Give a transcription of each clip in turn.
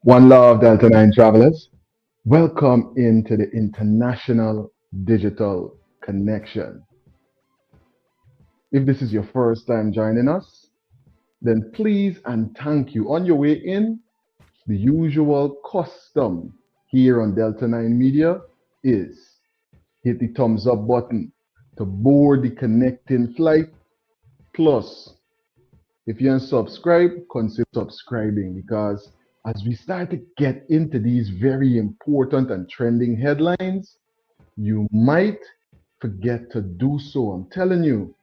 One love, Delta9 travelers. Welcome into the International Digital Connection. If this is your first time joining us, then please and thank you. On your way in, the usual custom here on Delta9 Media is hit the thumbs up button to board the connecting flight. Plus, if you unsubscribe, consider subscribing because as we start to get into these very important and trending headlines, you might forget to do so. I'm telling you,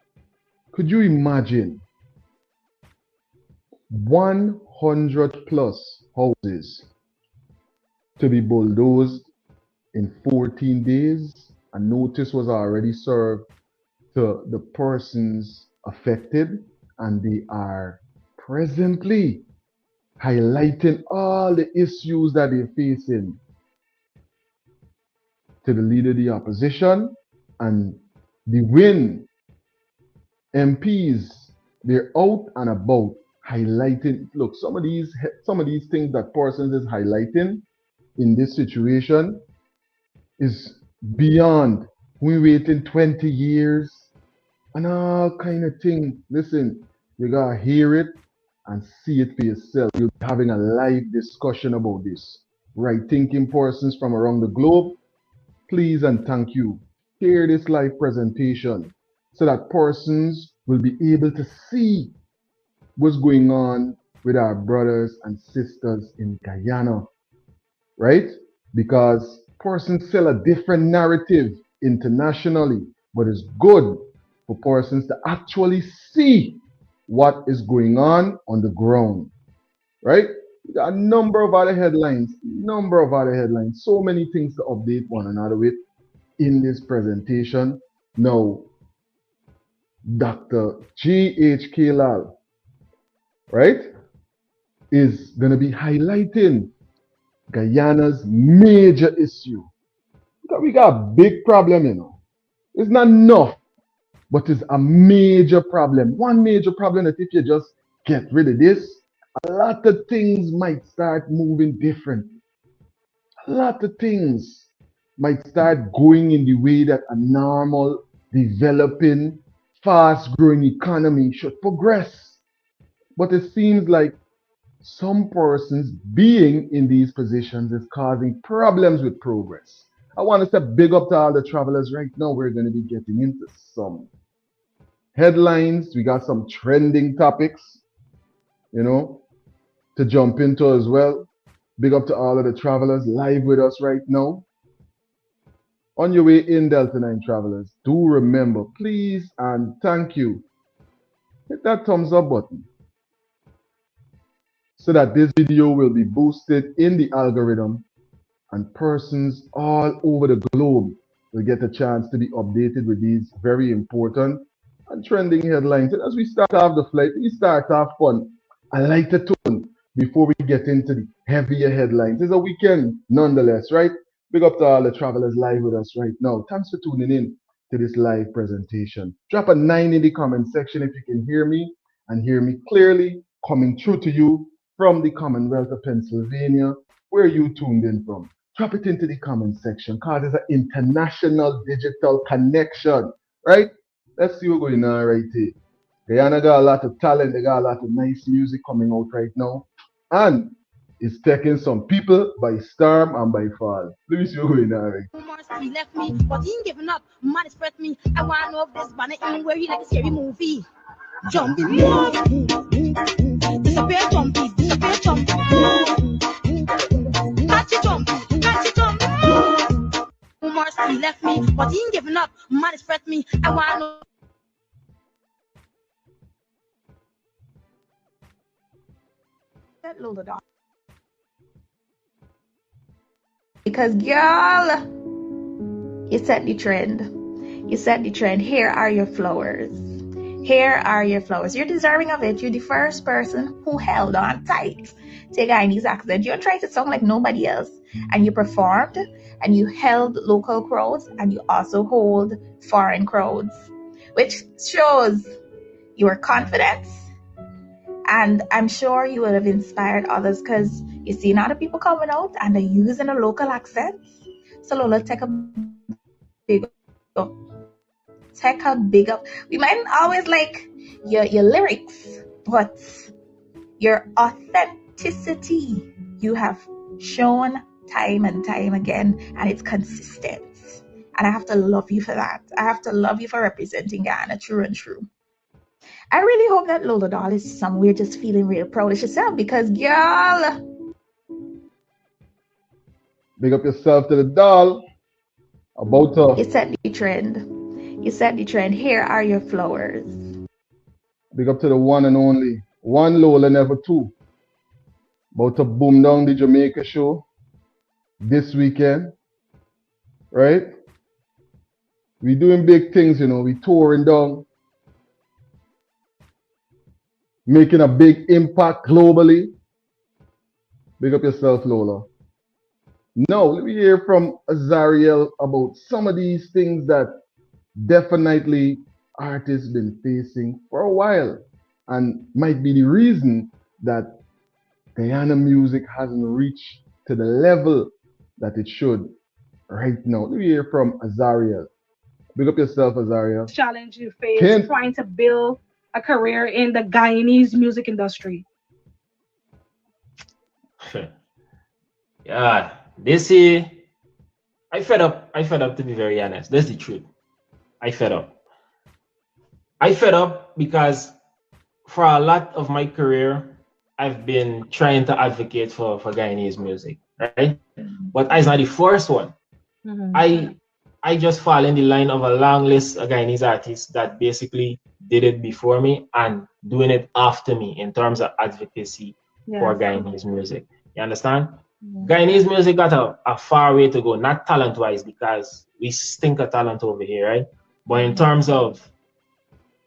could you imagine 100 plus houses to be bulldozed in 14 days? A notice was already served to the persons affected, and they are presently highlighting all the issues that they're facing to the leader of the opposition and the win MPs. They're out and about highlighting. Look, some of these things that persons is highlighting in this situation is beyond. We waiting 20 years and all kind of thing. Listen, you gotta hear it and see it for yourself. You'll be having a live discussion about this. Right thinking persons from around the globe, please and thank you. Hear this live presentation so that persons will be able to see what's going on with our brothers and sisters in Guyana, right? Because persons sell a different narrative internationally, but it's good for persons to actually see what is going on the ground, right? We got a number of other headlines, so many things to update one another with in this presentation. Now, Dr. G.H. Lal, right, is going to be highlighting Guyana's major issue. We got a big problem, you know. It's not enough, but it's a major problem. One major problem that if you just get rid of this, a lot of things might start moving different. A lot of things might start going in the way that a normal, developing, fast growing economy should progress. But it seems like some persons being in these positions is causing problems with progress. I want to say big up to all the travelers right now. We're going to be getting into some headlines. We got some trending topics, you know, to jump into as well. Big up to all of the travelers live with us right now. On your way in, Delta9 travelers, do remember, please and thank you, hit that thumbs up button so that this video will be boosted in the algorithm and persons all over the globe will get a chance to be updated with these very important and trending headlines. And as we start off the flight, we start off on a lighter tone before we get into the heavier headlines. It's a weekend nonetheless, right? Big up to all the travelers live with us right now. Thanks for tuning in to this live presentation. Drop a 9 in the comment section if you can hear me and hear me clearly coming through to you from the Commonwealth of Pennsylvania, where you tuned in from. Drop it into the comment section because it's an international digital connection, right? Let's see what's going on right here. Guyana got a lot of talent. They got a lot of nice music coming out right now. And it's taking some people by storm and by fall. Let me see what's going on right. He left me, but he ain't giving up. Man spread me. I want to know if this banner in where he like a scary movie. Jumping, disappear, jumpy, disappear, jumpy. Catch it, jumpy, catch it, jumpy. He left me, but he ain't giving up. Man spread me. I want to know. That little dog. Because girl, you set the trend. You set the trend. Here are your flowers. Here are your flowers. You're deserving of it. You're the first person who held on tight to a Guyanese accent. You tried to sound like nobody else. And you performed and you held local crowds and you also hold foreign crowds, which shows your confidence And I'm sure you would have inspired others because you see now the people coming out and they're using a local accent. So Lola, take a big up. Take a big up. We mightn't always like your lyrics, but your authenticity you have shown time and time again, and it's consistent. And I have to love you for that. I have to love you for representing Guyana true and true. I really hope that Lola doll is somewhere just feeling real proud of herself because, girl. Big up yourself to the doll. About You set the trend. You set the trend. Here are your flowers. big up to the one and only. One Lola, never two. About to boom down the Jamaica show this weekend. Right? We doing big things, you know. We touring down. Making a big impact globally. Big up yourself, Lola. Now, let me hear from Azariel about some of these things that definitely artists been facing for a while and might be the reason that Guyana music hasn't reached to the level that it should right now. Let me hear from Azariel. Big up yourself, Azariel. Challenge you face trying to build a career in the Guyanese music industry? Yeah, this year, I fed up. I fed up, to be very honest. That's the truth. I fed up. I fed up because for a lot of my career, I've been trying to advocate for Guyanese music, right? But I was not the first one. I just fall in the line of a long list of Guyanese artists that basically did it before me and doing it after me in terms of advocacy for Guyanese music. You understand? Guyanese music got a far way to go, not talent-wise, because we stink of talent over here, right? But in terms of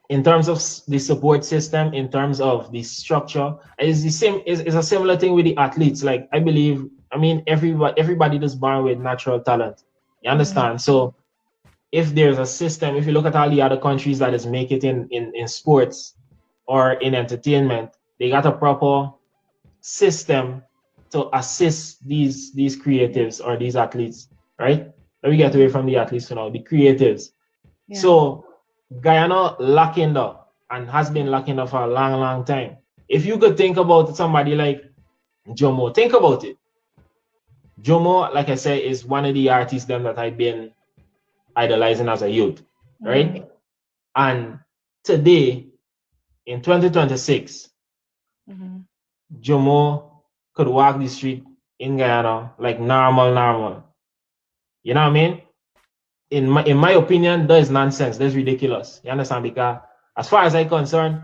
the support system, in terms of the structure, it's the same. It's a similar thing with the athletes. Like I mean, everybody is born with natural talent. You understand? So if there's a system, if you look at all the other countries that is make it in sports or in entertainment, they got a proper system to assist these creatives or these athletes, right? Let me get away from the athletes for now, the creatives. Yeah. So Guyana lacking up and has been lacking up for a long, long time. If you could think about somebody like Jomo, think about it. Jomo, like I said, is one of the artists them that I've been idolizing as a youth, right? And today, in 2026, Jomo could walk the street in Guyana like normal. You know what I mean? In my opinion, that is nonsense. That's ridiculous. You understand? Because as far as I'm concerned,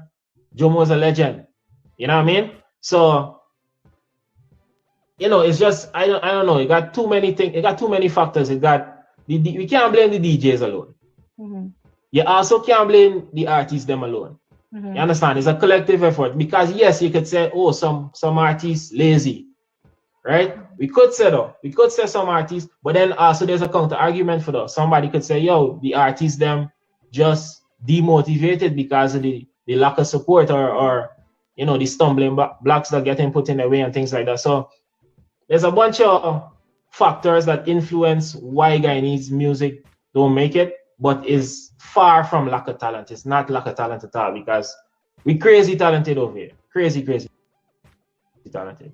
Jomo is a legend. You know what I mean? So, you know, it's just I don't know. It got too many things. It got too many factors. It got we can't blame the DJs alone. You also can't blame the artists them alone. You understand? It's a collective effort. Because yes, you could say, oh, some artists lazy, right? We could say some artists, but then also there's a counter argument for that. Somebody could say, yo, the artists them just demotivated because of the lack of support or you know, the stumbling blocks that getting put in the way and things like that. So there's a bunch of factors that influence why Guyanese music don't make it, but is far from lack of talent. It's not lack of talent at all, because we crazy talented over here. Crazy talented.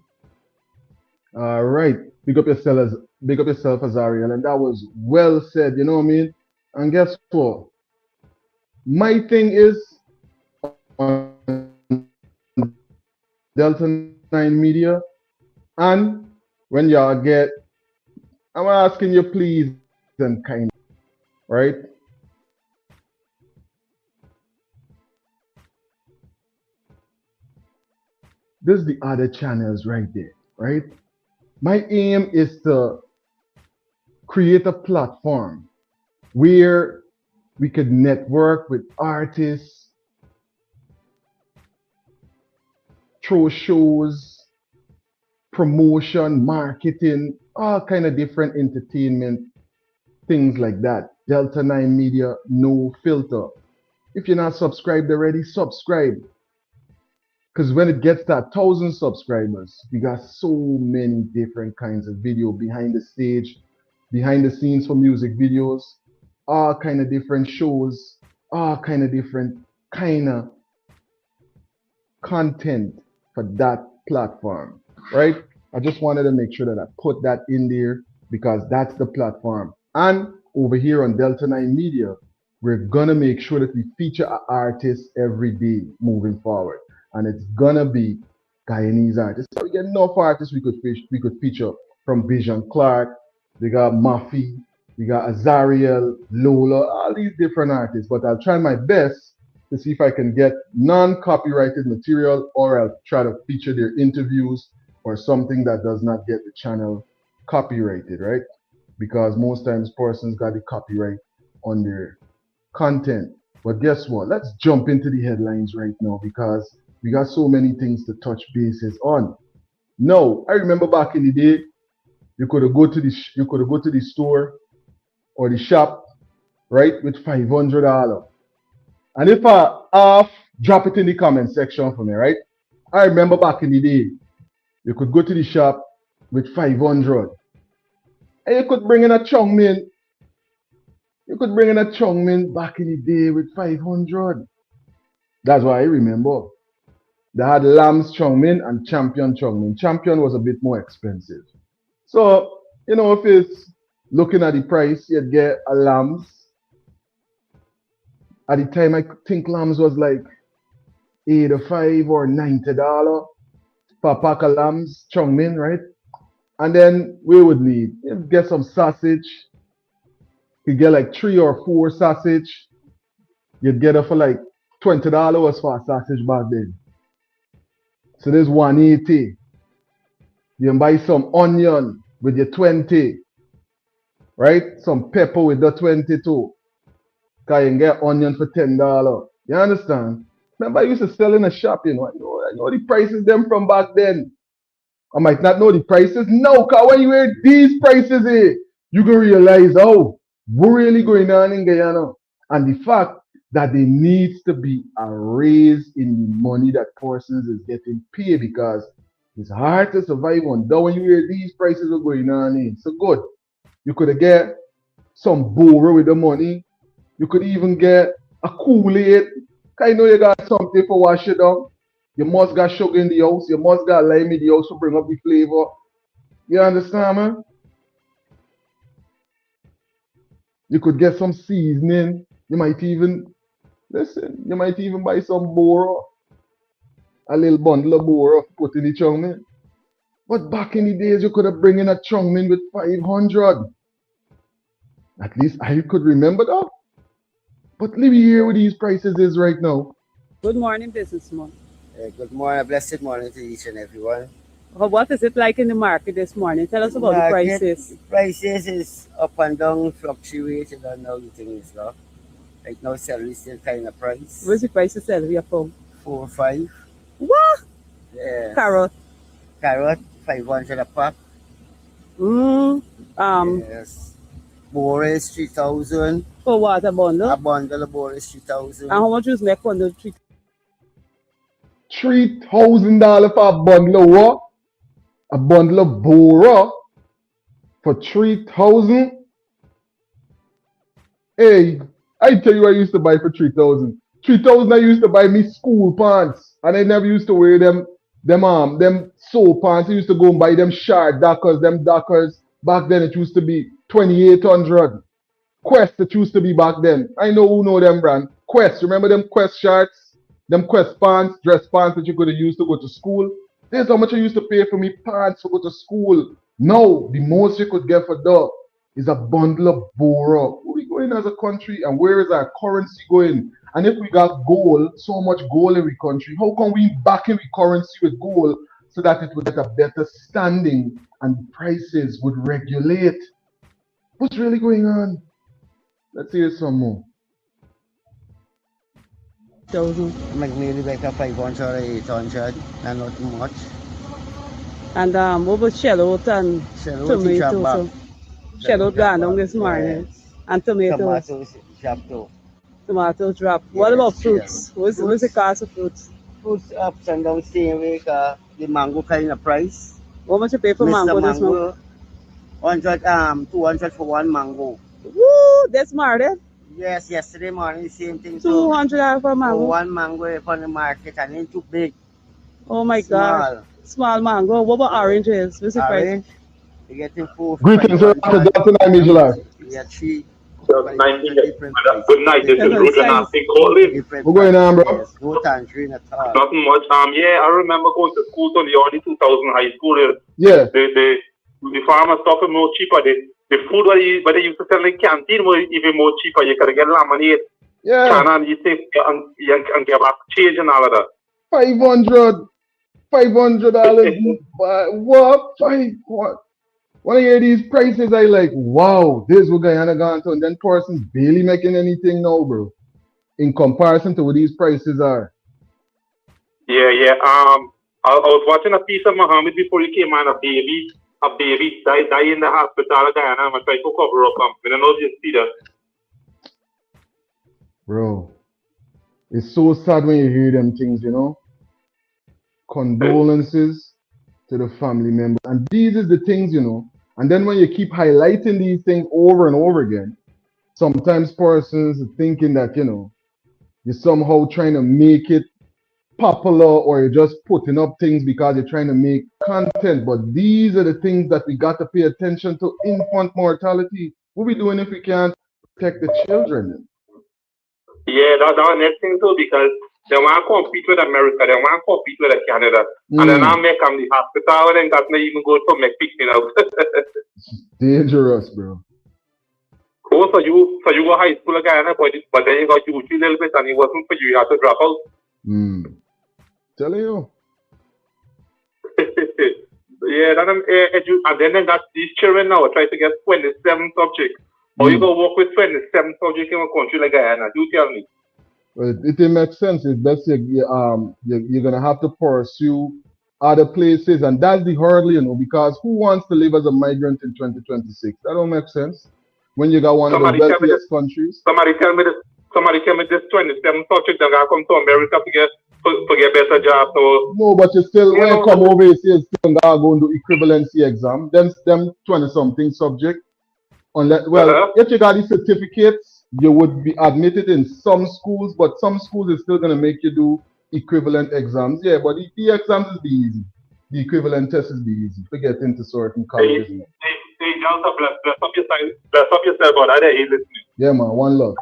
All right. Big up yourself, Azariel. And that was well said, you know what I mean? And guess what? My thing is on Delta9 Media, and when y'all get, I'm asking you please and kind, right? There's the other channels right there, right? My aim is to create a platform where we could network with artists, throw shows, promotion, marketing, all kind of different entertainment things like that. Delta9 Media, no filter. If you're not subscribed already, subscribe. Because when it gets to 1,000 subscribers, we got so many different kinds of video behind the stage, behind the scenes for music videos, all kind of different shows, all kind of different kind of content for that platform, right? I just wanted to make sure that I put that in there because that's the platform. And over here on Delta9 Media, we're gonna make sure that we feature an artist every day moving forward. And it's gonna be Guyanese artists. So we get enough artists we could feature from Vision Clark, we got Mafi, we got Azariel, Lola, all these different artists. But I'll try my best to see if I can get non-copyrighted material, or I'll try to feature their interviews or something that does not get the channel copyrighted, right? Because most times persons got the copyright on their content. But guess what? Let's jump into the headlines right now because we got so many things to touch bases on. No, I remember back in the day, you could go to the store or the shop, right, with $500. And if I drop it in the comment section for me, right? I remember back in the day, you could go to the shop with 500. And you could bring in a Chongmin. You could bring in a Chongmin back in the day with 500. That's why I remember. They had Lamb's Chongmin and Champion Chongmin. Champion was a bit more expensive. So, you know, if it's looking at the price, you'd get a Lamb's. At the time, I think Lamb's was like $85 or $90 for a pack of Lamb's Chongmin, right? And then we would need, get some sausage. You get like 3 or 4 sausage. You'd get it for like $20 for a sausage back then. So there's 180. You can buy some onion with your 20, right? Some pepper with the 22. Because you can get onion for $10. You understand? Remember I used to sell in a shop, you know. I know the prices them from back then. I might not know the prices. No, because when you hear these prices here, you can realize, oh, what's really going on in Guyana. And the fact that there needs to be a raise in the money that persons is getting paid because it's hard to survive on. Though when you hear these prices are going on in. So good. You could get some borrow with the money. You could even get a Kool-Aid. I know you got something for wash it down. You must got sugar in the house. You must got lime in the house to bring up the flavor. You understand, man? You could get some seasoning. You might even, listen, you might even buy some boro. A little bundle of boro put in the chongmin. But back in the days, you could have bring in a chongmin with 500. At least I could remember that. But let me hear what these prices is right now. Good morning, businessman. Good morning, blessed morning to each and everyone. What is it like in the market this morning? Tell us about the prices. The prices is up and down, fluctuate. You don't know the thing is go. Right now, celery still kind of price. What's the price of celery from? 4 or 5. What? Yeah. Carrot. Carrot, 500 a pop. Yes. Bore is 3,000. For what, a bundle? A bundle of bore is 3,000. And how much was make bundle? $3,000 for a bundle of what? A bundle of bora for 3,000? Hey, I tell you I used to buy for 3,000. 3,000 I used to buy me school pants. And I never used to wear them soul pants. I used to go and buy them short dockers, them dockers. Back then it used to be 2,800. Quest it used to be back then. I know who know them brand. Quest, remember them Quest shirts? Them Quest pants, dress pants that you could have used to go to school. This is how much I used to pay for me pants to go to school. Now, the most you could get for that is a bundle of bora. Where we going as a country and where is our currency going? And if we got gold, so much gold in the country, how can we back in the currency with gold so that it would get a better standing and the prices would regulate? What's really going on? Let's hear some more. Make nearly like a 500 or 800, and not much. And what about shallot and tomatoes? Shallot gone down this morning. Yes. And tomatoes. Tomatoes drop too. Tomatoes drop. Yes, what about fruits? What's the cost of fruits? Fruits ups and down same way, the mango kind of price. How much you pay for Mr. mango this month? 200 for one mango. Woo, that's smart, eh? Yes, yesterday morning, same thing. $200 for For mango. one mango upon the market and ain't too big. Oh my Small. God. Small mango. What about oranges? What's the price? Orange, you're getting 4 Greetings, sir. After Delta9 Media. Yeah, 3. Different good night. This is Depends on Ruth and size. Nancy calling. Different What's going on, bro? prices. No tangerine at all. Nothing much. Yeah, I remember going to school in the early 2000 high school. Yeah. The farmer stuff is more cheaper. The food what they used to sell in the canteen was even more cheaper. You could get lemonade, Yeah. and you take and get back change and all of that. $500. What? When I hear these prices, I like, wow, this is what Guyana gone to, and then person's barely making anything now, bro. In comparison to what these prices are. Yeah. I was watching a piece of Mohamed before he came on. A baby died in the hospital of Guyana. I'm trying to cover up. I don't know if you see that. Bro, it's so sad when you hear them things, you know. Condolences to the family members. And these is the things, you know. And then when you keep highlighting these things over and over again, sometimes persons are thinking that, you know, you're somehow trying to make it popular or you're just putting up things because you're trying to make content. But these are the things that we got to pay attention to. Infant mortality. What we doing if we can't protect the children? Yeah, that's the next thing too, because they want to compete with America, they want to compete with Canada, and then I make them the hospital and that's not even good to make picking out. Dangerous, bro. Oh, so you go high school again, but then you got you a little bit and it wasn't for you, you had to drop out. Telling you. Yeah, and then they got these children now try to get 27 subjects. How you go work with 27 subjects in a country like Guyana? You tell me. Well, it makes sense. It's best you're gonna have to pursue other places, and that's the hurdle, you know, because who wants to live as a migrant in 2026? That don't make sense. When you got one of the wealthiest countries. Somebody tell me this 27 subjects that are come to America to get better jobs. So no, but you still when you come over, you still gotta go and do equivalency exam. Them 20-something subject. Unless, if you got these certificates, you would be admitted in some schools, but some schools is still gonna make you do equivalent exams. Yeah, but the exams is the easy. The equivalent test is the easy to get into certain colleges. Hey, Delta, bless up yourself, but I didn't listening. Yeah, man, one love.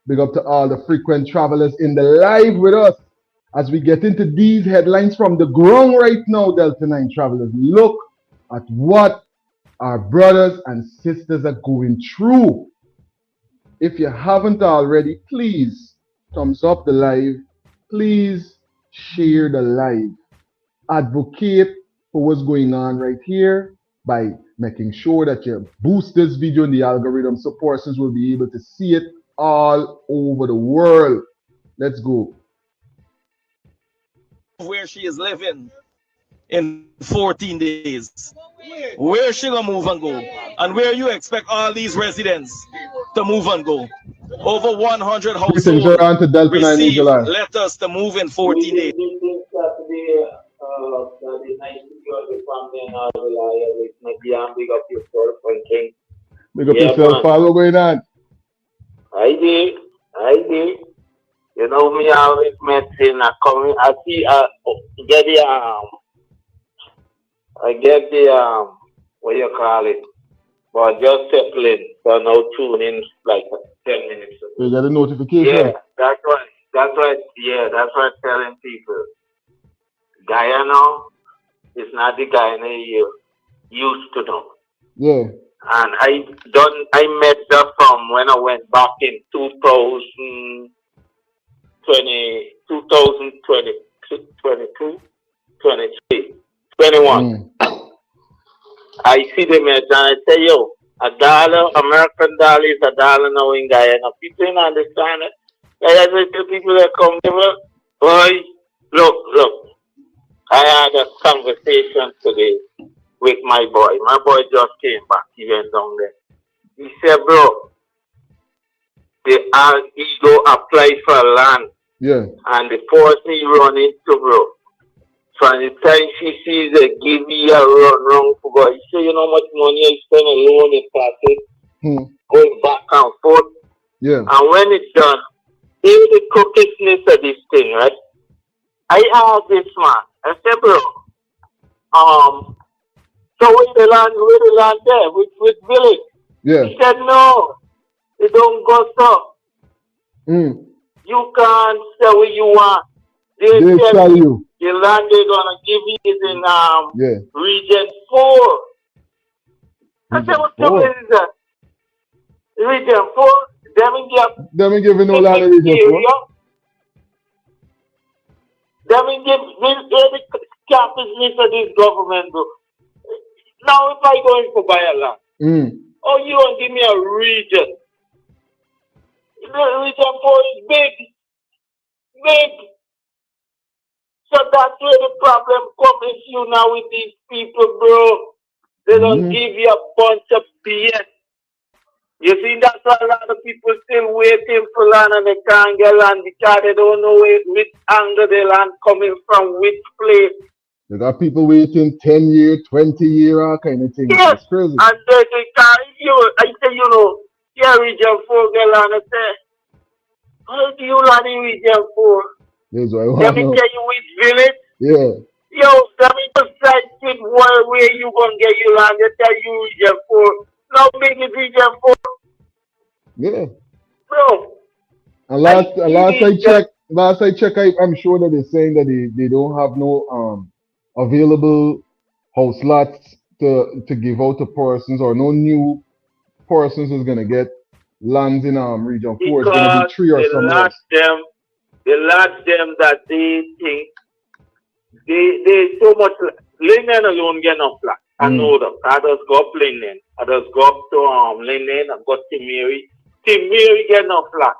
Big up to all the frequent travelers in the live with us as we get into these headlines from the ground right now, Delta9 travelers. Look at what our brothers and sisters are going through. If you haven't already, please thumbs up the live. Please share the live. Advocate for what's going on right here by making sure that you boost this video in the algorithm so persons will be able to see it all over the world. Let's go. Where she is living in 14 days. Where she gonna move and go? And where you expect all these residents to move and go? Over 100 households received letters to move in 14 days. Big up yourself, Father. What's going on? I did. You know me always medicine. I see. I get the what do you call it? But just settling. So now tune in like 10 minutes ago. You got a notification? Yeah, that's right. Yeah, that's what I'm telling people. Guyana is not the Guyana you used to know. Yeah. And I met that from when I went back in 2022, 23, 21. I see them and I say, yo, American dollar is $1 now in Guyana. People don't understand it. Like I say to people that come here, boy, look. I had a conversation today with my boy. My boy just came back. He went down there. He said, bro, he go apply for land Yeah. And the force me run into, bro. From the time she sees a give me a run wrong for God. You say, you know how much money I spend alone in classes, going back and forth. Yeah. And when it's done, in the crookedness of this thing, right? I asked this man, I said, bro, so where the land there, with village? Yeah. He said, no, it don't go so. You can't say what you want. They tell you. The land they're gonna give you is in Region 4. I said, what the is that? Region 4? Them ain't giving no land in Region 4. Them ain't give the capitalism of this government, bro. Now if I go in for buy a land, oh, you won't give me a region. Region 4 is big. So that's where the problem comes you now with these people, bro. They don't give you a bunch of BS. You see, that's why a lot of people still waiting for land and they can't get land because they don't know which angle the land coming from, which place. They got people waiting 10 year, 20 year, all kind of things. Yes. It's crazy. And they can't, I say, you know, yeah, Region 4 get land. I say, how do you land in Region 4? That's what I want Let me tell you which village. Yeah. Yo, let me decide with where you gonna get your land. They tell you Region 4. Now big is Region 4. Yeah. Bro. And last I check, I'm sure that they're saying that they don't have no available house lots to give out to persons, or no new persons is gonna get lands in Region 4. It's gonna be 3 or something. They lodge them that they think they so much. Linden alone get enough land. I know them. I just go up Linden. I just go up to Linden and go to Mary. Tim Mary get enough land.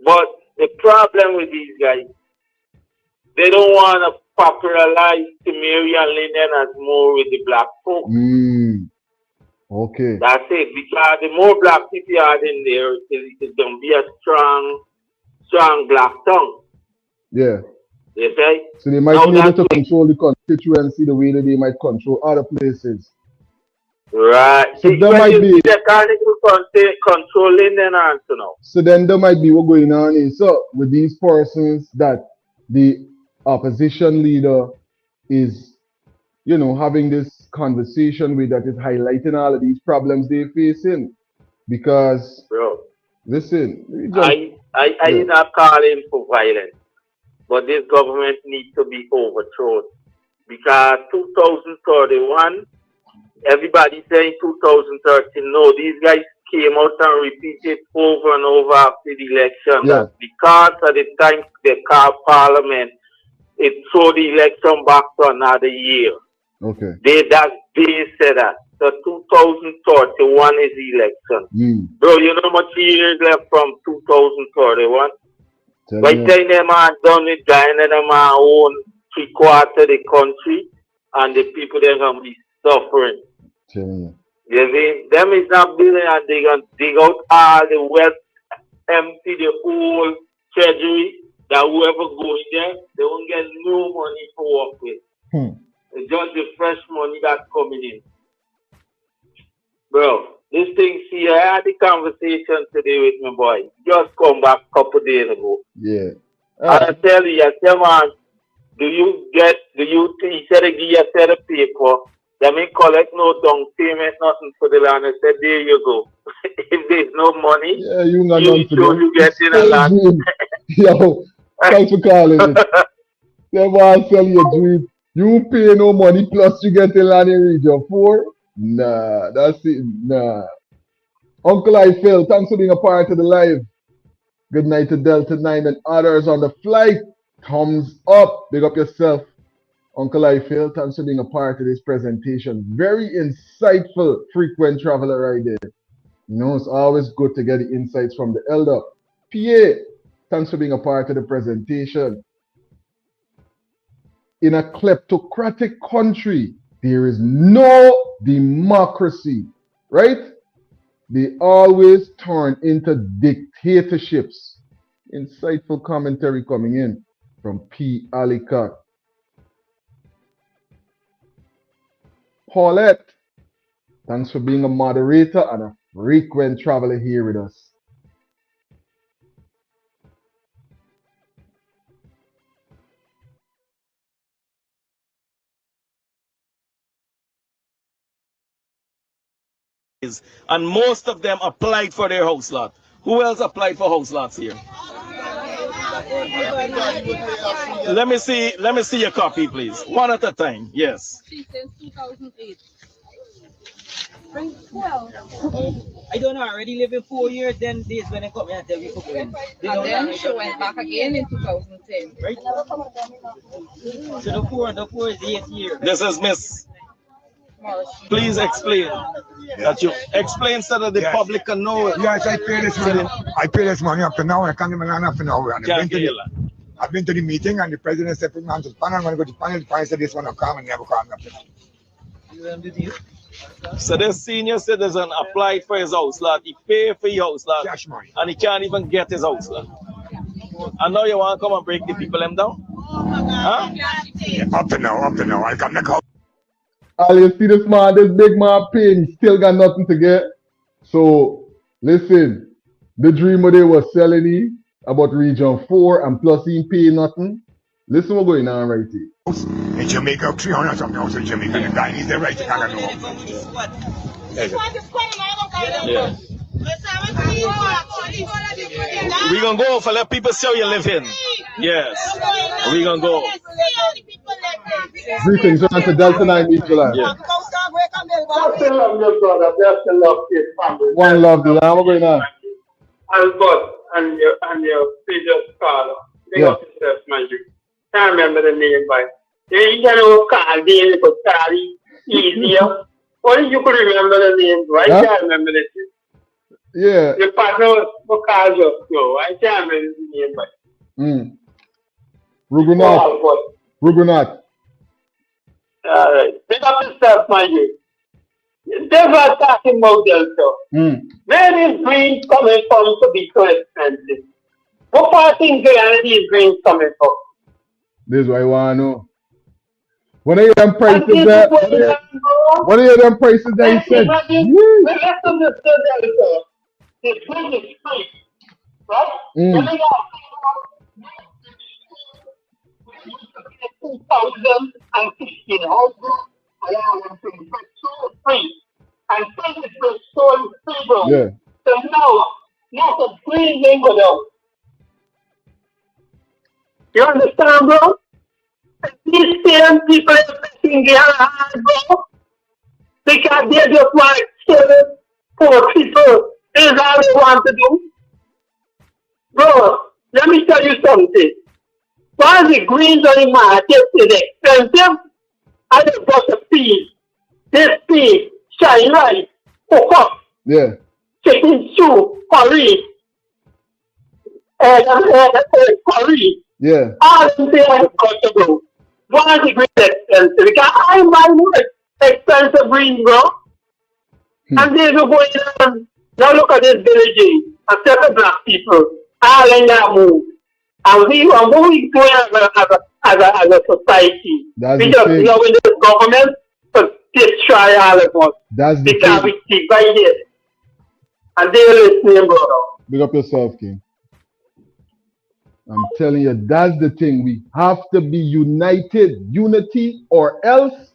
But the problem with these guys, they don't want to popularize Tim Mary and Linden as more with the black folk. Okay. That's it. Because the more black people are in there, it's going to be a strong black tongue. Yeah. You say? So they might be able to control the constituency the way that they might control other places. Right. So there might be controlling and answer now. So then there might be what going on is, so with these persons that the opposition leader is, you know, having this conversation with, that is highlighting all of these problems they're facing. Because, bro, listen, I not calling for violence, but this government needs to be overthrown. Because 2031, everybody saying 2013, no, these guys came out and repeated over and over after the election that because of the time they called parliament, it threw the election back to another year. Okay. They said that. So 2031 is the election. Bro, you know how much years left from 2031? By the time them are done with Guyana, them are own 3/4 of the country, and the people they're gonna be suffering. You see, them is not building, and they gonna dig out all the wealth, empty the whole treasury, that whoever go in there, they won't get no money to work with. It's just the fresh money that's coming in. Bro, this thing, see, I had the conversation today with my boy. Just come back a couple days ago. Yeah. I tell you, I tell man, he said they give you a set of paper, they may collect no down payment, nothing for the land. I said, there you go. If there's no money, you get in a land. Yo, thanks for calling it. They want to sell you a dream. You pay no money plus you get the land in Region 4? Nah, that's it. Nah. Uncle Phil, thanks for being a part of the live. Good night to Delta9 and others on the flight. Thumbs up. Big up yourself. Uncle Phil, thanks for being a part of this presentation. Very insightful, frequent traveler right there. You know, it's always good to get the insights from the elder. PA, thanks for being a part of the presentation. In a kleptocratic country, there is no democracy, right? They always turn into dictatorships. Insightful commentary coming in from P. Alicat. Paulette, thanks for being a moderator and a frequent traveler here with us. And most of them applied for their house lot. Who else applied for house lots here? Let me see your copy, please. One at a time. Yes. Since 2008. Well, I don't know. I already lived in 4 years. Then this when I come here and tell me to and then she went back again in 2010. Right? So the four is 8 years. This is Miss. Please explain. That you explain so that the public can know. Yes, I pay this money. I pay this money up to now. I can't even run up to now. I've been to the meeting and the president said, "Put me on to the panel. I'm going to go to the panel." The panel said, "This one will come and never come up to now." So this senior citizen applied for his house lot. He paid for his house lot. Cash money. And he can't even get his house lot. And now you want to come and break the people them down? Huh? Yeah, up to now. I got the call. All you see this man, this big man paying, he still got nothing to get. So, listen, the dreamer they was selling he about region 4 and plus he ain't paying nothing. Listen what's going on right here. In Jamaica, 300 something house in Jamaica, the guy needs the right to kind of know. Yeah. We're going to go for let people see how you live in. Yes. We're going to go. Greetings, on to Delta9 Media. Yeah. One love, Dylan. What's going on? Albert and your previous caller. They got yourself, man. Can't remember the name, but you know, call the for Charlie easier. Only you could remember the name, right? I can't remember the name. Yeah. Your partner was called no, I can't remember the name, but. Rugunat. Pick up yourself, man. They were talking about Delta. Where is greens coming from to be so expensive? What part in Guyana is greens coming from? This is what I want to know. When I hear them prices there, when I hear them prices there, he said, the rest of the Delta, the green is free, right? When they got 2016 houses, allowing to petrol free, and service was so free, bro. Yeah. So now the green ain't go down. You understand, bro? These same people are making their hands, bro. Because they just want to kill poor people. Is all they want to do. Bro, let me tell you something. While the greens on the market is expensive, I just bought a peas. This pea, shine rice, cook up, chicken soup, curry, curry. Yeah. All of them have got to go. Why is the green expensive? Because I buy more expensive green, bro. And they go going on. Now look at this village and several black people. All in that move. And we are moving to as a society. We just know in this government to destroy all of us. That's the because we divided. And they're listening, brother. Big up yourself, King. I'm telling you, that's the thing. We have to be united. Unity or else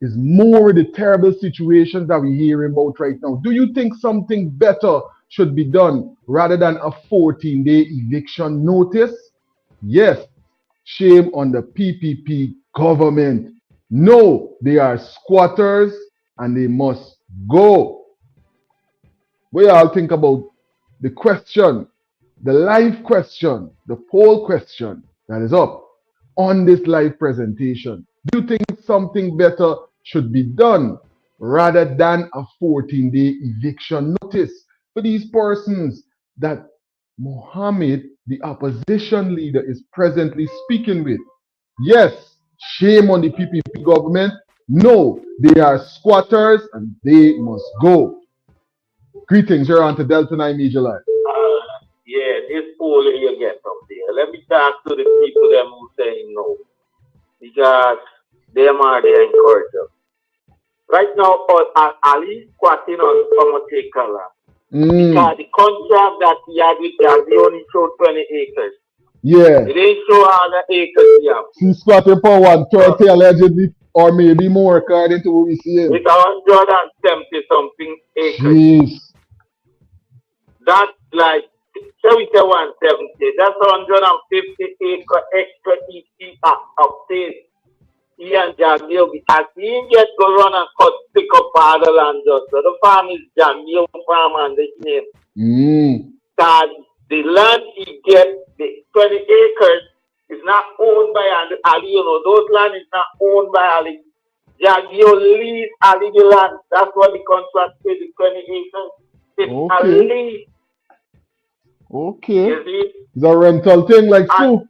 is more the terrible situations that we're hearing about right now. Do you think something better should be done rather than a 14-day eviction notice? Yes. Shame on the PPP government. No, they are squatters and they must go. What do y'all think about the question? The live question, the poll question that is up on this live presentation. Do you think something better should be done rather than a 14-day eviction notice for these persons that Mohamed, the opposition leader, is presently speaking with? Yes, shame on the PPP government. No, they are squatters and they must go. Greetings, you're on to Delta9 Media Live. Yeah, this older you get up there. Let me talk to the people them who saying no. Because them are the encouragers. Right now, Ali squatting on Tomateka land. Because the contract that he had with that, he only showed 20 acres. Yeah. It ain't show all the acres he have. He's squatting for 130 allegedly, or maybe more, according to what we see. With 170 something acres. Jeez. That's like, shall we say 170? That's 150 acre extra each of space. He and Jamil, because he didn't get to run and pick up all the land just. So the farm is Jamil farm and the name. Because the land he gets, the 20 acres, is not owned by Ali. You know, those land is not owned by Ali. Jamil lease Ali the land. That's what the contract says, the 20 acres. It's a lease. Okay. You see? It's a rental thing like so,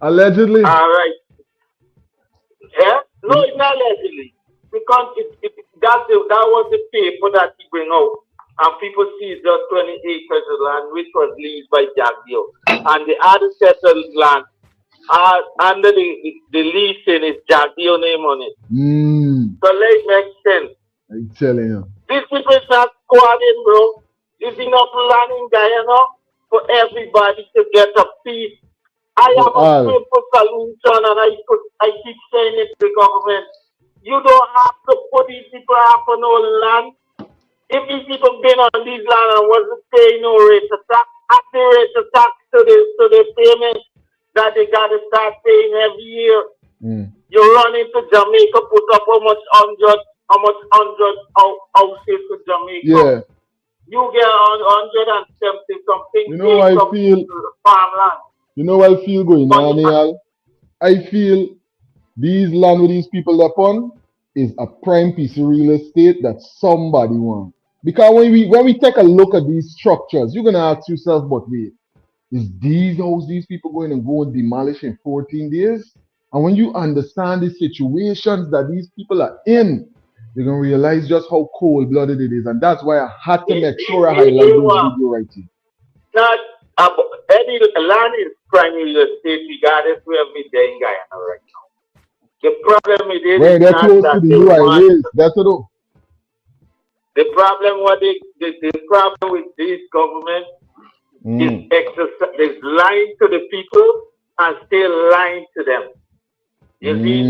allegedly. All right. Yeah? No, it's not allegedly. Because that was the paper that he bring out. And people see just 20 acres of land which was leased by Jagdio. And the other settled land under the leasing is Jagdio name on it. So let it make sense. I'm telling you. These people is not squatting, bro. There's enough land in Guyana for everybody to get a piece. I have a simple solution, and I keep saying it to the government. You don't have to put these people up on no land. If these people been on these land and wasn't paying no rate of tax, at the rate of tax to the payment that they got to start paying every year. You run into Jamaica, put up how much hundred houses to Jamaica. Yeah. You get 170 something. You know I feel farmland. You know I feel going on here. I feel these land with these people upon is a prime piece of real estate that somebody wants. Because when we take a look at these structures, you're gonna ask yourself, but wait, is these houses these people going to go and demolish in 14 days? And when you understand the situations that these people are in, you're gonna realize just how cold-blooded it is. And that's why I had to make sure I highlight this video right here. Not any land is prime real estate, regardless where we there in Guyana right now. The problem it is they're close to the UIAs. That's it. The problem the problem with this government is lying to the people and still lying to them. You see,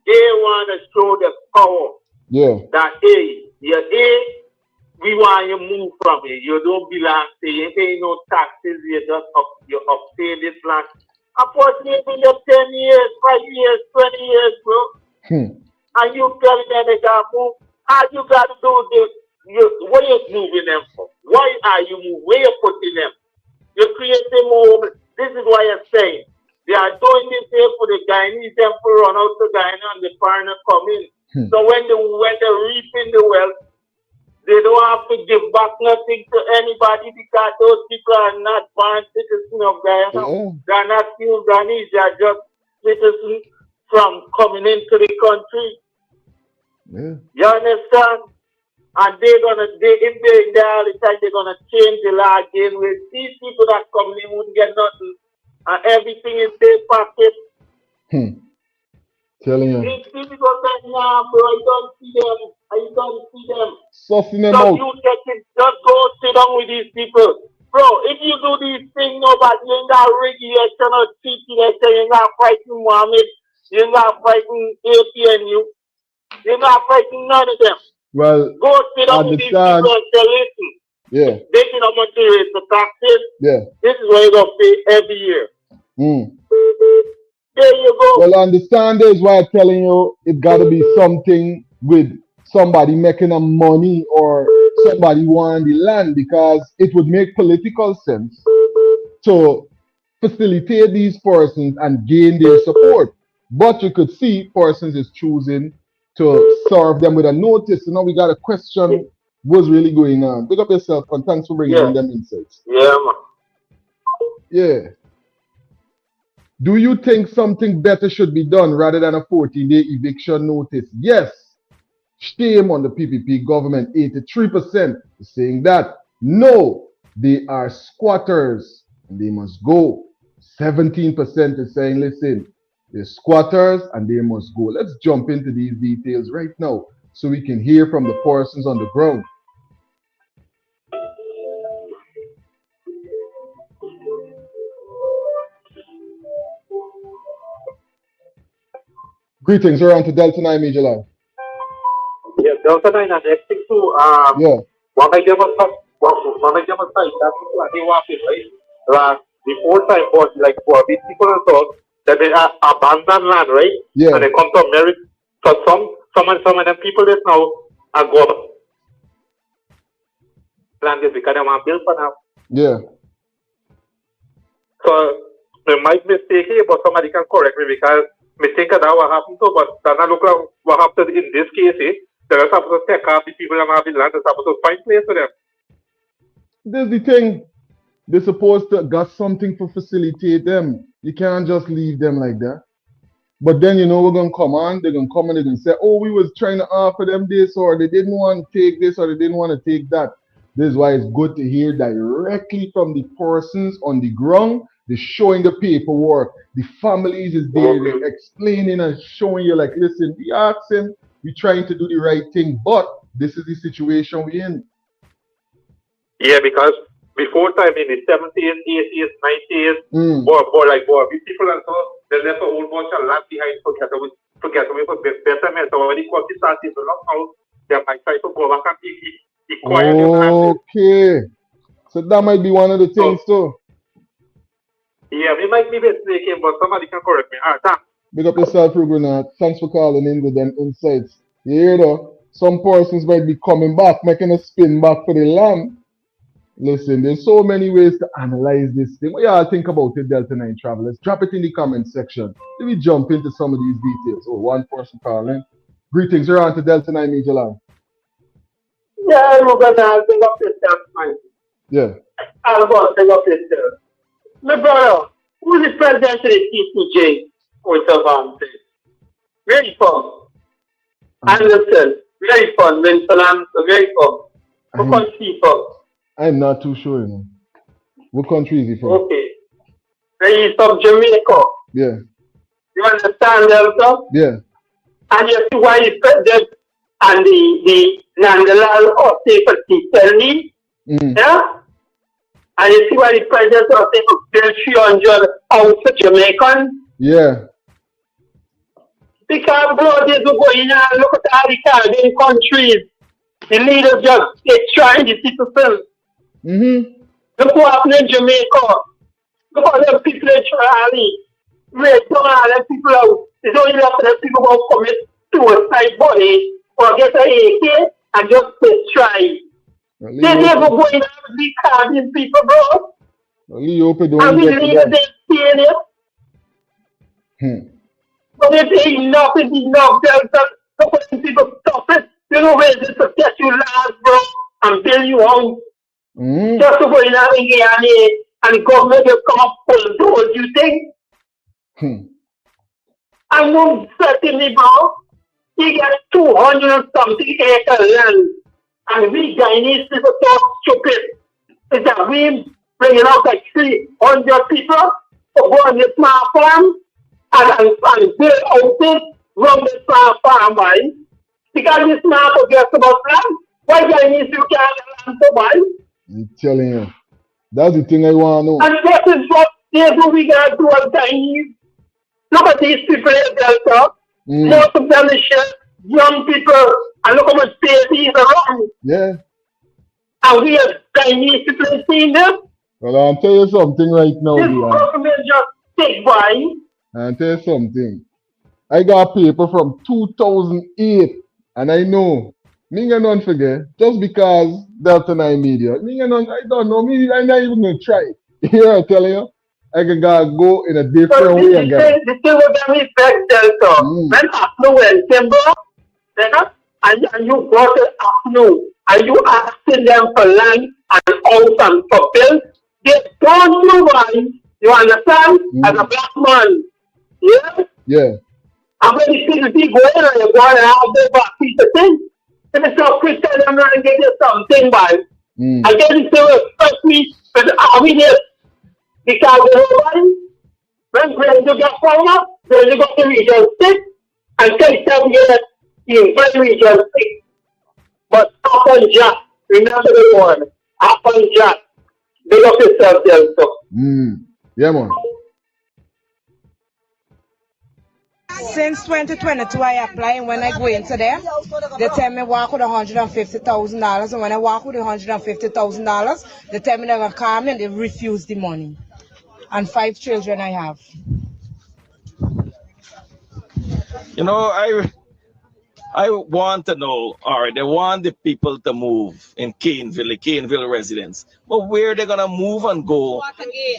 they want to show the power. Yeah. That we want you to move from here. You don't belong to it. You pay no taxes. You upstay this land. Unfortunately, you're 10 years, 5 years, 20 years, bro. And you telling them they got to move. All you got to do is what are you moving them for? Why are you moving? Where you putting them? You're creating more. This is why I'm saying. They are doing this here for the Guyanese them to run out to Guyana and the foreigner come in. So when they're reaping the wealth, they don't have to give back nothing to anybody because those people are not born citizens of Guyana. They're not still Guyanese, they are just citizens from coming into the country. You understand? And if they're there all the time, they're gonna change the law again with these people that come in wouldn't get nothing. And everything is their pocket. Telling you. These people go say, nah, bro, I don't see them. Sussing them so out. You just go sit down with these people. Bro, if you do these things, nobody, you ain't got regulation or treaty, you ain't got fighting Mohamed, you ain't got fighting APNU, you ain't got fighting none of them. Well, go sit down with these people and say, listen. Yeah. They can how much you raise the taxes. Yeah. This is what you're going to pay every year. There you go. Well, understand is why I'm telling you it got to be something with somebody making a money or somebody wanting the land, because it would make political sense to facilitate these persons and gain their support. But you could see persons is choosing to serve them with a notice. So now we got a question what's really going on. Pick up yourself and thanks for bringing in them insights. Yeah, man. Yeah. Do you think something better should be done rather than a 14-day eviction notice? Yes. Shame on the PPP government. 83% is saying that. No, they are squatters. and they must go. 17% is saying, listen, they're squatters and they must go. Let's jump into these details right now so we can hear from the persons on the ground. Greetings, we're on to Delta9 Media Live. Yeah, Delta9 and next thing too, what I give us that's what they want it, right? Before time was like for these people and so that they are abandoned land, right? Yeah. And they come to America. So some of them people that now are going land is because they want to build for now. Yeah. So they might mistake here, but somebody can correct me because me think that what happened to, but that not look like what happened in this case. They're supposed to take off the people that have the land. They're supposed to find place for them. There's the thing. They're supposed to got something to facilitate them. You can't just leave them like that. But then, you know, we're going to come on. They're going to come and they're going to say, oh, we was trying to offer them this, or they didn't want to take this, or they didn't want to take that. This is why it's good to hear directly from the persons on the ground. They're showing the paperwork. The families is there. They're explaining and showing you like, listen, we asking, we're trying to do the right thing, but this is the situation we're in. Yeah, because before time in the 70s, 80s, 90s, these people and so they left a whole bunch of land behind for get away for better men. So when the court starts to lock out, they might try to go back and acquire new land. Okay. So that might be one of the things too. Yeah, we might be mistaken, but somebody can correct me. Thanks. Big up yourself, Rugunat. Thanks for calling in with them insights. You hear though? Some persons might be coming back, making a spin back for the land. Listen, there's so many ways to analyze this thing. What y'all think about it, Delta9 travelers? Drop it in the comment section. Let me jump into some of these details. Oh, one person calling. Greetings, you're on to Delta9 Media Live. Yeah, I'm going to bring up this man. Yeah. I'm going to bring up this. My brother, who's the president of the CCJ? With the very fun. Anderson, very fun. Winston, very fun. What country from? I'm not too sure, you know. What country is he from? Okay. He's from Jamaica. Yeah. You understand, Delta? Yeah. And you see why the president and the Nandalal or Safer tell me? Yeah? And you see why the president of the build 300 house for Jamaicans? Yeah. Because brothers will go in and look at all the Caribbean countries. The leaders just extracting the citizens. Look what happened in Jamaica. Look at them people in Charlie. Right down all them people out. It's only enough for them people who commit suicide body or get an AK and just try. They never go in and be Caribbean people, bro. And we leaders they stay there. But if enough is enough, look at them people stop it. You know where this to get you last, bro, and build you out. Just to go in and the government will come up full doors, you think? And most certainly, bro, he gets 200 and something acre land. And we Guyanese people talk stupid. Is that we bringing out like 300 people to go on the small farm and build houses, run the small farm, right? Because this man forgets about land. Why Guyanese people can't have land to buy? I'm telling you. That's the thing I want to know. And this is what we got to do as Guyanese. Look at these people in Delta. Most of them is young people. And look how much babies around. Yeah. And we as Guyanese people seeing them. Well, I'll tell you something right now. This government just take by. I'll tell you something. I got paper from 2008. And I know, me and don't forget, just because Delta9 Media, I don't know, I'm not even going to try. Here I tell you, I can go in a different way again. The thing with them is that Delta, when APNU went, remember? And you brought it APNU, and you asking them for land and house and for bills, they don't know why, you understand? As a black man, yeah? Yeah. And when you see the big way, you're going to have the back piece of things. If it's not Christian, I'm going to get you something, man. I get it to first week, but are we there? Because everybody, when you get found up, then you got to region 6 and take 7 years in region 6. But up on Jack, remember the one, up on Jack, big up yourself there, so. Yeah, man. Since 2022, I apply, and when I go into there, they tell me walk with $150,000, and when I walk with $150,000, they tell me they're gonna come and they refuse the money. And 5 children I have. You know, I want to know, all right, they want the people to move in Caneville, the Caneville residents. But where they gonna move and go?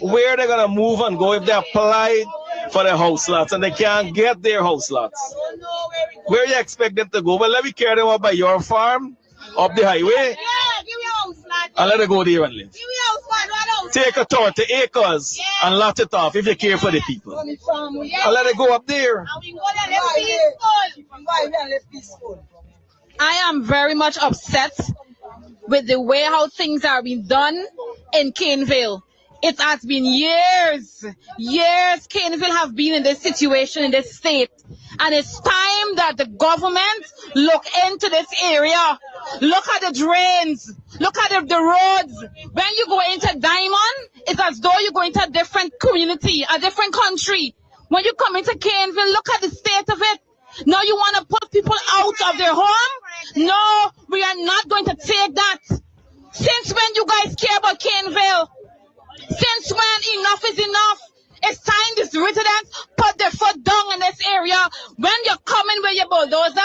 Where they gonna move and go if they applied for the house lots and they can't get their house lots? Where you expect them to go? Well, let me carry them up by your farm, up the highway, and let them go there and live. Take a 30 acres and lot it off if you care for the people. And let it go up there. I am very much upset with the way how things are being done in Caneville. It has been years Caneville have been in this situation, in this state. And it's time that the government look into this area. Look at the drains. Look at the roads. When you go into Diamond, it's as though you go into a different community, a different country. When you come into Caneville, look at the state of it. Now you want to put people out of their home? No, we are not going to take that. Since when you guys care about Caneville? Since when enough is enough? It's time these residents put their foot down in this area. When you're coming with your bulldozer,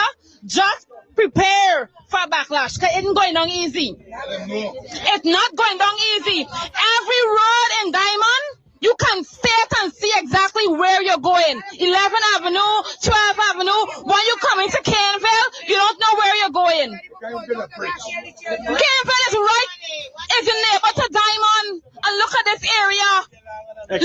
just prepare for a backlash. Because it ain't going down easy. It's not going down easy. Every road in Diamond, you can sit and see exactly where you're going. 11 Avenue, 12 Avenue. When you come into Caneville, you don't know where you're going. Caneville is right. It's a neighbor to Diamond. And look at this area. Look at it.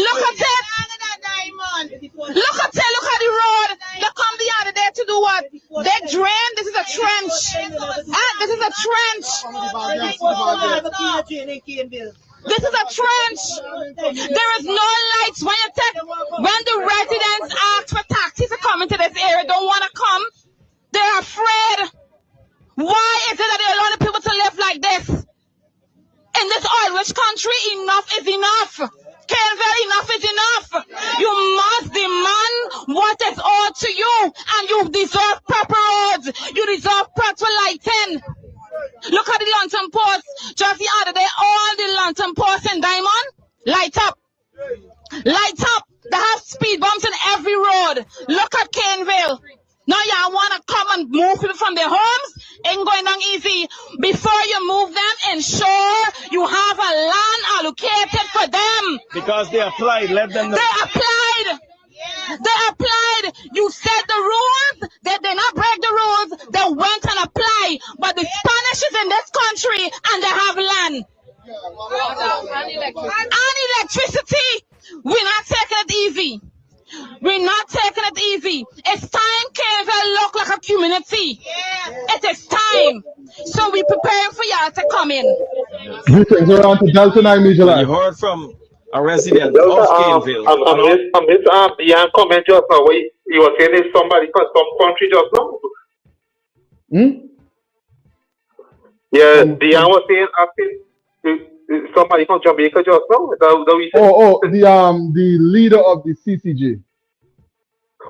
Look at it. Look at the road. They come the other day to do what? They drain. This is a trench. This is a trench. This is a trench. There is no lights. When the residents ask for taxis to come into this area, don't want to come. They're afraid. Why is it that they allow the people to live like this? In this oil-rich country, enough is enough. Caneville, enough is enough. You must demand what is owed to you, and you deserve proper roads. You deserve proper lighting. Look at the lantern posts. Just the other day, all the lantern posts in Diamond light up. Light up. They have speed bumps in every road. Look at Caneville. Now y'all want to come and move people from their homes? Ain't going down easy. Before you move them, ensure you have a land allocated for them. Because they applied, let them know. They applied. They applied. You set the rules. They did not break the rules. They went and applied. But the Spanish is in this country and they have land. And electricity. We're not taking it easy. We're not taking it easy. It's time Caneville look like a community. It is time. So we're preparing for y'all to come in. Greetings around to Delta9 Media. You heard from a resident of Caneville. I missed Ian comment just now. He was saying it's somebody from some country just now. Yeah, Ian was saying somebody from Jamaica just now. The leader of the CCJ.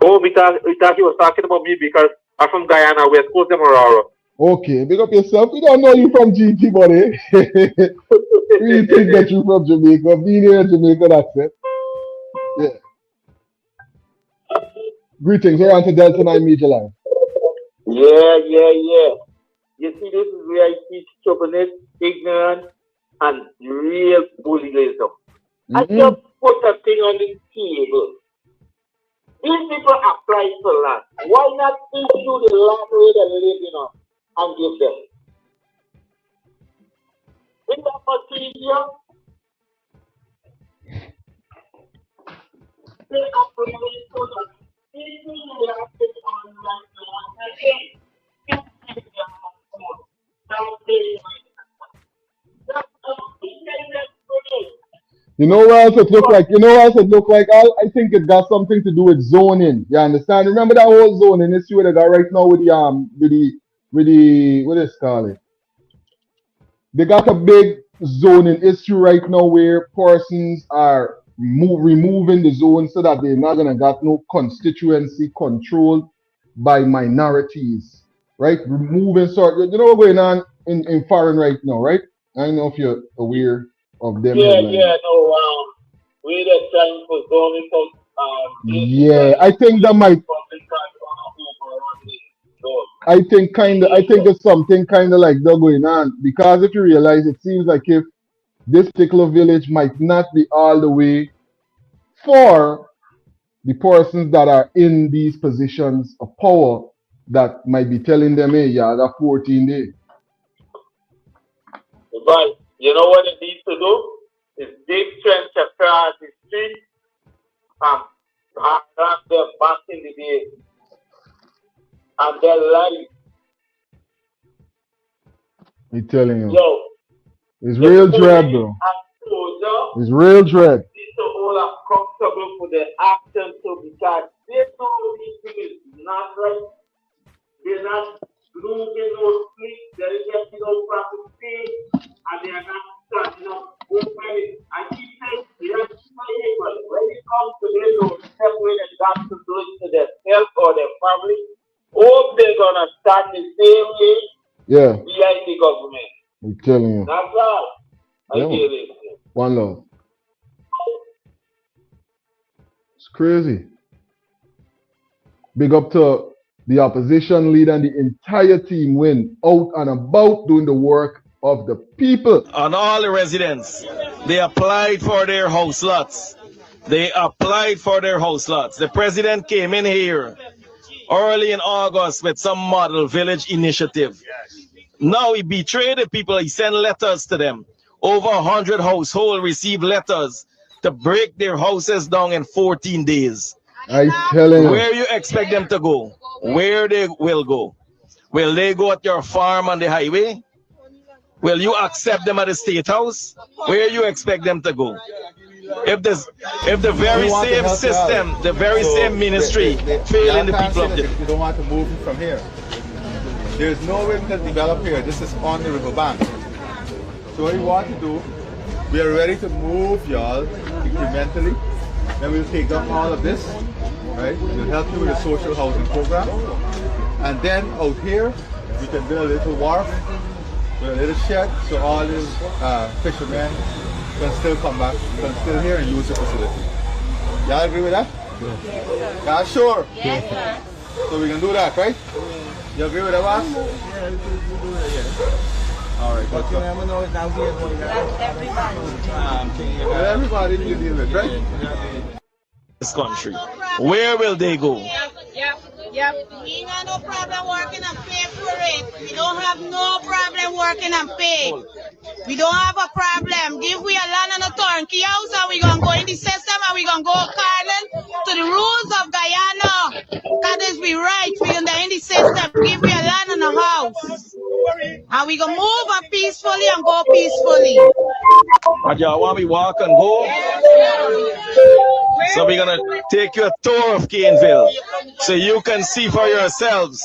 Oh, because he was talking about me because I'm from Guyana, West Coast, Demerara. Okay, big up yourself. We don't know you from GT, buddy. We think that you're from Jamaica. Being here in Jamaica, that's it. Yeah. Greetings, here on to Delta9 Media Line. Yeah. You see, this is where I teach stubbornness, ignorance, and real bullyism. I just put a thing on the table. These people apply for land. Why not issue the land where they're living on and give them? Isn't that much easier? They apply for the people who have to on land again. You know what else it look like? You know what else it look like? I think it got something to do with zoning. You understand? Remember that whole zoning issue they got right now with the what is call it? They got a big zoning issue right now where persons are removing the zone so that they're not gonna got no constituency controlled by minorities, right? Removing sort. You know what's going on in foreign right now, right? I don't know if you're aware of them headlines. No. We the trying for zoning for Yeah, I think that might. I think it's something kind of like that going on because if you realize, it seems like if this particular village might not be all the way for the persons that are in these positions of power that might be telling them, hey, yeah, that 14 days. But you know what it needs to do? Is dig trench across the street and back them back in the day. And their life. I'm telling you. Yo, it's real dread, bro. It's real dread. These are all uncomfortable for their actions, so because they know these things is not right. They're not losing no sleep, they're getting no proper pay, and they are not starting up open. I keep saying, when it comes to this, they'll step in and got to do it to themselves or their family. Hope they're gonna start the same way. Yeah. Behind the government. I'm telling you. That's all. I Yeah. hear it. One love. It's crazy. Big up to the opposition leader and the entire team went out and about doing the work of the people. And all the residents, they applied for their house lots. They applied for their house lots. The president came in here early in August with some model village initiative. Now he betrayed the people. He sent letters to them. Over 100 households received letters to break their houses down in 14 days. I telling you. Where you expect them to go? Where they will go? Will they go at your farm on the highway? Will you accept them at the state house? Where you expect them to go? If the very same system, the very same ministry failing the people of the... You don't want to move from here. There's no way we can develop here. This is on the river bank. So what we want to do, we are ready to move y'all incrementally. Then we'll take down all of this, right? We'll help you with the social housing program. And then out here, we can build a little wharf, with a little shed, so all these fishermen can still come back, can still here and use the facility. Y'all agree with that? Yeah. Y'all sure? Yes, sir. So we can do that, right? You agree with that, boss? Yeah, we can do that, yeah. All right. But you never know it's now here. That's everybody you deal with, right? This country. Where will they go? Yep. We ain't got no problem working and pay for it. We don't have no problem working and pay. We don't have a problem. Give we a land and a turnkey house and we gonna go in the system and we gonna go according to the rules of Guyana. That is we right. We in the system. Give we a land and a house. And we gonna move up peacefully and go peacefully. And y'all want me walk and go? So we're gonna take you a tour of Caneville so you can see for yourselves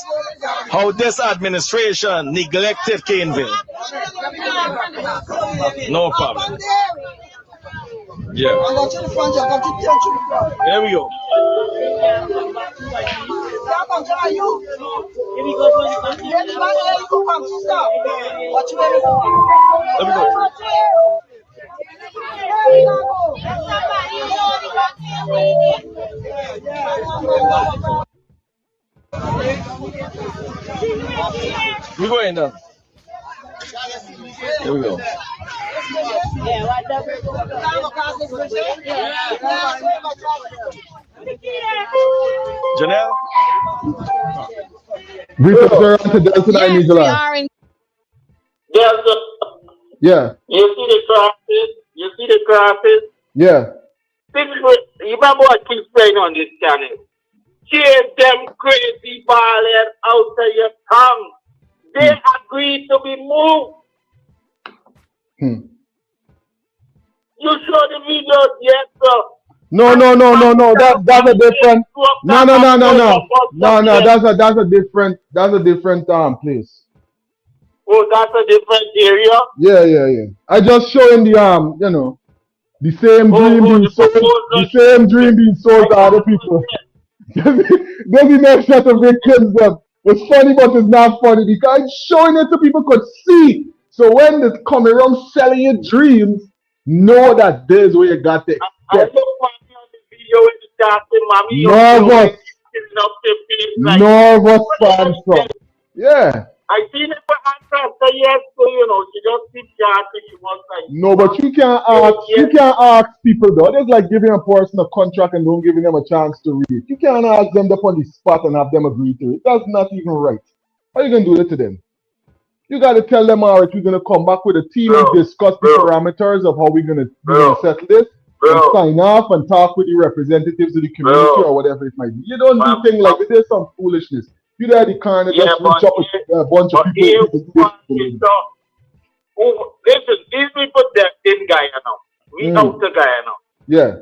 how this administration neglected Caneville. No problem. Yeah. There we go. Let me go. We're going now. Here we go. Janelle? Brief us around to Delta9 Media. Yeah. You see the crosses? You see the crosses? Yeah. You remember what I keep saying on this channel? Chase them crazy ballers out of your tongue. They agreed to be moved. You show the video, yes, sir. No. That's a different. No. That's a different place. Oh, that's a different area. Yeah. I just showing the the same dream being sold. The same dream being sold to other people. Doesn't measure to victims them. It's funny, but it's not funny because it's showing it so people could see. So when they come around selling you dreams, know that there's where you got it. I look mommy on the video with the doctor, mommy. Nervous fancy. Yeah. I seen it for answer after yes, so she just keeps chatting. She wants like. No, but you can't ask. You can't ask people though. It's like giving a person a contract and don't giving them a chance to read it. You can't ask them up on the spot and have them agree to it. That's not even right. How you gonna do it to them? You gotta tell them, all right, we're gonna come back with a team and discuss the parameters of how we're gonna settle this, and sign off and talk with the representatives of the community or whatever it might be. You don't do things like this. There's some foolishness. You there the kind of just reach up with a bunch of people. Listen, these people that in Guyana, we out to Guyana. Yeah.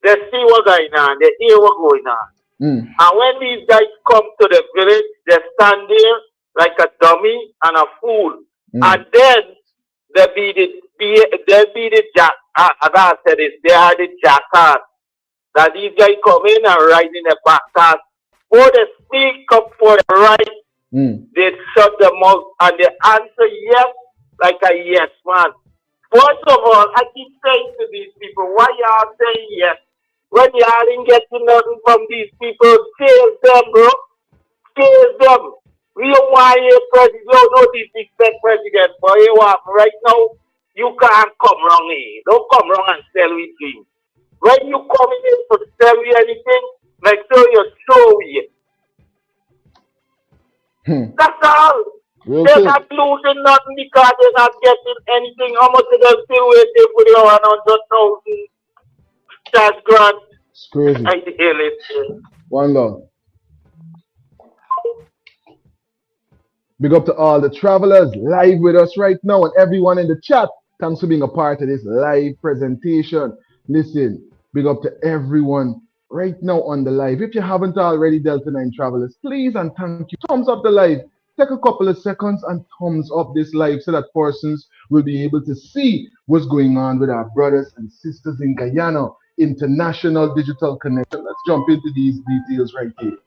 They see what's going on, they hear what's going on. And when these guys come to the village, they stand there like a dummy and a fool. And then they be the jack. As I said, they are the jackass. That these guys come in and ride in the back cars. Or they speak up for the right, they shut them mouth and they answer yes like a yes man. First of all, I keep saying to these people, why y'all saying yes? When y'all ain't getting nothing from these people, chase them, bro. Chase them. We don't want a president, you don't know this respect president, but you want right now, you can't come wrong here. Don't come wrong and sell me things. When you come in here to sell me anything, make sure you show it. That's all. They're not losing nothing because they're not getting anything. How much are they still waiting for the 100,000 cash grant? It's crazy. I hear it. One love. Big up to all the travelers live with us right now and everyone in the chat. Thanks for being a part of this live presentation. Listen, big up to everyone right now on the live. If you haven't already, Delta9 travelers, please and thank you. Thumbs up the live. Take a couple of seconds and thumbs up this live so that persons will be able to see what's going on with our brothers and sisters in Guyana. International Digital Connection. Let's jump into these details right here.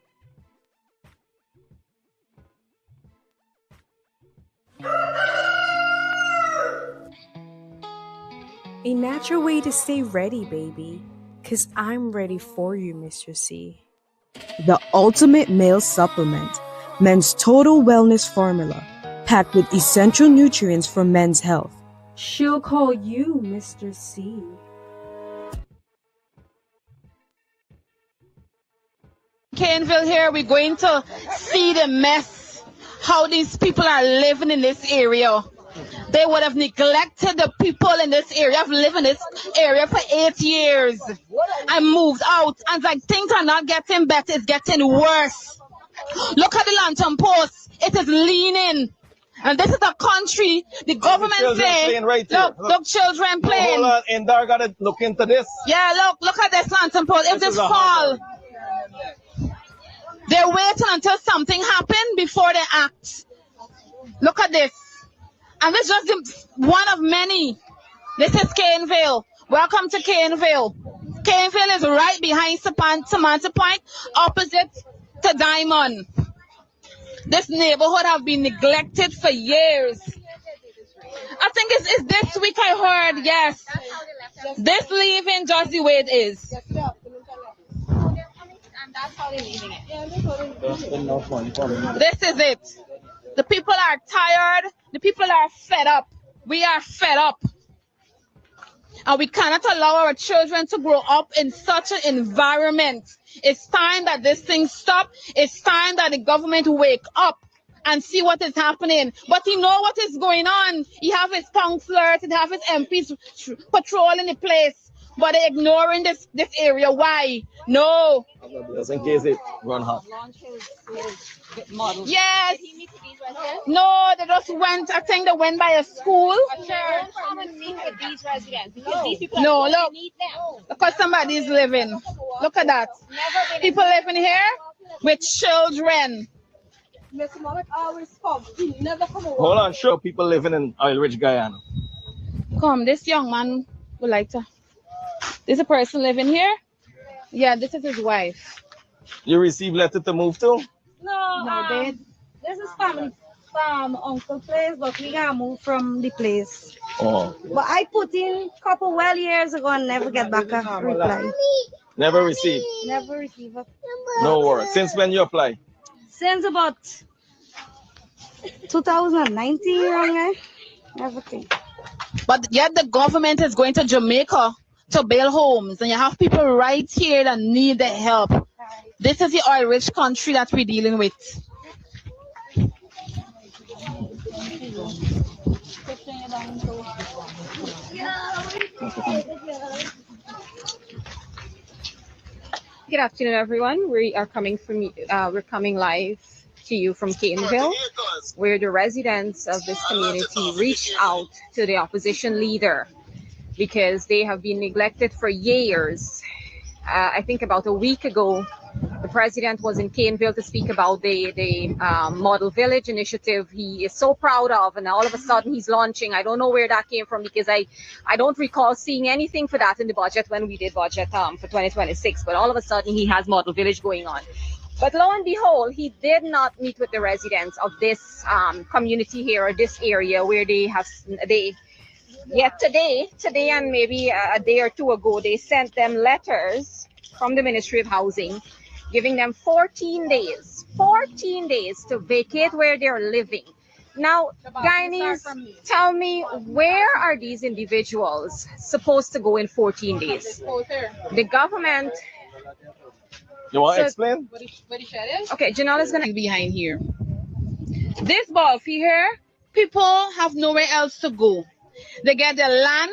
A natural way to stay ready, baby. Cause I'm ready for you, Mr. C. The ultimate male supplement, men's total wellness formula, packed with essential nutrients for men's health. She'll call you Mr. C. Caneville here, we're going to see the mess, how these people are living in this area. They would have neglected the people in this area. I've lived in this area for 8 years. I moved out, and like things are not getting better, it's getting worse. Look at the lantern post. It is leaning. And this is a country, the government saying, right look, children playing. Hold on, and I gotta look into this. Yeah, look at this lantern post. If this fall, they're waiting until something happens before they act. Look at this. And this is just one of many. This is Caneville. Welcome to Caneville. Caneville is right behind Samantha Point, opposite to Diamond. This neighborhood have been neglected for years. I think it's this week I heard, yes. This leaving just the way it is. This is it. The people are tired. The people are fed up. We are fed up. And we cannot allow our children to grow up in such an environment. It's time that this thing stop. It's time that the government wake up and see what is happening. But he know what is going on. He have his councillors, he have his MPs patrolling the place. but they're ignoring this area. Why? No. Just in case it run hot. Yes. No, they just went. I think they went by a school. Come and meet with these residents because these people No, are look. need them. Because somebody's living. Look at that. People living here with children. Hold on, show people living in Oil Rich, Guyana. Come, this young man would like to. There's a person living here. Yeah, this is his wife. You receive letter to move to? No, this is family from uncle place, but we gotta move from the place. Oh. But I put in couple years ago and never get back a reply. Never received? Never received it. No word. Since when you apply? Since about 2019, wrong, everything. But yet the government is going to Jamaica to build homes, and you have people right here that need the help. This is the oil-rich country that we're dealing with. Good afternoon, everyone. We are coming we're coming live to you from Catonville, where the residents of this community reached out to the opposition leader because they have been neglected for years. I think about a week ago, the president was in Catonville to speak about the model village initiative he is so proud of, and all of a sudden he's launching. I don't know where that came from because I don't recall seeing anything for that in the budget when we did budget for 2026, but all of a sudden he has model village going on. But lo and behold, he did not meet with the residents of this community here, or this area where today and maybe a day or two ago, they sent them letters from the Ministry of Housing giving them 14 days to vacate where they're living. Now, Guyanese, tell me, where are these individuals supposed to go in 14 days? The government... You want to explain? Okay, Janelle is going to be behind here. This ball here, people have nowhere else to go. They get their land,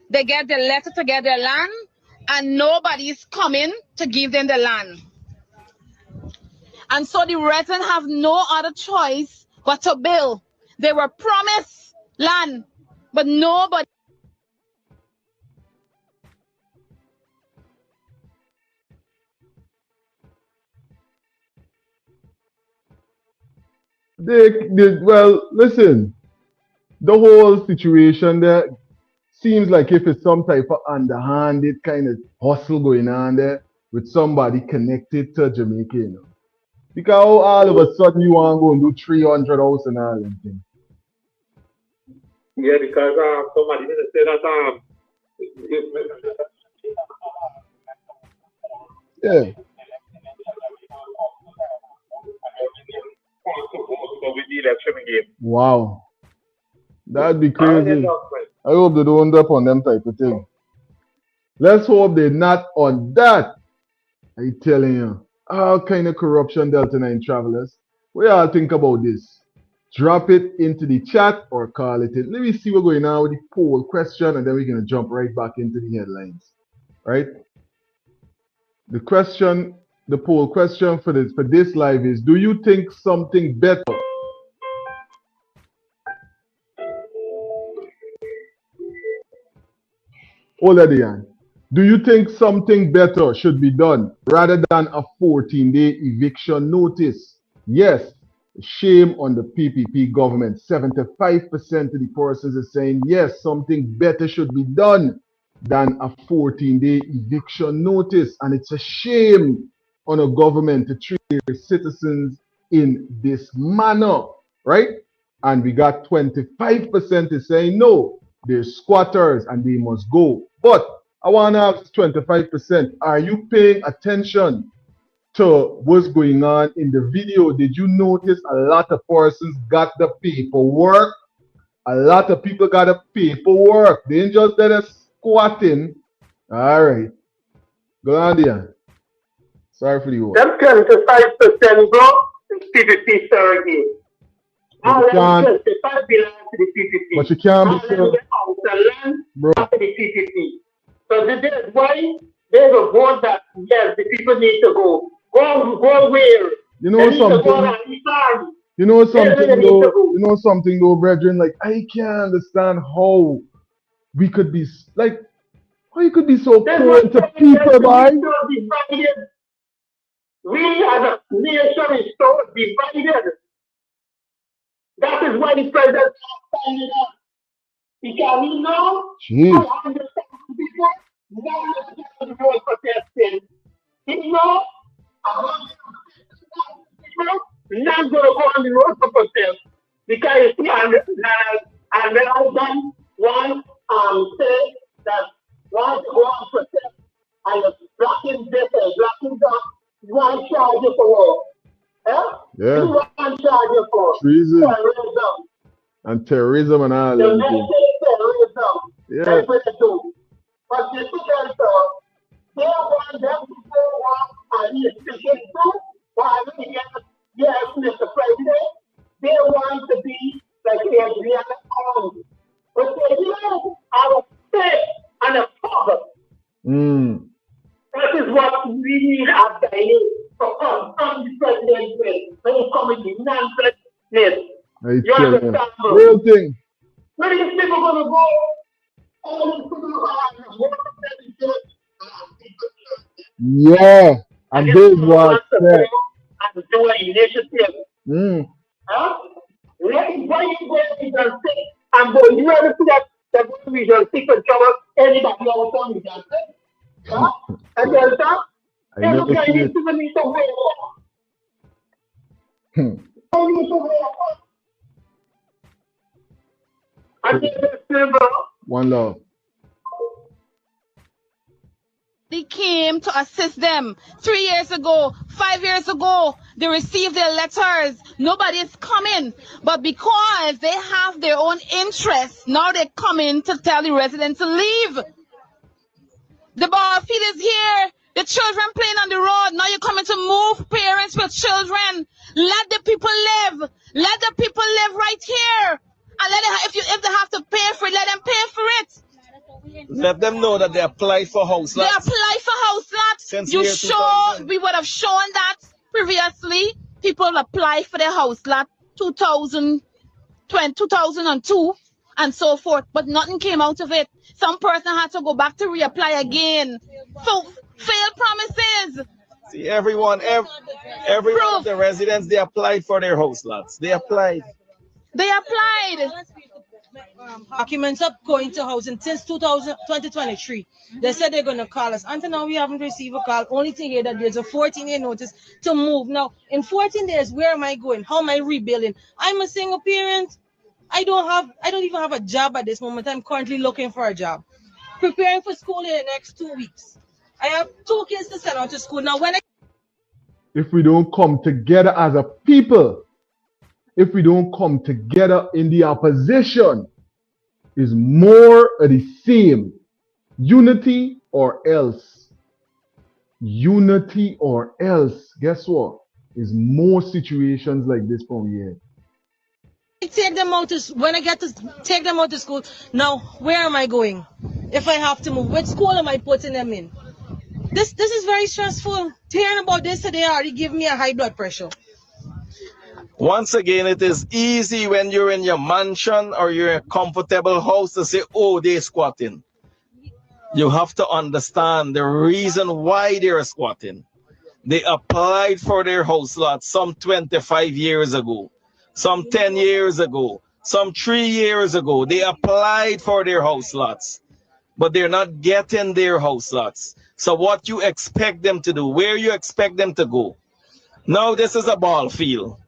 they get the letter to get their land, and nobody's coming to give them the land. And so the residents have no other choice but to build. They were promised land, but nobody. Well, listen, the whole situation there seems like if it's some type of underhanded kind of hustle going on there with somebody connected to Jamaica, you know. Because all of a sudden you want to go and do 300 house and all that thing. Yeah, because somebody didn't say that yeah. Wow. That'd be crazy. I hope they don't end up on them type of thing. Let's hope they're not on that. I'm telling you. All kind of corruption, Delta9 travelers. What y'all think about this? Drop it into the chat or call it in. Let me see what's going on with the poll question, and then we're going to jump right back into the headlines. Right? The poll question for this live is, do you think something better? Oladian, do you think something better should be done rather than a 14-day eviction notice? Yes, shame on the PPP government. 75% of the persons are saying yes, something better should be done than a 14-day eviction notice. And it's a shame on a government to treat their citizens in this manner, right? And we got 25% is saying no, they're squatters and they must go. But I want to ask 25%, are you paying attention to what's going on in the video? Did you notice a lot of persons got the paperwork? A lot of people got the paperwork. They ain't just there squatting. All right. Go on there. Sorry for the word. Them 25%, bro, is PPP surrogate. All them 25 belong to the PPP. But you can't be sure. Bro. To the PPP. So this is why they will vote that yes, the people need to go. Go where? You know something? You know something though, brethren? Like, I can't understand how we could be like, how you could be so cruel to people, boy. We as a nation is so divided. That is why the president is standing up. Because we know how understand people now the road protesting. He know people not going to go on the road for protest. Because you see, and then I done one say that want to go on protest and it's blocking this and blocking that, you want to charge you for war. Yeah. You want to charge you for treason. Terrorism. And terrorism and all The that. terrorism. Yeah. That's what they do. But the Delta, they want them to go on and he's speaking to, while yes, Mr. President, they want to be like Guyana army. But they have a state and a power. That is what we need at the end for us, the president way. When it comes to nonsense. You understand? Real thing. Where are these people going to go? All these people yeah. And this was that. And do an initiative. Why you go to Region 6 and go, you ever see that Region 6 and trouble anybody else on Region 6? And Delta, they look like these people need to wake up. They need to wake up. I think that's simple. One love. They came to assist them 3 years ago, 5 years ago. They received their letters. Nobody is coming. But because they have their own interests, now they're coming to tell the residents to leave. The ball field is here. The children playing on the road. Now you're coming to move parents with children. Let the people live. Let the people live right here. And let them, if they have to pay for it, let them pay for it. Let them know that they applied for house lots. They applied for house lots. We would have shown that previously. People applied for their house lot 2002 and so forth, but nothing came out of it. Some person had to go back to reapply again. So failed promises. See, every one of the residents, they applied for their house lots. They applied. They applied. Documents up going to housing since 2023. They said they're going to call us. Until now, we haven't received a call. Only thing here that there's a 14-day notice to move. Now, in 14 days, where am I going? How am I rebuilding? I'm a single parent. I don't even have a job at this moment. I'm currently looking for a job. Preparing for school in the next 2 weeks. I have 2 kids to send out to school. Now, if we don't come together as a people, if we don't come together in the opposition, is more of the same. Unity or else. Unity or else. Guess what? Is more situations like this from here. Take them out when I get to take them out to school. Now, where am I going? If I have to move, which school am I putting them in? This is very stressful. Hearing about this today already give me a high blood pressure. Once again, it is easy when you're in your mansion or you're in a comfortable house to say, oh, they're squatting. You have to understand the reason why they're squatting. They applied for their house lot some 25 years ago, some 10 years ago, some 3 years ago. They applied for their house lots, but they're not getting their house lots. So what you expect them to do, where you expect them to go? Now this is a ball field.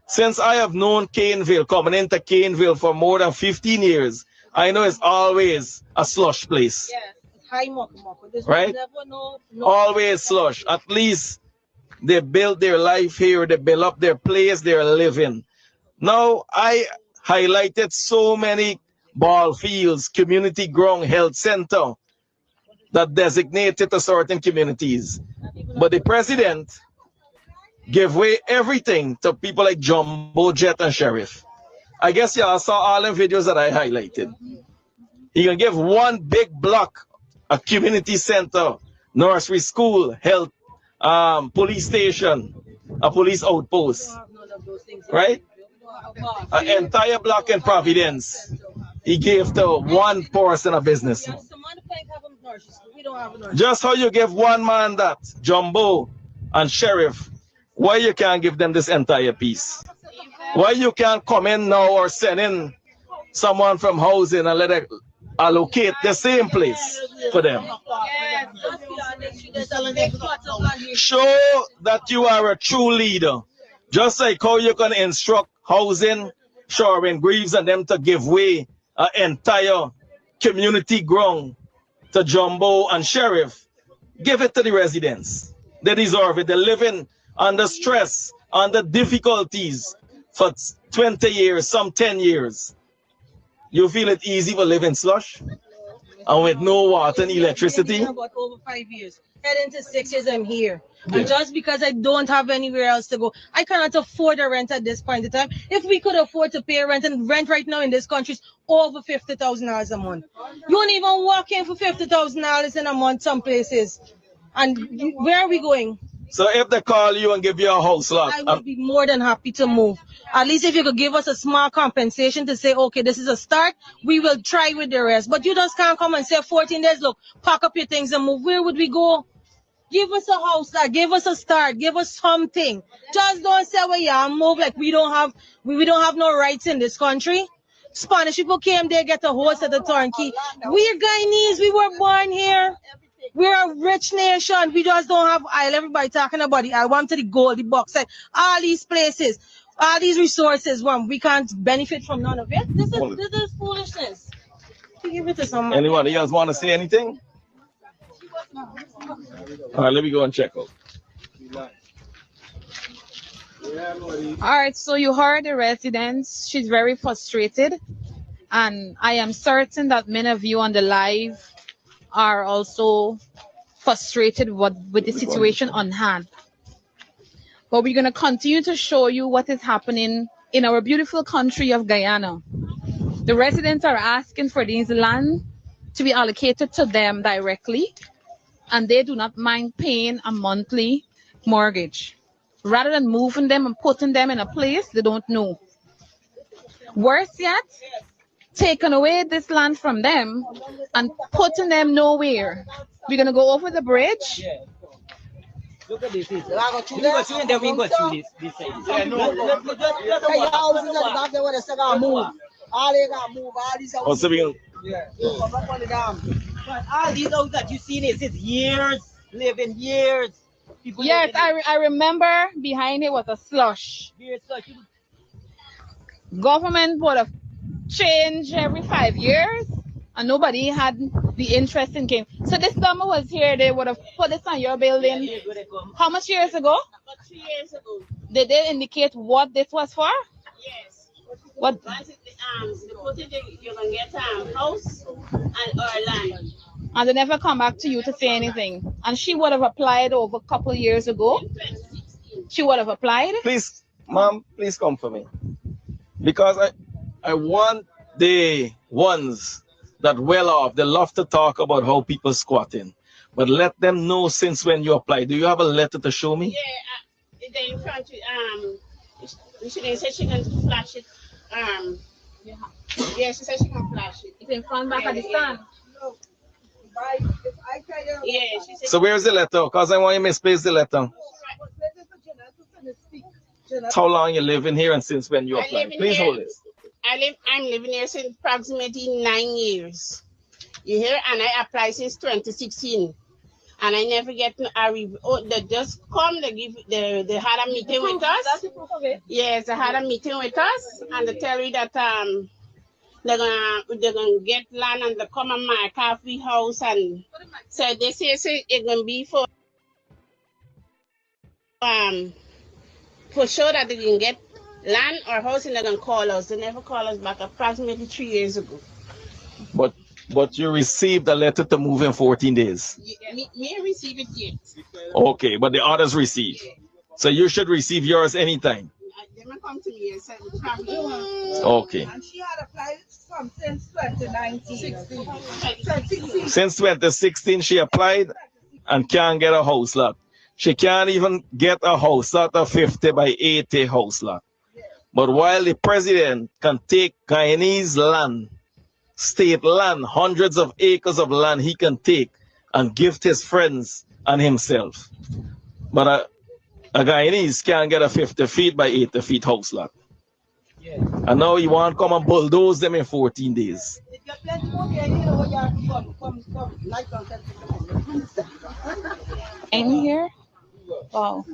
Since I have known Caneville, coming into Caneville for more than 15 years, I know it's always a slush place. Yeah, high muck. Right? Always slush. At least they build their life here, they build up their place, they're living. Now, I highlighted so many ball fields, community ground health center that designated to certain communities. But the president give away everything to people like Jumbo Jet and Sheriff. I guess y'all saw all the videos that I highlighted. He can give one big block a community center, nursery school, health, police station, a police outpost, right? An entire block in Providence, he gave to one person a business. Just how you give one man that, Jumbo and Sheriff, why you can't give them this entire piece? Why you can't come in now or send in someone from housing and let it allocate the same place for them? Show that you are a true leader. Just like how you can instruct housing, Shoring Greaves and them to give way an entire community ground to Jumbo and Sheriff. Give it to the residents. They deserve it. They're living under stress, under difficulties for 20 years, some 10 years. You feel it easy for living slush? And with no water and electricity? About over 5 years. Heading to 6 years, I'm here. And just because I don't have anywhere else to go, I cannot afford a rent at this point in time. If we could afford to pay rent, and rent right now in this country is over $50,000 a month. You won't even walk in for $50,000 in a month some places. And where are we going? So if they call you and give you a house lot, I would be more than happy to move. At least if you could give us a small compensation to say, okay, this is a start, we will try with the rest. But you just can't come and say 14 days, look, pack up your things and move. Where would we go? Give us a house lot, give us a start, give us something. Just don't say, well, yeah, move like we don't have no rights in this country. Spanish people came there, get a horse at the turnkey. We're Guyanese, we were born here. We're a rich nation. We just don't have oil. Everybody talking about the oil. Want to the gold, the bauxite, all these places, all these resources. We can't benefit from none of it. This is foolishness. Give it to someone. Anyone else want to say anything? All right, let me go and check out. All right, so you heard the residents. She's very frustrated. And I am certain that many of you on the live are also frustrated with the situation on hand. But we're going to continue to show you what is happening in our beautiful country of Guyana. The residents are asking for these land to be allocated to them directly, and they do not mind paying a monthly mortgage, rather than moving them and putting them in a place they don't know. Worse yet, taking away this land from them and putting them nowhere. We're going to go over the bridge. Look at this. We go through and then we go through this side. All these houses that you see is years, living years. Yes, I remember behind it was a slush. Government would have changed every 5 years, and nobody had the interest in game. So this summer was here, they would have put this on your building. How much years ago? About 3 years ago. Did they indicate what this was for? Yes. What? You're gonna get house and or land. And they never come back to you to say anything. And she would have applied over a couple of years ago. She would have applied. Please, ma'am, please come for me. Because I want the ones that well off, they love to talk about how people squatting. But let them know since when you apply. Do you have a letter to show me? Yeah, they in front she said she can flash it. Yeah, she said she can flash it. It's in front back at the stand. Yeah, she said. So where's the letter? Because I want you to misplace the letter. How long you living here and since when you applied? Please hold it. I'm living here since approximately 9 years. You hear? And I applied since 2016. And I never get a review. Oh, they just come, they had a meeting with us. That's the proof of it. Yes, they had a meeting with us, and they tell you that they're gonna get land and they come and my coffee house, and so they say it's gonna be for sure that they can get land or house, and they're gonna call us. They never call us back approximately 3 years ago. But you received a letter to move in 14 days. Me receive it yet. Okay, but the others receive. So you should receive yours anytime. They may come to me and say, okay. And she had applied since 2019. Since 2016, she applied and can't get a house lot. She can't even get a house lot, a 50 by 80 house lot. But while the president can take Guyanese land, state land, hundreds of acres of land he can take and give to his friends and himself. But a Guyanese can't get a 50 feet by 80 feet house lot. And now he want to come and bulldoze them in 14 days. In here? Wow.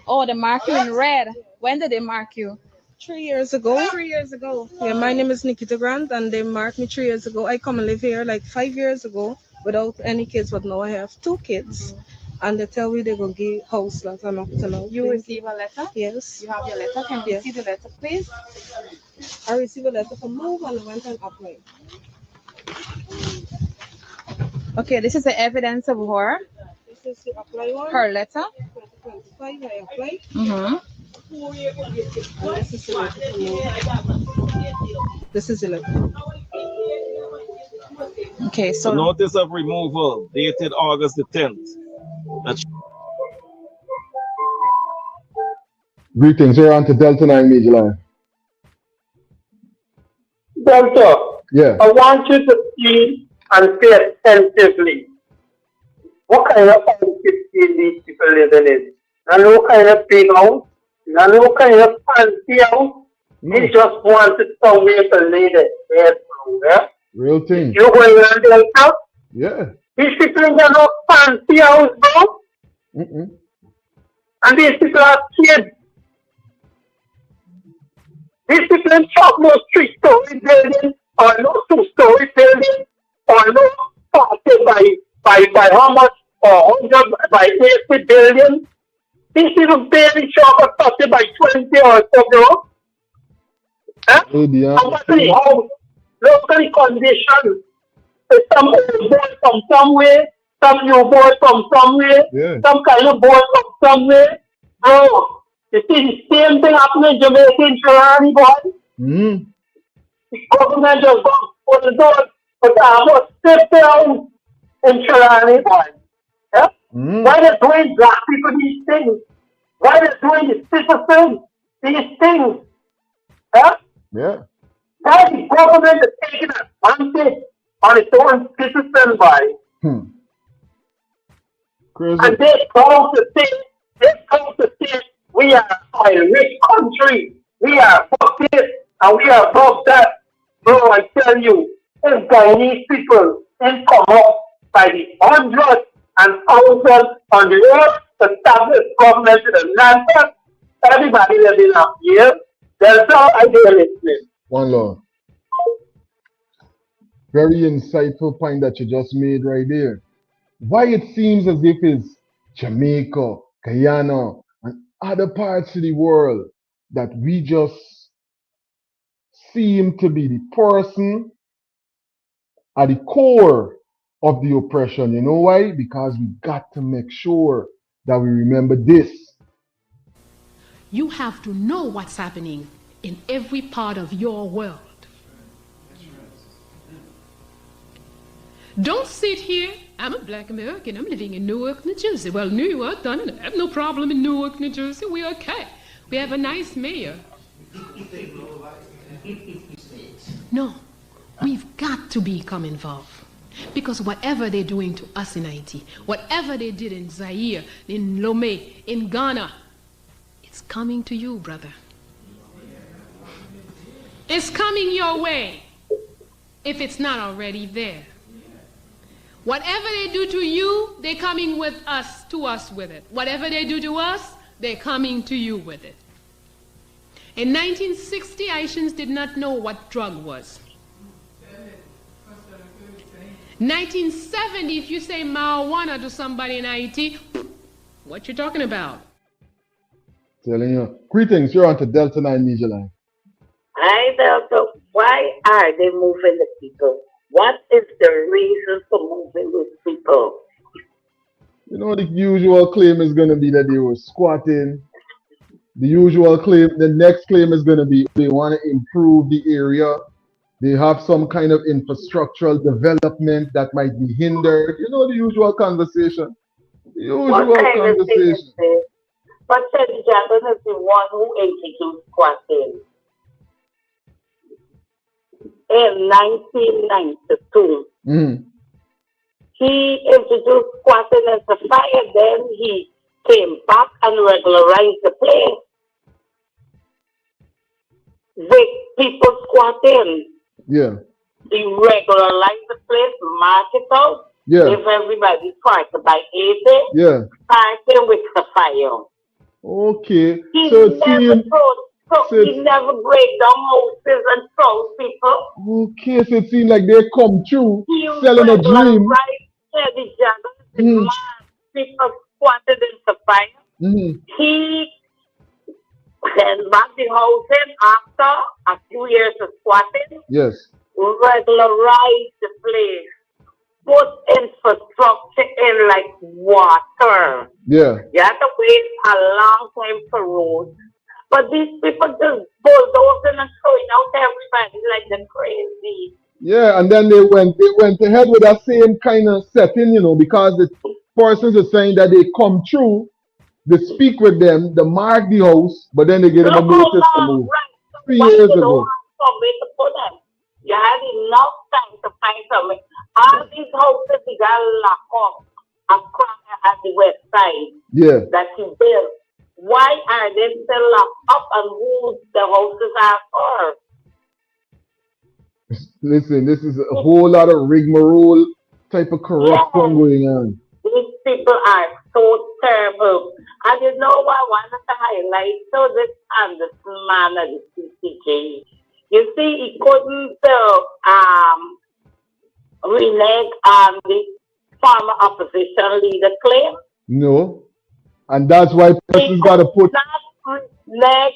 Oh, they mark you in red. When did they mark you? 3 years ago. 3 years ago. Yeah, my name is Nikita Grant, and they marked me 3 years ago. I come and live here like 5 years ago without any kids, but now I have 2 kids. And they tell me they're going to give house lot and up to now. You receive a letter? Yes. You have your letter? Can we see the letter, please? I received a letter from Move and I went and applied. Okay, this is the evidence of her. This is the apply one. Her letter. 2025, I applied. Mm-hmm. This is the letter. Okay, so notice of removal dated August the 10th. Greetings, you're on to Delta9 Media line. Delta, yeah. I want you to see and pay attentively what kind of outfit these people living in. And what kind of big house, and what kind of fancy house. They just wanted somewhere to lay their head from, yeah? Real thing. You going around Delta? Yeah. These people ain't got no fancy house, bro. And these people are kids. These people ain't talk no 3-story building or no 2-story building or no 40 by how much or 100 by 80 billion. These people barely talk a 40 by 20 or so, bro. Huh? Somebody house, locally conditions. Some old boy from somewhere, some new boy from somewhere, some kind of boy from somewhere. Bro, you see the same thing happening in Jamaica in Trelawny, boy. The government just got for the door, but I must sit down in Trelawny, boy. Yeah? Why they doing black people these things? Why they doing the citizens these things? Yeah? Yeah. Why the government is taking advantage on its own citizen, boy? Crazy. And they come to say, we are a rich country. We are above this and we are above that. Bro, I tell you, if Guyanese people can come up by the hundreds and thousands on the earth to establish government in the land, everybody living up here, there's no idea listening. One Lord. Very insightful point that you just made right there. Why it seems as if it's Jamaica, Guyana, and other parts of the world that we just seem to be the person at the core of the oppression. You know why? Because we got to make sure that we remember this. You have to know what's happening in every part of your world. Don't sit here. I'm a black American. I'm living in Newark, New Jersey. Well, New York, I have no problem in Newark, New Jersey. We're okay. We have a nice mayor. No, we've got to become involved. Because whatever they're doing to us in Haiti, whatever they did in Zaire, in Lomé, in Ghana, it's coming to you, brother. It's coming your way, if it's not already there. Whatever they do to you, they're coming with us, to us with it. Whatever they do to us, they're coming to you with it. In 1960, Haitians did not know what drug was. 1970, if you say marijuana to somebody in Haiti, what you talking about? Telling you. Greetings, you're on to Delta9 Media line. Hi, Delta. Why are they moving the people? What is the reason for moving these people? You know, the usual claim is going to be that they were squatting. The usual claim, the next claim is going to be they want to improve the area. They have some kind of infrastructural development that might be hindered. You know, the usual conversation. The usual conversation. But Teddy Jackson is the one who introduced squatting. In 1992, he introduced squatting as a fire. Then he came back and regularized the place with people squatting. Yeah. He regularized the place, mark it out. Yeah. If everybody started by 80, yeah. starting with the fire. Okay. He So he never break down houses and throw people. Okay, so it seems like they come through selling a dream. People squatted in the fire. He then back the housing after a few years of squatting. Yes. Regularize the place. Put infrastructure in like water. Yeah. You have to wait a long time for roads. But these people just bulldozing and throwing out everybody like they're crazy. Yeah, and then they went ahead with that same kind of setting, you know, because the persons are saying that they come through, they speak with them, they mark the house, but then they get them a notice to move. Right. 3 years ago. To put them. You had enough time to find something. All these houses they got locked up across at the west side. Yeah. That he built. Why are they still locked up and who the houses are for? Listen, this is a whole lot of rigmarole type of corruption going on. These people are so terrible. And you know what I wanted to highlight? So this and this man at the CCJ. You see, he couldn't renege on the former opposition leader claim. No. And that's why persons got to put... Renege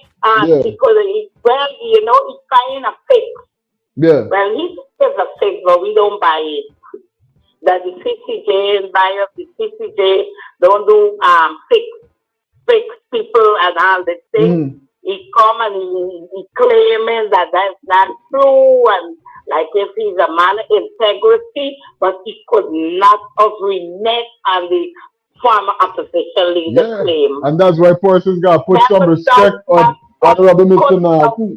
because, well, you know, he's trying to fix. Yeah. Well, he is a fix, but we don't buy it. That the CCJ and buyers, the CCJ don't do fix people and all the things. He come and he claiming that that's not true, and like if he's a man of integrity, but he could not have reneged on the former opposition leader claim. And that's why persons got to put some respect on Honorable Mr. Narku.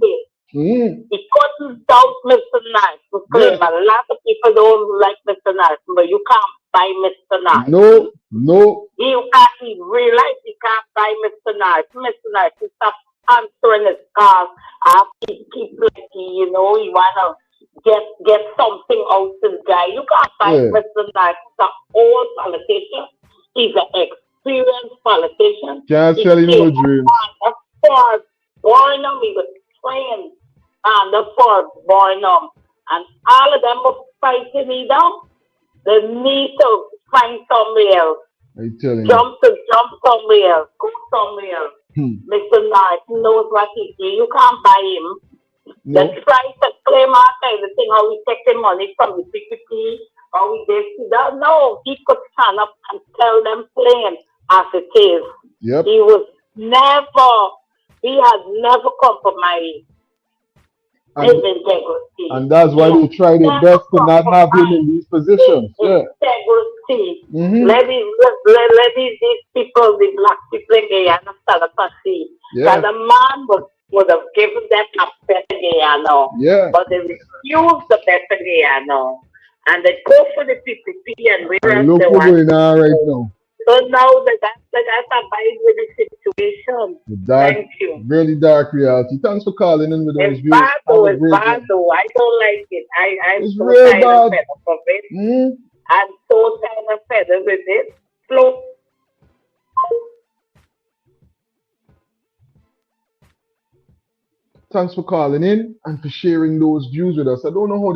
He couldn't doubt Mr. Narku claim. A lot of people don't like Mr. Narku, but you can't buy Mr. Narku. No. He realized he can't buy Mr. Narku. Mr. Narku stop answering his calls. Keep like, you know, he wanna get something out of the guy. You can't buy Mr. Narku. He's an old politician. He's an experienced politician. Can't sell him no dreams. Barnum, he was trained under Fort Barnum. And all of them were fighting me down. They need to find somewhere else. I tell you. Jump somewhere else. Go somewhere else. Mr. Knight knows what he do. You can't buy him. No. They try to claim all kind of thing, how we taking money from the PPP, how we did that. No, he could stand up and tell them plain as it is. Yep. He has never compromised his integrity. And that's why they try their best to not have him in these positions. Integrity. Let these people, the black people in Guyana, stand up and see that the man would have given them a better Guyana. Yeah. But they refused the better Guyana. And they go for the PPP and whereas look they what's want. going on right now. So now that's abide with the situation. Thank you. Really dark reality. Thanks for calling in with those views. It's bad though. I don't like it. I'm so real tired bad. and fed up of it. I'm so tired and fed up with it. Slow. Thanks for calling in and for sharing those views with us. I don't know how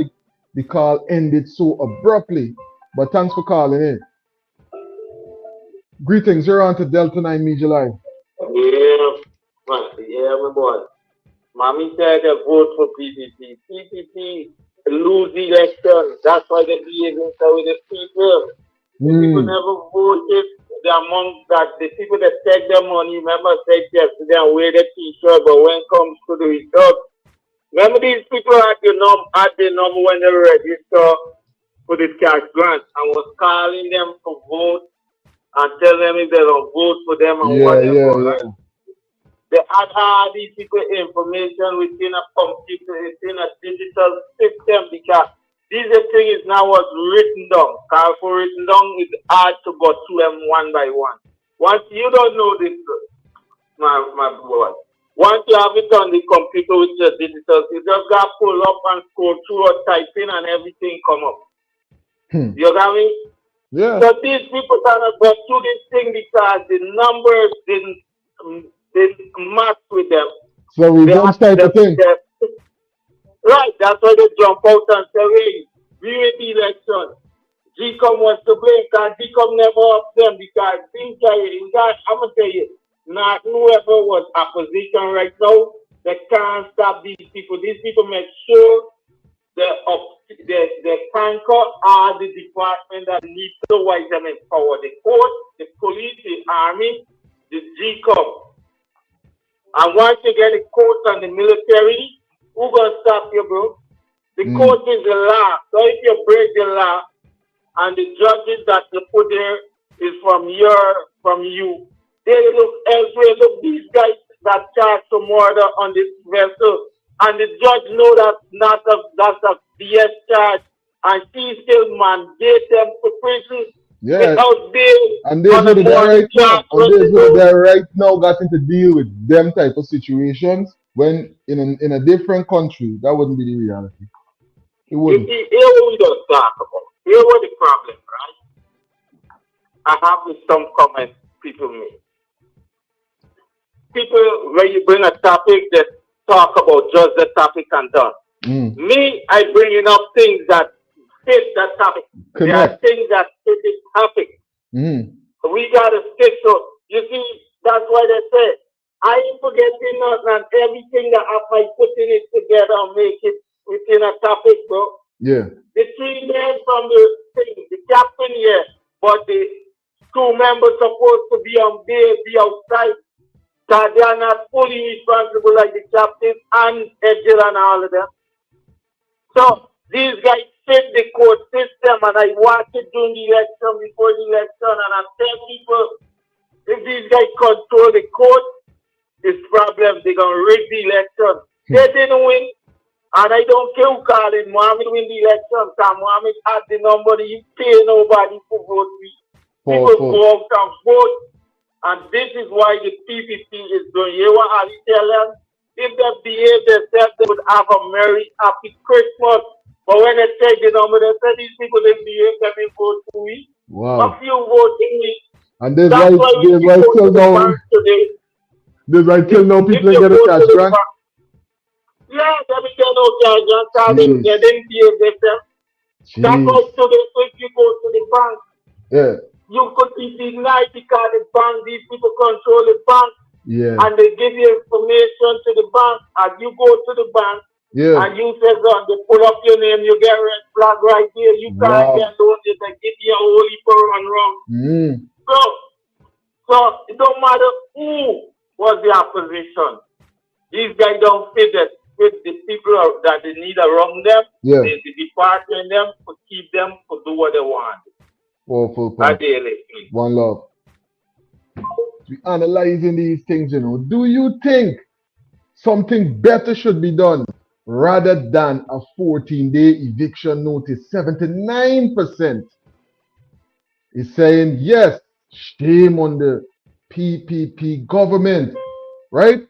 the call ended so abruptly, but thanks for calling in. Greetings, you're on to Delta9 Media Live. My boy. Mommy said they vote for PPP. PPP lose the election. That's why they behaving so with the people. The people never voted. The among that the people that take their money, remember, take yesterday and wear the t-shirt, but when it comes to the result, Remember these people had the number when they register for the cash grant and was calling them for vote and tell them if they don't vote for them and whatever. Right? They had all these people information within a computer, within a digital system because this thing is now was written down. Because for written down it's hard to go to them one by one. Once you don't know this, my boy, once you have it on the computer with the digital, you just got to pull up and scroll through or type in and everything come up. You got me? Yeah. So these people cannot go through this thing because the numbers didn't match with them. So we don't type the thing. Right, that's why they jump out and say, hey, we win the election. GCOM wants to blame because GCOM never up them because I'm going to tell you, not whoever was opposition right now, they can't stop these people. These people make sure they conquer all the department that needs to wise them in power. The court, the police, the army, the GCOM. And once you get the court and the military, who's going to stop you, bro? The court is the law. So if you break the law and the judges that you put there is from you, they look elsewhere. Look, these guys that charge to murder on this vessel. And the judge know that's a BS charge. And she still mandate them to prison. Yeah. Without bail. And there's what they're right now. And there's what they're right now getting to deal with them type of situations when in a different country, that wouldn't be the reality. It wouldn't. Here we don't talk about. Here was the problem, right? I have some comments people make. People, when you bring a topic, they talk about just the topic and done. Me, I bringing up things that fit that topic. There are things that fit this topic. So we got to stick to. You see, that's why they say, I ain't forgetting nothing and everything that I putting it together and make it within a topic, bro. Yeah. The 3 men from the thing, the captain here, but the 2 members supposed to be on bail, be outside. Because they are not fully responsible like the captain and Edgel and all of them. So these guys fit the court system, and I watched it during the election, before the election, and I tell people, if these guys control the court, this problem, they're going to rig the election. They didn't win, and I don't care who called it. Mohamed win the election, because Mohamed had the number, he pay nobody to vote. People go out and vote, and this is why the PPP is doing. You know what I tell them? If they behave themselves, they would have a merry, happy Christmas. But when they take the number, they say these people didn't behave, they didn't vote for me. Wow. A few voting me. And there's right till now. There's right till now people get a cash grant. Yeah, they will get no cash grant because they didn't behave themselves. That's why today, if you go to the bank, you could be denied because the bank, these people control the bank. Yeah. And they give you information to the bank, and you go to the bank, and you say, God, they pull up your name, you get red flag right here, you can't get those, they give you a holy power and wrong. So it don't matter who was the opposition. These guys don't fit the people that they need around them, the department them, to keep them to do what they want. Full point. One love. We analyzing these things, you know. Do you think something better should be done rather than a 14-day eviction notice? 79% is saying yes, shame on the PPP government, right?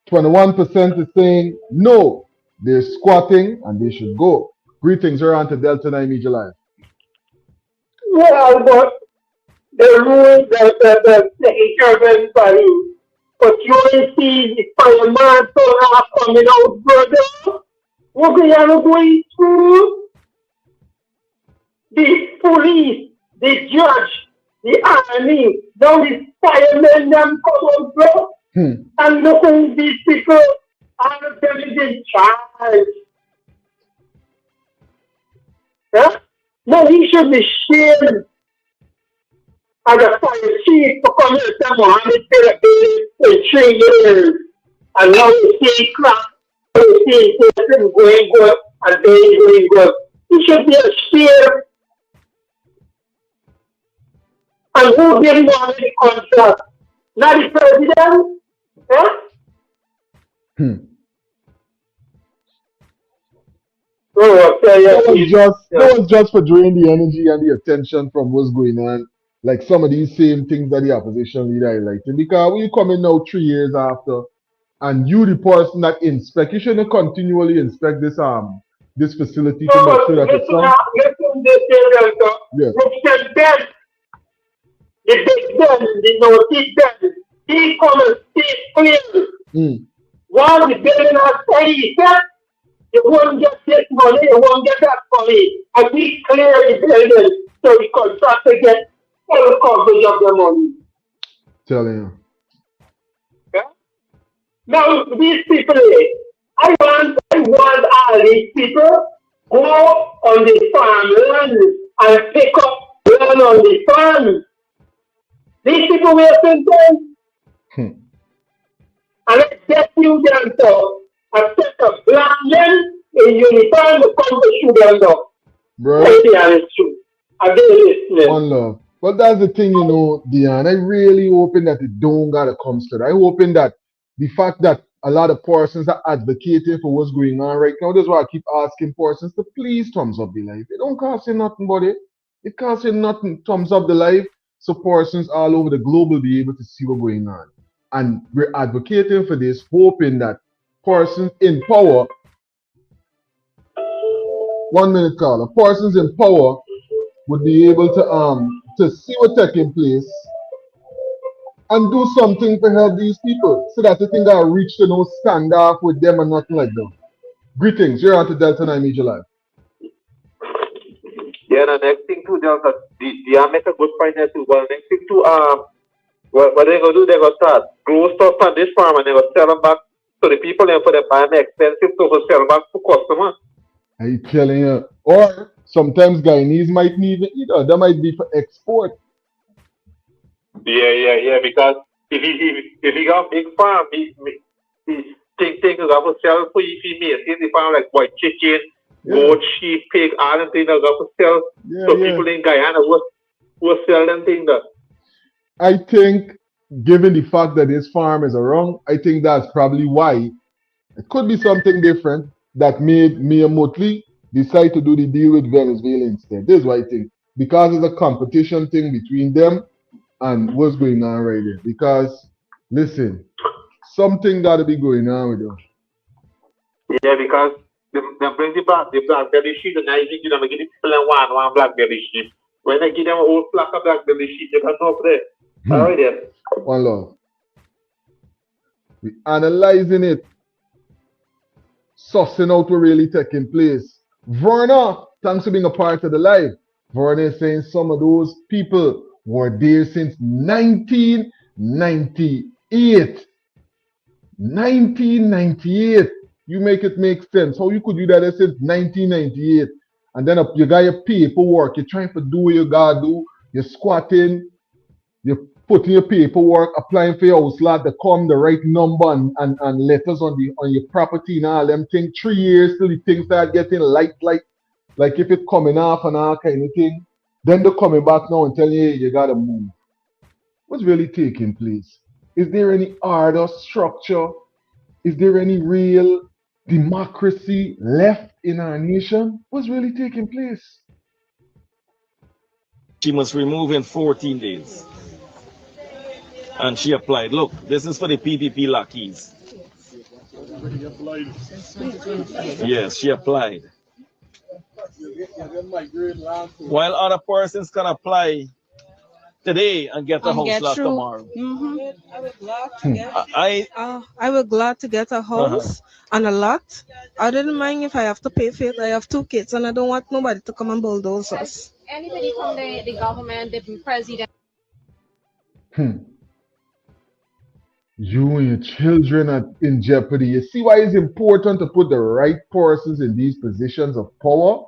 21% is saying no, they're squatting and they should go. Greetings, you're on to Delta9 Media Live. Well, but the rule that take care of everybody. But you ain't see the fireman coming out, brother. What Guyana going through? The police, the judge, the army, now the firemen them come out, bro. And look at these people, all of them is in charge. Huh? No, he should be shamed. As a fire chief for coming to Mohamed paid in 3 years. And now you see crap. person going good and they going good. It should be a share. And who didn't want the contract? Not the president? Eh? That was just for draining the energy and the attention from what's going on. Like some of these same things that the opposition leader highlighted. Because when you come in now 3 years after, and you the person that inspect, you shouldn't continually inspect this facility to make sure that it's done. Yes. The big Ben, the notice Ben, he come and speak clearly. While the billionaires say he said, you won't get this money, you won't get that money. And we clear the building so the contractor gets full coverage of the money. Telling you. Yeah? Now, these people, I want all these people go on the farmland and pick up land on the farm. These people will think and let's get you down to a set of black men in uniform to come to shoot them down. Bro. One love. But that's the thing, you know, Dion. I really hoping that it don't gotta come to that. I hoping that the fact that a lot of persons are advocating for what's going on right now, that's why I keep asking persons to please thumbs up the live. It don't cost you nothing, buddy. It costs you nothing. Thumbs up the live so persons all over the globe will be able to see what's going on. And we're advocating for this, hoping that persons in power, 1 minute caller, persons in power would be able to see what's taking place and do something to help these people so that they think I reach to no standoff with them and nothing like that. Greetings, you're on to Delta9 Media Live. Yeah, the next thing too, Delta, they make a good point there too. But the next thing too, what they're gonna do, they're gonna start grow stuff on this farm and they're gonna sell them back to the people and for them buying the expensive stuff and sell them back to customers. I'm telling you. Or sometimes Guyanese might need it either. That might be for export. Yeah. Because if he got a big farm, he think he's gonna sell for if he maintain the farm like white chicken, goat, sheep, pig, all them things they're gonna sell. People in Guyana will sell them things there. I think, given the fact that this farm is around, I think that's probably why it could be something different that made Mia Motley decide to do the deal with Venezuela instead. This is what I think. Because it's a competition thing between them and what's going on right there. Because, listen, something got to be going on with them. Yeah, because they bring the blackberry sheep and I think you're going to give the people one blackberry sheep. When I give them a whole flock of blackberry sheep, they can know there. All right, then. One love. We're analyzing it. Sussing out what really taking place. Verna, thanks for being a part of the live. Verna is saying some of those people were there since 1998. 1998. You make it make sense. How you could do that since 1998? And then you got your paperwork. You're trying to do what you gotta do. You're squatting. You're putting your paperwork, applying for your house lot to come the right number and letters on your property and all them things. 3 years till the things start getting like if it's coming off and all kind of thing. Then they're coming back now and telling you you gotta move. What's really taking place? Is there any order, structure? Is there any real democracy left in our nation? What's really taking place? She must remove in 14 days. And she applied. Look, this is for the PPP lackeys. Yes, she applied. While other persons can apply today and get a house lot tomorrow. I would glad to get a house and a lot. I didn't mind if I have to pay for it. I have 2 kids and I don't want nobody to come and bulldoze us. Anybody from the government, the president. You and your children are in jeopardy. You see why it's important to put the right persons in these positions of power?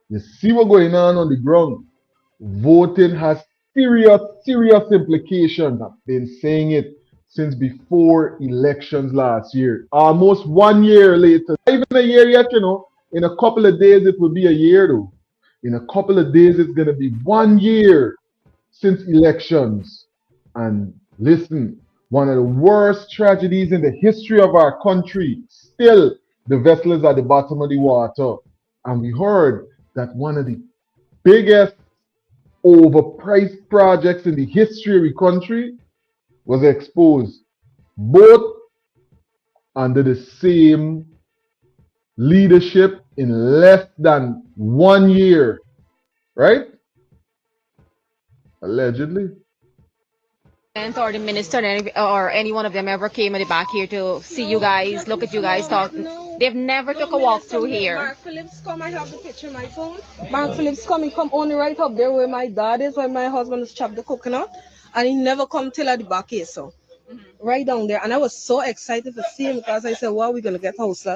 You see what's going on the ground. Voting has serious implications. I've been saying it since before elections last year. Almost 1 year later. Not even a year yet, you know. In a couple of days, it will be a year though. In a couple of days, it's going to be 1 year since elections. And listen, one of the worst tragedies in the history of our country, still the vessel is at the bottom of the water. And we heard that one of the biggest overpriced projects in the history of the country was exposed, both under the same leadership in less than 1 year, right? Allegedly. Or the minister or any one of them ever came at the back here to see you guys, look at you guys, talk. They've never took a walk through here. Mark Phillips come, I have the picture on my phone. Mark Phillips come, he come only right up there where my dad is, where my husband has chopped the coconut. And he never come till at the back here, so. Right down there. And I was so excited to see him because I said, well, we're going to get house.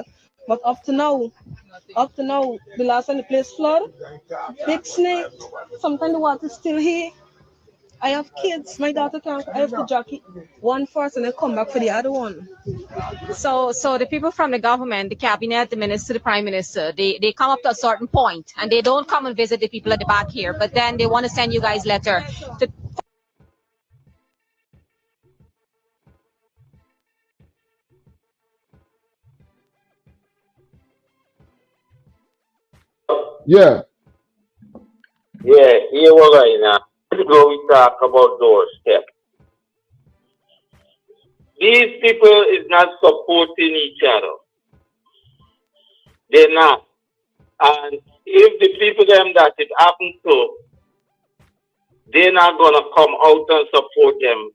But up to now, the last time the place flood, big snake, sometimes the water's still here. I have kids. My daughter can't. I have to jockey one first and then come back for the other one. So the people from the government, the cabinet, the minister, the prime minister, they come up to a certain point and they don't come and visit the people at the back here. But then they want to send you guys letter to. Yeah. Yeah, here we're going now. Go we talk about doorstep. These people is not supporting each other. They're not. And if the people them that it happened to, they're not gonna come out and support them.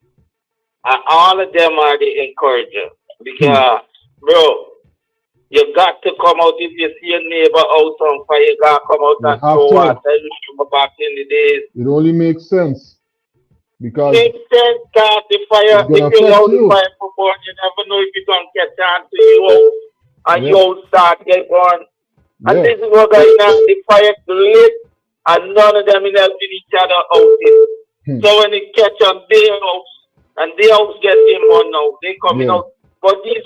And all of them are the encourager. Because, bro, you got to come out. If you see a neighbor out on fire, you gotta come out and throw water. Back in the days. It only makes sense. Because makes sense that the fire, if you allow the fire to burn, you never know if it's gonna catch on to you and you start get on. And this is what going on, the fire lit and none of them is helping each other out. So when it catch on their house and their house gets them on now, they coming out. But this,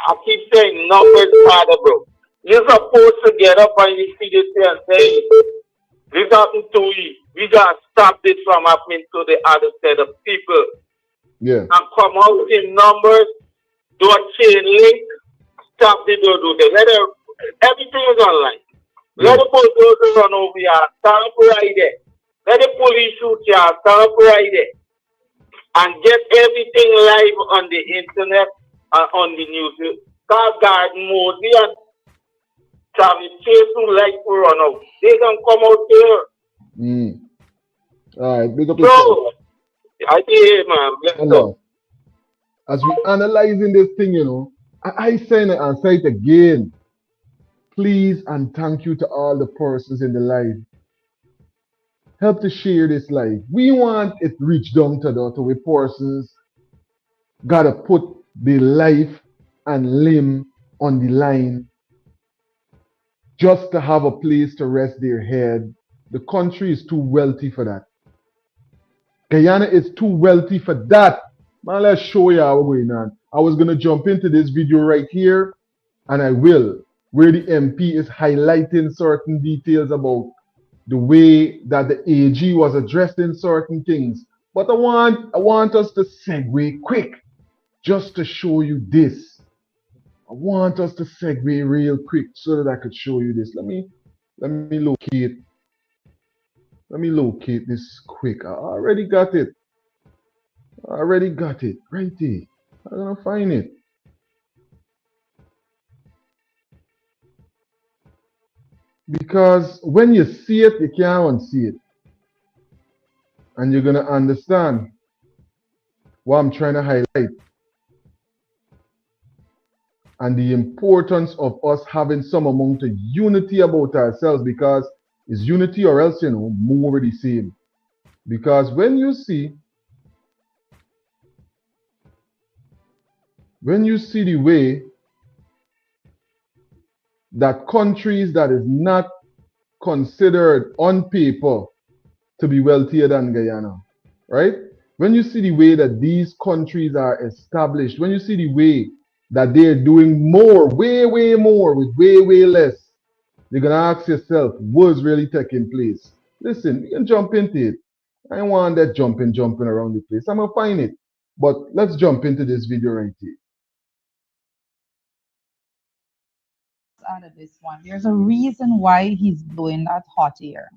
I keep saying, numbers matter, bro. You're supposed to get up and you see this and say, this happened to me. We gotta stop this from happening to the other set of people. Yeah. And come out in numbers, do a chain link, stop the do. Everything is online. Let the bulldozers run over here, stand up right there. Let the police shoot here, stand up right there. And get everything live on the internet and on the news. God Mosey and Travis Chase who like to run out. They can come out here. Alright, big up yourself. I hear, man. Let's go. As we analyzing this thing, you know, I say it and say it again. Please and thank you to all the persons in the live. Help to share this live. We want it reach down to where persons gotta put their life and limb on the line just to have a place to rest their head. The country is too wealthy for that. Guyana is too wealthy for that. Man, let's show you how what's going on. I was going to jump into this video right here, and I will, where the MP is highlighting certain details about the way that the AG was addressing certain things. But I want us to segue quick, just to show you this. I want us to segue real quick so that I could show you this. Let me locate this quick. I already got it. Right there. I'm gonna find it. Because when you see it, you can't unsee it. And you're gonna understand what I'm trying to highlight. And the importance of us having some amount of unity about ourselves, because it's unity or else, you know, more the same. Because when you see the way that countries that is not considered on paper to be wealthier than Guyana, right? when you see the way that these countries are established, when you see the way that they're doing more, way more with way less, you're gonna ask yourself, what's really taking place? Listen, you can jump into it. I don't want that jumping around the place. I'm gonna find it. But let's jump into this video right here. Out of this one, there's a reason why he's blowing that hot air.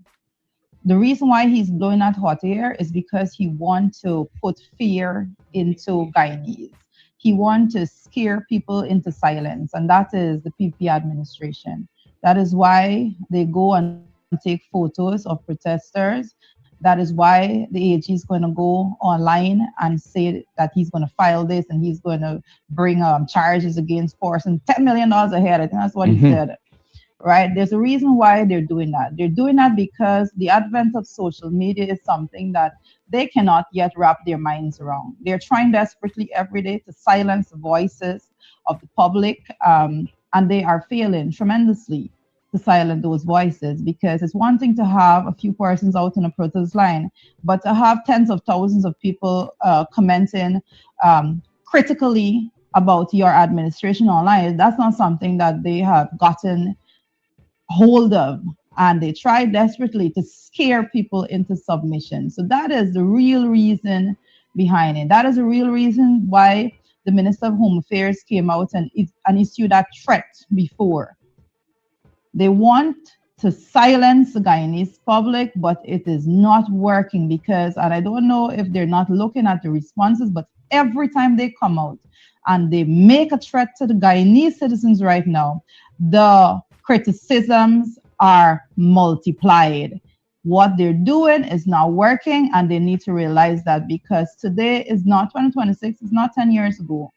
The reason why he's blowing that hot air is because he wants to put fear into Guyanese. He wants to scare people into silence, and that is the PP administration. That is why they go and take photos of protesters. That is why the AG is going to go online and say that he's going to file this and he's going to bring charges against Force $10 million ahead. I think that's what he said. Right? There's a reason why they're doing that. They're doing that because the advent of social media is something that they cannot yet wrap their minds around. They're trying desperately every day to silence the voices of the public, and they are failing tremendously to silence those voices, because it's one thing to have a few persons out in a protest line, but to have tens of thousands of people commenting critically about your administration online, that's not something that they have gotten hold of, and they try desperately to scare people into submission. So that is the real reason behind it. That is the real reason why the Minister of Home Affairs came out and issued that threat before. They want to silence the Guyanese public, but it is not working because, and I don't know if they're not looking at the responses, but every time they come out and they make a threat to the Guyanese citizens right now, the criticisms are multiplied. What they're doing is not working, and they need to realize that, because today is not 2026, it's not 10 years ago.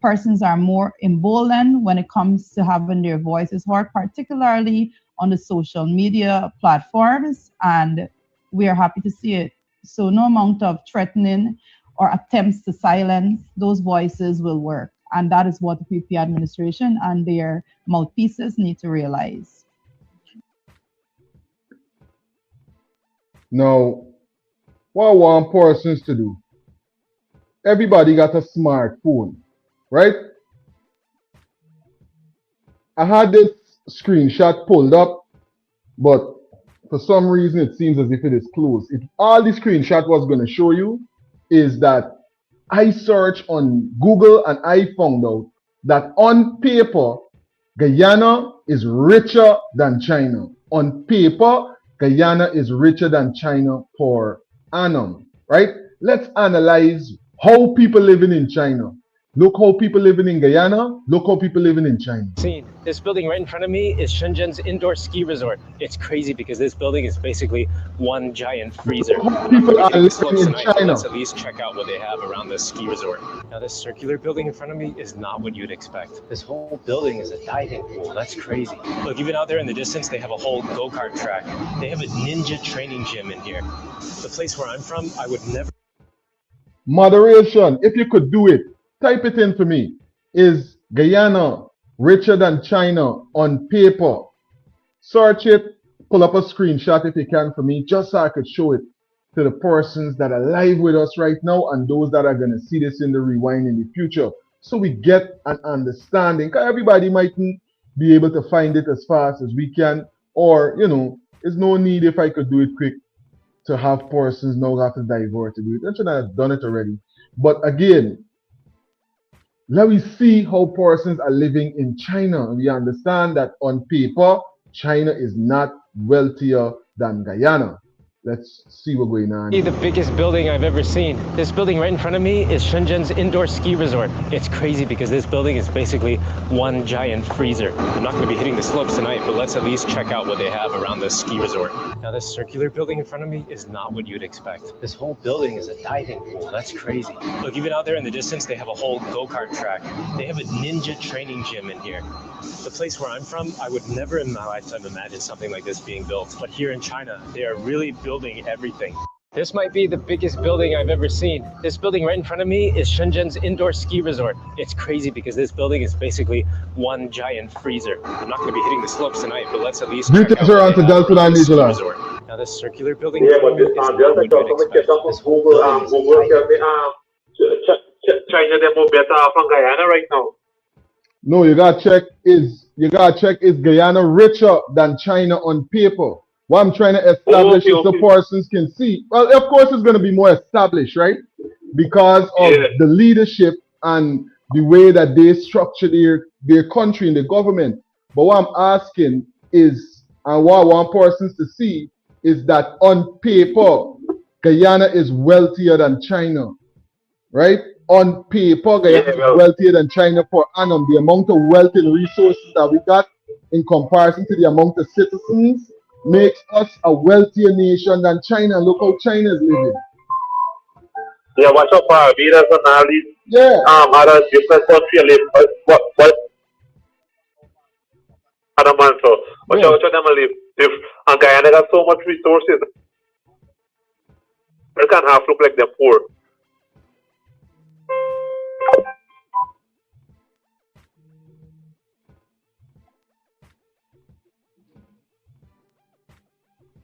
Persons are more emboldened when it comes to having their voices heard, particularly on the social media platforms, and we are happy to see it. So no amount of threatening or attempts to silence those voices will work. And that is what the PP administration and their mouthpieces need to realize. Now, what I want persons to do, everybody got a smartphone, right? I had this screenshot pulled up, but for some reason it seems as if it is closed. If all the screenshot was going to show you is that I searched on Google and I found out that on paper, Guyana is richer than China. On paper, Guyana is richer than China per annum, right? Let's analyze how people living in China. Look how people living in Guyana. Look how people living in China. This building right in front of me is Shenzhen's indoor ski resort. It's crazy because this building is basically one giant freezer. People are living in China. Let's at least check out what they have around this ski resort. Now, this circular building in front of me is not what you'd expect. This whole building is a diving pool. That's crazy. Look, even out there in the distance, they have a whole go-kart track. They have a ninja training gym in here. The place where I'm from, I would never... Moderation, if you could do it, type it in for me. Is Guyana richer than China on paper? Search it, pull up a screenshot if you can for me, just so I could show it to the persons that are live with us right now and those that are going to see this in the rewind in the future, so we get an understanding. Because everybody mightn't be able to find it as fast as we can, or, you know, there's no need, if I could do it quick, to have persons now have to divert to do it. I should have done it already. But again, let me see how persons are living in China. We understand that on paper, China is not wealthier than Guyana. Let's see what's going on. The biggest building I've ever seen. This building right in front of me is Shenzhen's indoor ski resort. It's crazy because this building is basically one giant freezer. I'm not going to be hitting the slopes tonight, but let's at least check out what they have around this ski resort. Now, this circular building in front of me is not what you'd expect. This whole building is a diving pool. That's crazy. Look, even out there in the distance, they have a whole go-kart track. They have a ninja training gym in here. The place where I'm from, I would never in my lifetime imagine something like this being built. But here in China, they are really building everything. This might be the biggest building I've ever seen. This building right in front of me is Shenzhen's indoor ski resort. It's crazy because this building is basically one giant freezer. I'm not going to be hitting the slopes tonight, but let's at least check out Delta9 Media. Now this circular building Yeah, front but of me this is Delta nothing you'd expect. This whole building is Google tell me China them more better off from Guyana right now. No, you gotta check is Guyana richer than China on paper. What I'm trying to establish is so persons can see. Well, of course, it's gonna be more established, right? Because of the leadership and the way that they structure their country and the government. But what I'm asking is, and what I want persons to see is that on paper, Guyana is wealthier than China, right? On paper, Guyana is wealthier than China per annum. The amount of wealth and resources that we got in comparison to the amount of citizens makes us a wealthier nation than China. Look how China is living. Yeah, watch out for Venus and all these other different countries live. What other man so? Watch out them live. If and Guyana got so much resources, they can't half look like they're poor.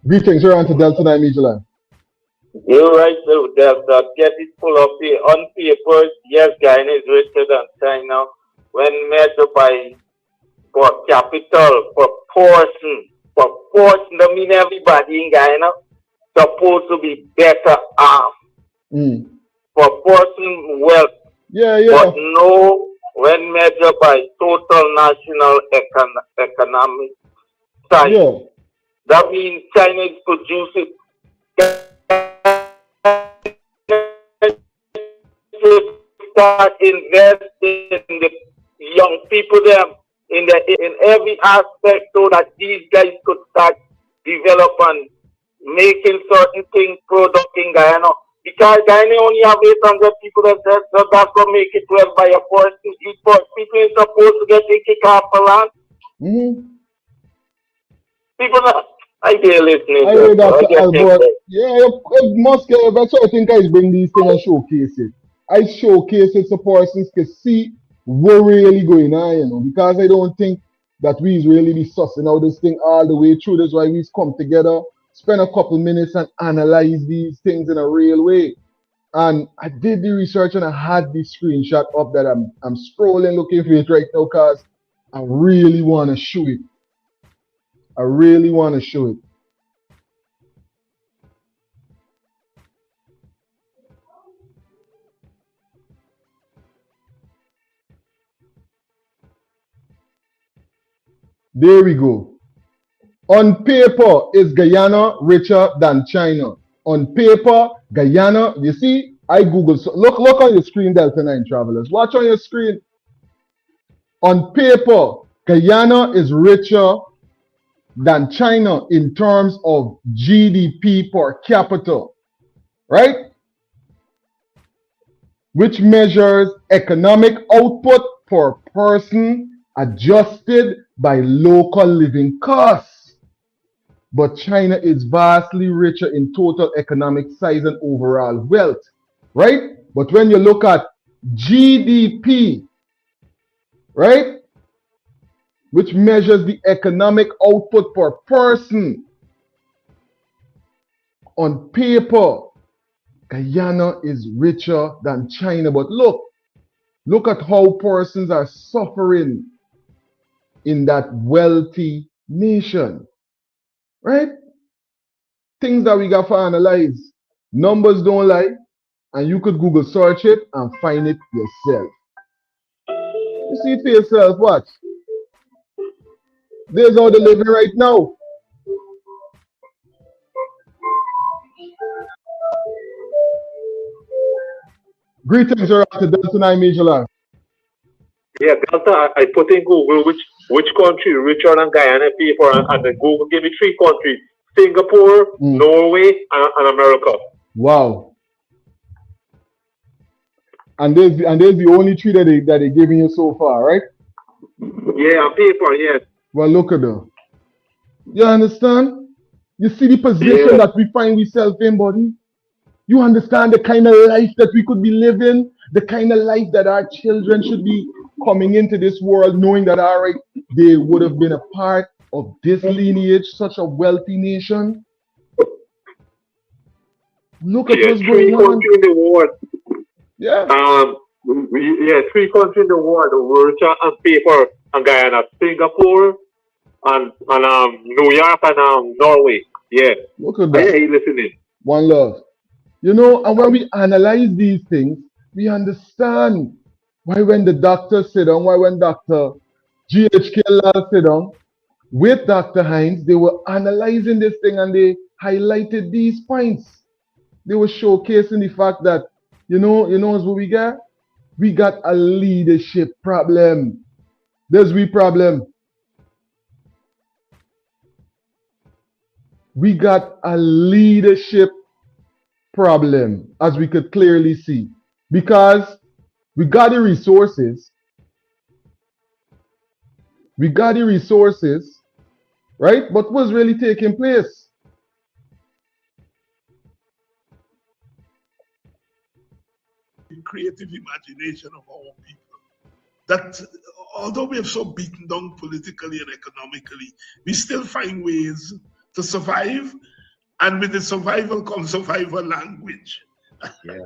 Greetings, you're on to Delta9 Media. You're right, so that get it full of the on paper, yes, Guyana is richer than China when measured by for capital, for portion. I mean everybody in Guyana supposed to be better off. For portion wealth. But no, when measured by total national economic size. That means China is producing start investing in the young people there in every aspect so that these guys could start developing, making certain things product in Guyana. Because Guyana only have 800 people so that's what make it well by a person. People ain't supposed to get a kick off the land. People not. I hear listening. I hear that, Albert. Yeah, it must get. That's why I think I bring these things and showcase it. I showcase it so persons can see what really going on, you know, because I don't think that we really be sussing out this thing all the way through. That's why we come together, spend a couple minutes and analyze these things in a real way. And I did the research and I had this screenshot up that I'm scrolling looking for it right now because I really want to show it. I really want to show it. There we go. On paper, is Guyana richer than China? On paper, Guyana, you see, I Google, so look on your screen, Delta9 travelers. Watch on your screen. On paper, Guyana is richer than China in terms of GDP per capita, right? Which measures economic output per person adjusted by local living costs. But China is vastly richer in total economic size and overall wealth, right? But when you look at GDP, right, which measures the economic output per person, on paper, Guyana is richer than China. But look at how persons are suffering in that wealthy nation, right? Things that we got to analyze. Numbers don't lie, and you could Google search it and find it yourself. You see it for yourself, watch. There's how they're living right now. Greetings, you're to Delta9 Media. Yeah, Delta, I put in Google which country richer than Guyana people, and then Google gave me 3 countries: Singapore, Norway, and America. Wow. And there's the only 3 that they're giving you so far, right? Yeah, on paper, yes. Well, look at them. You understand? You see the position that we find ourselves in, buddy? You understand the kind of life that we could be living, the kind of life that our children should be coming into this world, knowing that, all right, they would have been a part of this lineage, such a wealthy nation. Look at Yeah, what's three going on. countries in the world. Yeah. Yeah, three countries in the world, Russia and paper and Guyana, Singapore and New York and Norway. Yeah. Look at I hear that. you listening. One love. You know, and when we analyze these things, we understand why when the doctor sit down, why when Dr. GHK Lal sit down with Dr. Hines, they were analyzing this thing and they highlighted these points. They were showcasing the fact that, what we got? We got a leadership problem. There's we problem. We got a leadership problem, as we could clearly see, because we got the resources, right? But what's really taking place? The creative imagination of our people. That although we have so beaten down politically and economically, we still find ways to survive, and with the survival comes survival language. Yeah.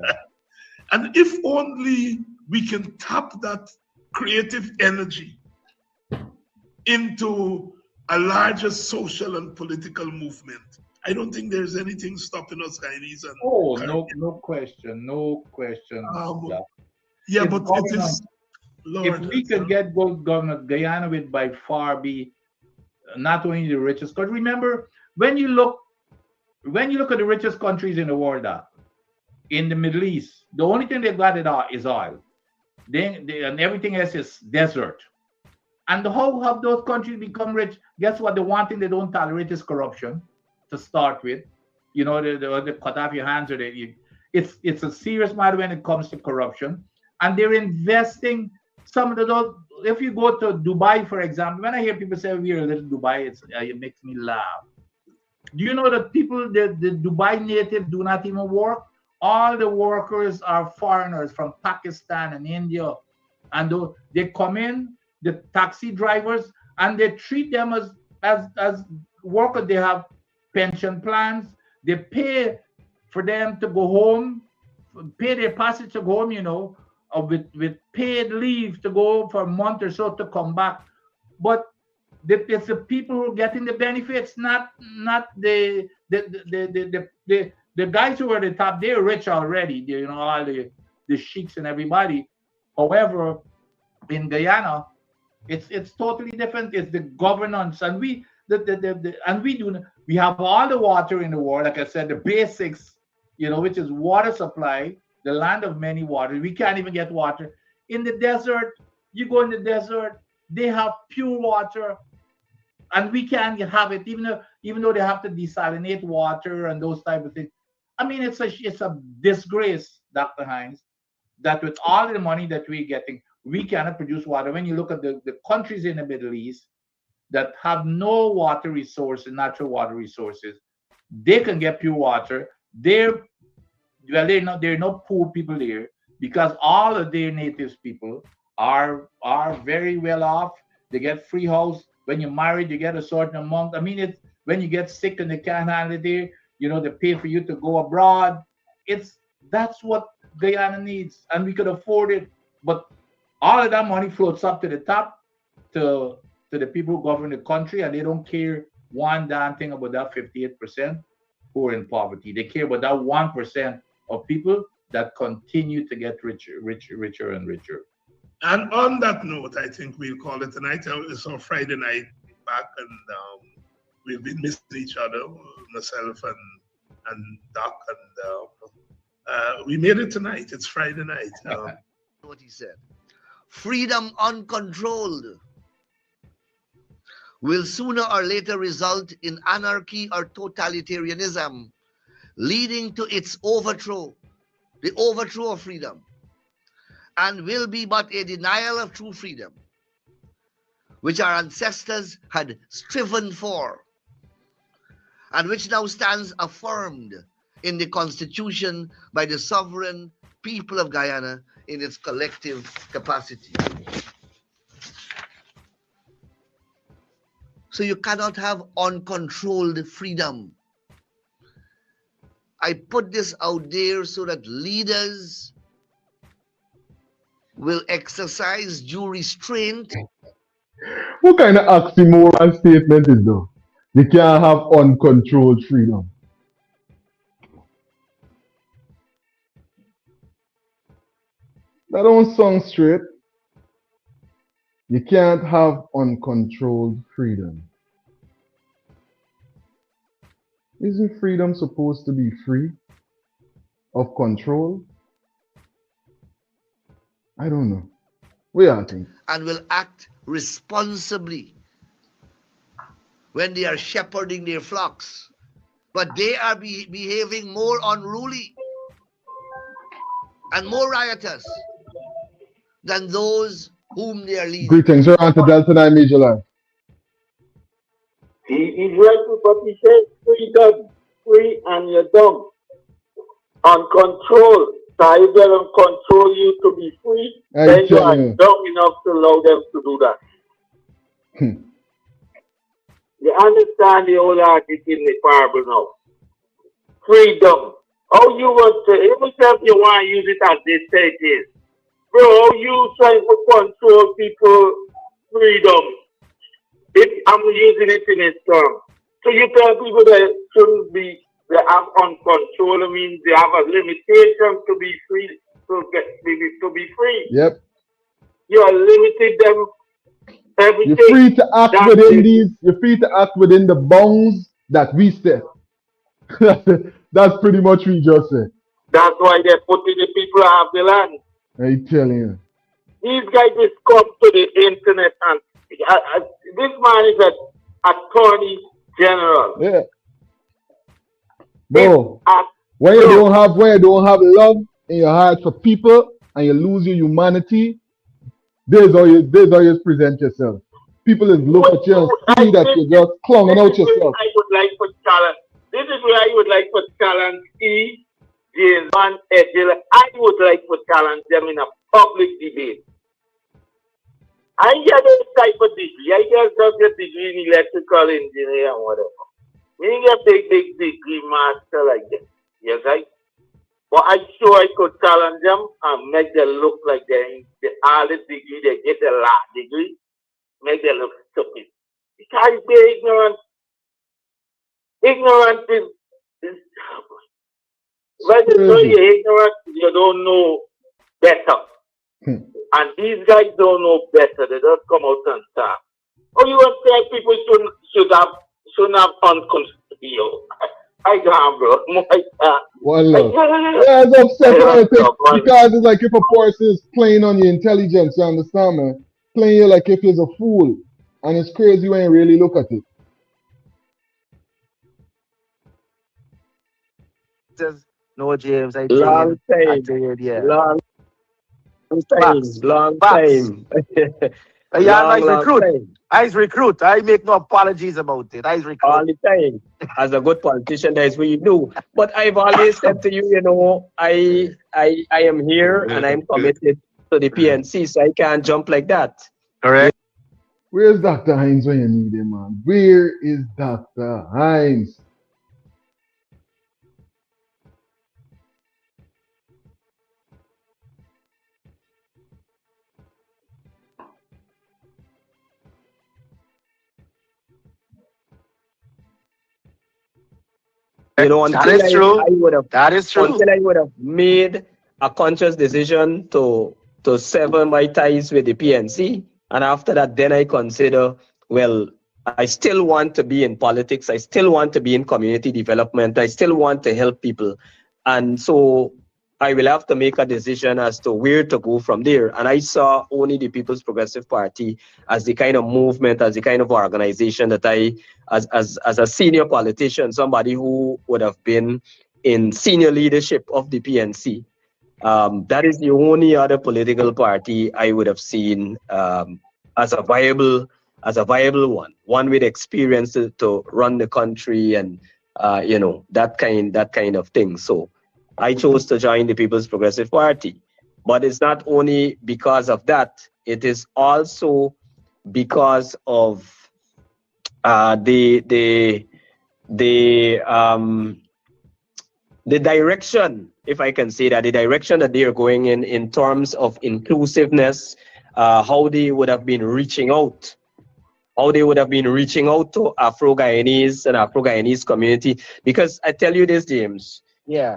And if only we can tap that creative energy into a larger social and political movement, I don't think there's anything stopping us, Guyanese. No question. Yeah, If but it is. If we could get Governor Guyana would by far be not only the richest, because remember when you look at the richest countries in the world, in the Middle East, the only thing they've got is oil. And everything else is desert. And how have those countries become rich? Guess what? The one thing they don't tolerate is corruption. To start with, they cut off your hands, or it's a serious matter when it comes to corruption. And they're investing some of those. If you go to Dubai, for example, when I hear people say we're a little Dubai, it makes me laugh. Do you know that the Dubai natives do not even work? All the workers are foreigners from Pakistan and India, and they come in, the taxi drivers, and they treat them as workers. They have pension plans. They pay for them to go home, pay their passage to go home, with paid leave to go for a month or so to come back. But it's the people who are getting the benefits, not the guys who are at the top. They're rich already. All the sheiks and everybody. However, in Guyana, it's totally different. It's the governance, and we have all the water in the world. Like I said, the basics, which is water supply, the land of many waters. We can't even get water in the desert. You go in the desert, they have pure water, and we can't have it, even though they have to desalinate water and those type of things. I mean, it's a disgrace, Dr. Hines, that with all the money that we're getting, we cannot produce water. When you look at the countries in the Middle East that have no water resources, natural water resources, they can get pure water. There are no poor people there, because all of their native people are very well off. They get free house. When you're married, you get a certain amount. I mean, when you get sick and they can't handle it there, they pay for you to go abroad. That's what Guyana needs, and we could afford it. But all of that money floats up to the top, to the people who govern the country, and they don't care one damn thing about that 58% who are in poverty. They care about that 1% of people that continue to get richer and richer. And on that note, I think we'll call it tonight. It's on Friday night back, and we've been missing each other, myself and Doc, and we made it tonight. It's Friday night. What he said. Freedom uncontrolled will sooner or later result in anarchy or totalitarianism, leading to its overthrow, the overthrow of freedom, and will be but a denial of true freedom, which our ancestors had striven for, and which now stands affirmed in the Constitution by the sovereign people of Guyana in its collective capacity. So you cannot have uncontrolled freedom. I put this out there so that leaders will exercise due restraint. What kind of oxymoron statement is that? You can't have uncontrolled freedom. That don't sound straight. You can't have uncontrolled freedom. Isn't freedom supposed to be free of control? I don't know. What do you think? And will act responsibly when they are shepherding their flocks. But they are behaving more unruly and more riotous than those whom they are leading. Greetings, you're on to Delta9 Media Live. He's right with what he says, freedom, free and you're dumb. Uncontrolled. So if they don't control you to be free, then you are dumb enough to allow them to do that. You understand the whole article in the parable now. Freedom. How you want to, even if you want to use it as they say it is. Bro, how you trying to control people freedom? I'm using it in its term. So you tell people that shouldn't be, they have uncontrol, it means they have a limitation to be free, to be free. Yep. You are limited them everything. You're free to act within these, you're free to act within the bounds that we set. That's pretty much what you just said. That's why they're putting the people out of the land. I tell you. These guys just come to the internet and this man is an attorney general. Yeah. Bro, when you don't have love in your heart for people and you lose your humanity, there's how you present yourself. People is look at you and see that you're just clunging out yourself. I would like to challenge. This is where I would like to challenge E, James, and Edil. I would like to challenge them in a public debate. I get this type of degree. I get just a degree in electrical engineering and whatever. We get big degree master like that. Yes, right? But I sure I could challenge them and make them look like they all the degree, they get the last degree, make them look stupid. Because they're ignorant. Ignorant is when you know you're ignorant, you don't know better. And these guys don't know better. They just come out and start. Oh, you want to say people shouldn't have unconstitutional. I can't, bro. Yeah, it's upset because it's like if a person is playing on your intelligence, you understand, man? Playing you like if you're a fool. And it's crazy when you really look at it. No, James, I long time. Long time. I's recruit. I make no apologies about it. I's recruit. All the time. As a good politician, that's what you do. But I've always said to you, you know, I am here and I'm committed to the PNC, so I can't jump like that. Correct. Where's Dr. Hines when you need him, man? Where is Dr. Hines? You know, that is true. Until I would have made a conscious decision to sever my ties with the PNC, and after that, then I consider, well, I still want to be in politics. I still want to be in community development. I still want to help people, and so I will have to make a decision as to where to go from there. And I saw only the People's Progressive Party as the kind of movement, as the kind of organization that I, as a senior politician, somebody who would have been in senior leadership of the PNC. That is the only other political party I would have seen as a viable one with experience to run the country and you know, that kind of thing. So I chose to join the People's Progressive Party. But it's not only because of that, it is also because of the the direction, if I can say that, the direction that they are going in terms of inclusiveness, how they would have been reaching out, to Afro-Guyanese and Afro-Guyanese community. Because I tell you this, James,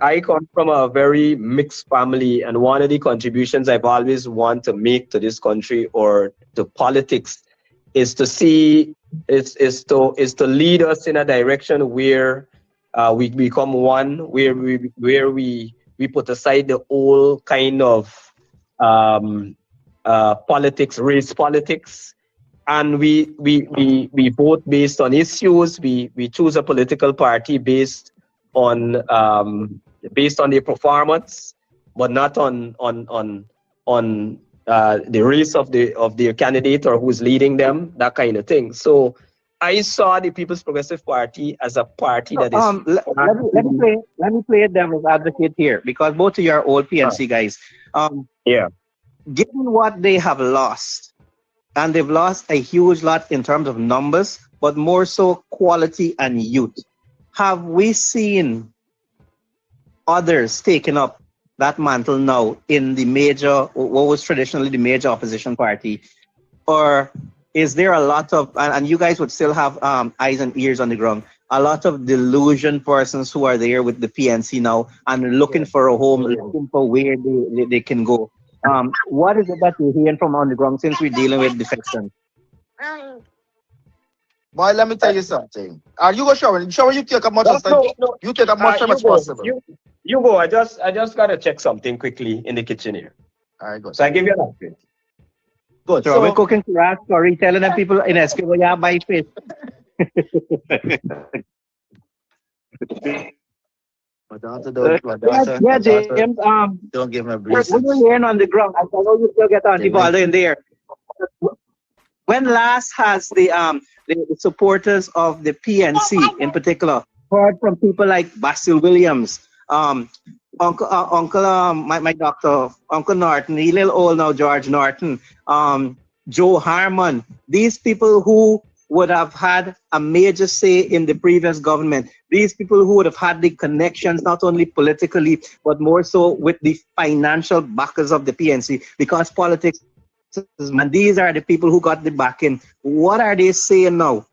I come from a very mixed family, and one of the contributions I've always wanted to make to this country or to politics is to see, is to lead us in a direction where we become one, where we put aside the old kind of politics, race politics, and we vote based on issues. We choose a political party based on their performance, but not on the race of their candidate or who's leading them, that kind of thing. So I saw the People's Progressive Party as a party that is. Let me play devil's advocate here, because both of you are old PNC guys. Given what they have lost, and they've lost a huge lot in terms of numbers, but more so quality and youth. Have we seen others taking up that mantle now in the major, what was traditionally the major opposition party? Or is there a lot of, and you guys would still have eyes and ears on the ground, a lot of delusion persons who are there with the PNC now and looking for a home, looking for where they can go? What is it that you're hearing from on the ground since we're dealing with defection? Boy, let me tell you something. You go shower. Shower, you take as much as you take as much time as possible. You go. I just gotta check something quickly in the kitchen here. All right, good. So I give you an update. Good. So we're cooking for story, telling them people in Escobar, yeah, buy fish. James. Don't give him a breeze. What are you hearing on the ground? I know you still get Auntie Baldo in there. When last has the supporters of the PNC in particular heard from people like Basil Williams, my doctor, Uncle Norton, he's a little old now, George Norton, Joe Harmon, these people who would have had a major say in the previous government, these people who would have had the connections, not only politically, but more so with the financial backers of the PNC, because politics, and these are the people who got the backing. What are they saying now?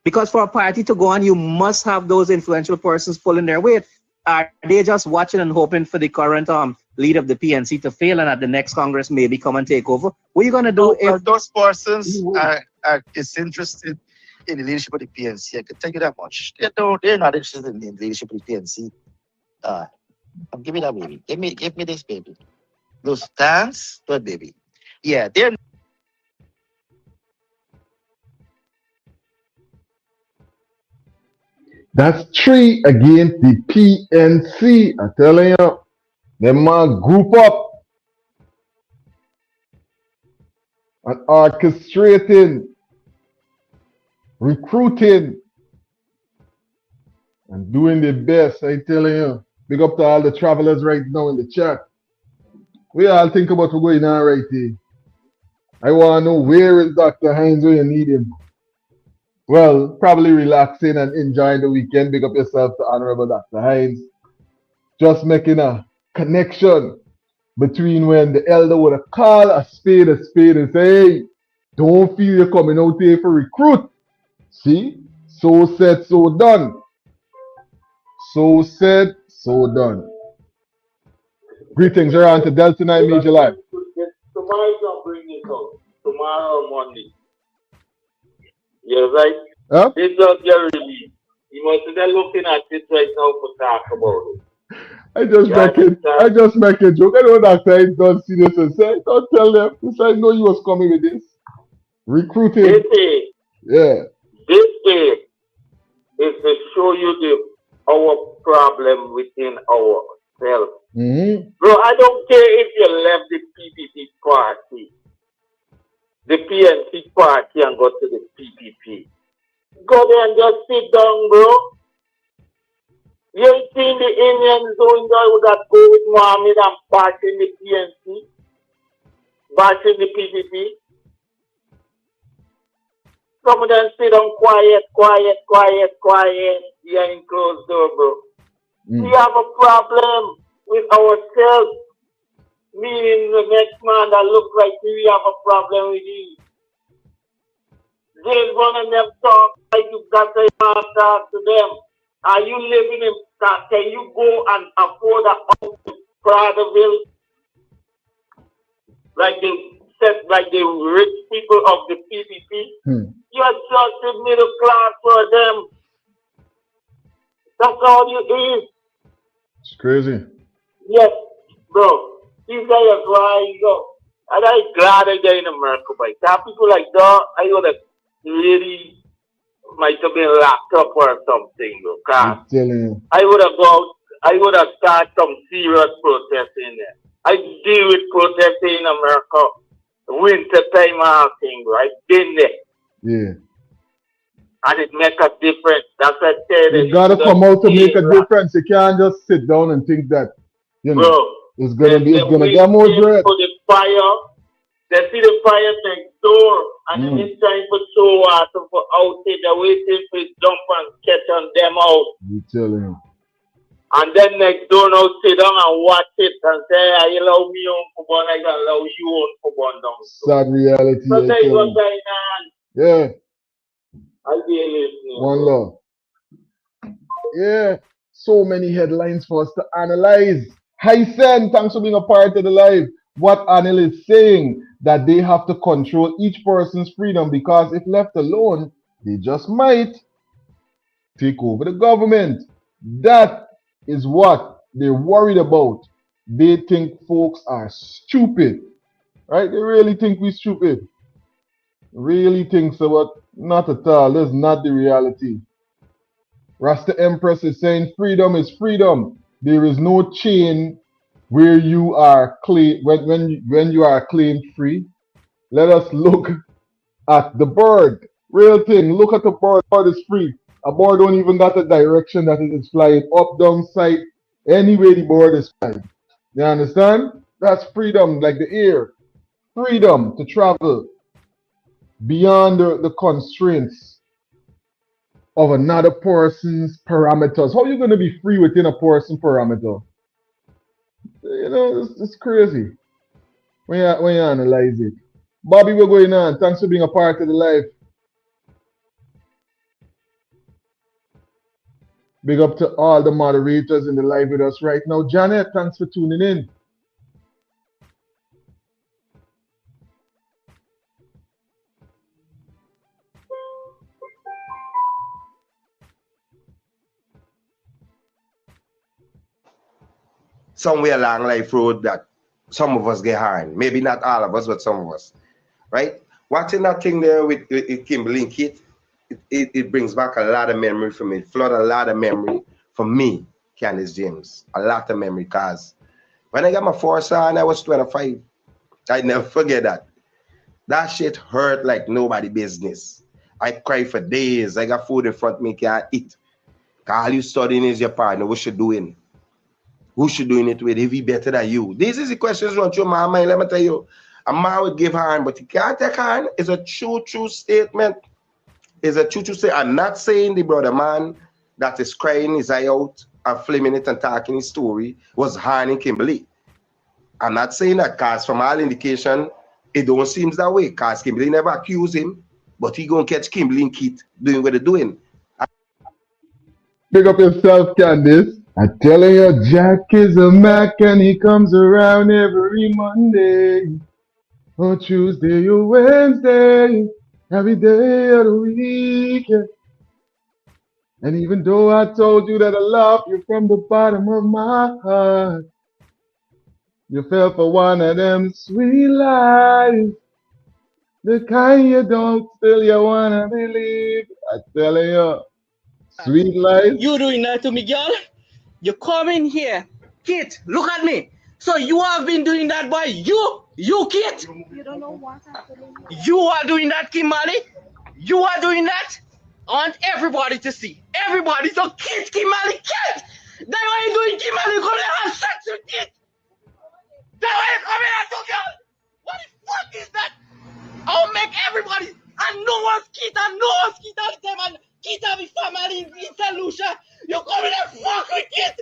Because for a party to go on, you must have those influential persons pulling their weight. Are they just watching and hoping for the current lead of the PNC to fail and at the next Congress maybe come and take over? What are you going to do if those persons are disinterested in the leadership of the PNC? I can tell you that much. They're not interested in the leadership of the PNC. Give me that baby. Give me this baby. Those dance, that baby. Yeah, they're. That's 3 against the PNC. I'm telling you, them man group up and orchestrating, recruiting, and doing their best. I'm telling you, big up to all the travelers right now in the chat. We all think about what's going on right here. I want to know, where is Dr. Hines when you need him? Well, probably relaxing and enjoying the weekend. Big up yourself to Honorable Dr. Hines. Just making a connection between when the elder would have called a spade and say, hey, don't feel you're coming out here for recruit. See? So said, so done. So said, so done. Greetings, you're on to Delta9 Media Live. Tomorrow I'll bring it out. Tomorrow or Monday. You're right. Huh? This just get released. You must be looking at it right now for talk about it. I just make a joke. I know Dr. Hines don't see this and say, don't tell them. Because I know you was coming with this. Recruiting. This is to show you our problem within ourselves. Bro, I don't care if you left the PPP party, the PNC party, and go to the PPP. Go there and just sit down, bro. You ain't seen the Indians doing that with that go with Mohamed and bashing the PNC, bashing the PPP. Some of them sit down quiet behind closed door, bro. We have a problem with ourselves. Meaning the next man that look like we have a problem with him. James one of them talk like you got to talk to them. Are you living in that? Can you go and afford a house in Prattville? Like they said, like the rich people of the PPP? You're just the middle class for them. That's all you is. It's crazy. Yes, bro. These guys are flying go. And I'm glad I get in America, but that people like that, I would have really might have been locked up or something, bro. I'm telling you. I would have started some serious protesting there. I deal with protesting in America, winter time and thing, bro. I've been there. Yeah. And it makes a difference. That's what I said. You gotta come out to make a difference. You can't just sit down and think that, you know, bro, it's gonna get more dread. For the fire, they see the fire next door, and then it's time for show water for outside. They're waiting for it jump and catch on them out. I'm telling you. And then next door now sit down and watch it and say, I allow me on for one, I can allow you on for one down. Sad reality. So that's what's going on. Yeah. I'll be listening. One love. Yeah. So many headlines for us to analyze. Hi Sen, thanks for being a part of the live. What Anil is saying, that they have to control each person's freedom because if left alone, they just might take over the government. That is what they're worried about. They think folks are stupid, right? They really think we're stupid. Really think so, but not at all. That's not the reality. Rasta Empress is saying freedom is freedom. There is no chain where you are when you are claimed free. Let us look at the bird. Real thing. Look at the bird. Bird is free. A bird don't even got a direction that it is flying up, down, side. Anyway, the bird is flying. You understand? That's freedom, like the air. Freedom to travel beyond the constraints of another person's parameters. How are you going to be free within a person's parameter? You know, it's crazy when you analyze it. Bobby, we're going on. Thanks for being a part of the live. Big up to all the moderators in the live with us right now. Janet, thanks for tuning in. Somewhere along life road that some of us get harmed. Maybe not all of us, but some of us, right? Watching that thing there with Kimberly and Kit, it brings back a lot of memory for me. Flood a lot of memory for me, Candace James. A lot of memory, because when I got my first son, I was 25. I never forget that. That shit hurt like nobody business. I cried for days. I got food in front of me, can't eat. All you studying is your partner. What you doing? Who should doing it with? If he better than you? These is the questions run through my mind. Let me tell you, a man would give hand, but he can't take hand. It's a true statement. It's a true statement. I'm not saying the brother man that is crying his eye out and flaming it and talking his story was harming Kimberly. I'm not saying that, because from all indication, it don't seem that way, because Kimberly never accused him, but he gonna catch Kimberly and Kit doing what they're doing. Pick up yourself, Candice. I'm telling you, Jack is a Mac and he comes around every Monday, or Tuesday or Wednesday, every day of the week. And even though I told you that I love you from the bottom of my heart, you fell for one of them sweet lies, the kind you don't still you wanna believe. I'm telling you, sweet lies. You doing that to me, girl? You come in here, Kit. Look at me. So you have been doing that, boy. You, Kit. You don't know what happened. You are doing that, Kimberly. You are doing that. I want everybody to see. Everybody. So Kit, Kimberly, Kit. That's why you doing, Kimberly. Come and have sex with Kit. That's why you come in and do, girl. What the fuck is that? I'll make everybody. I know what's Kit. I know what's Kit all the time. And Kit have a family in St. Lucia. You come in and fuck with Kit.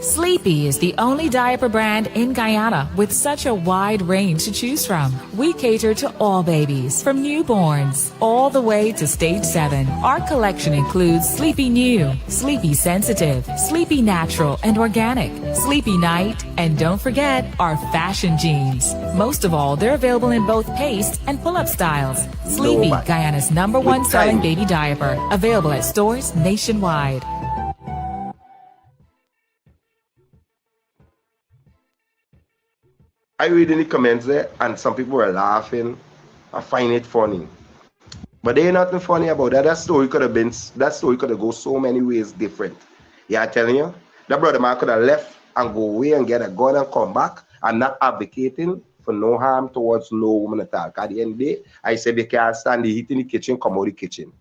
Sleepy is the only diaper brand in Guyana with such a wide range to choose from. We cater to all babies, from newborns all the way to stage 7. Our collection includes Sleepy New, Sleepy Sensitive, Sleepy Natural and Organic, Sleepy Night, and don't forget our fashion jeans. Most of all, they're available in both paste and pull-up styles. Sleepy, Guyana's #1 selling baby diaper, available at stores nationwide. I read in the comments there, and some people were laughing. I find it funny, but there ain't nothing funny about that. That story could have go so many ways different. Yeah, I'm telling you, that brother man could have left and go away and get a gun and come back. I'm not advocating for no harm towards no woman at all. At the end of the day, I said you can't stand the heat in the kitchen, come out of the kitchen.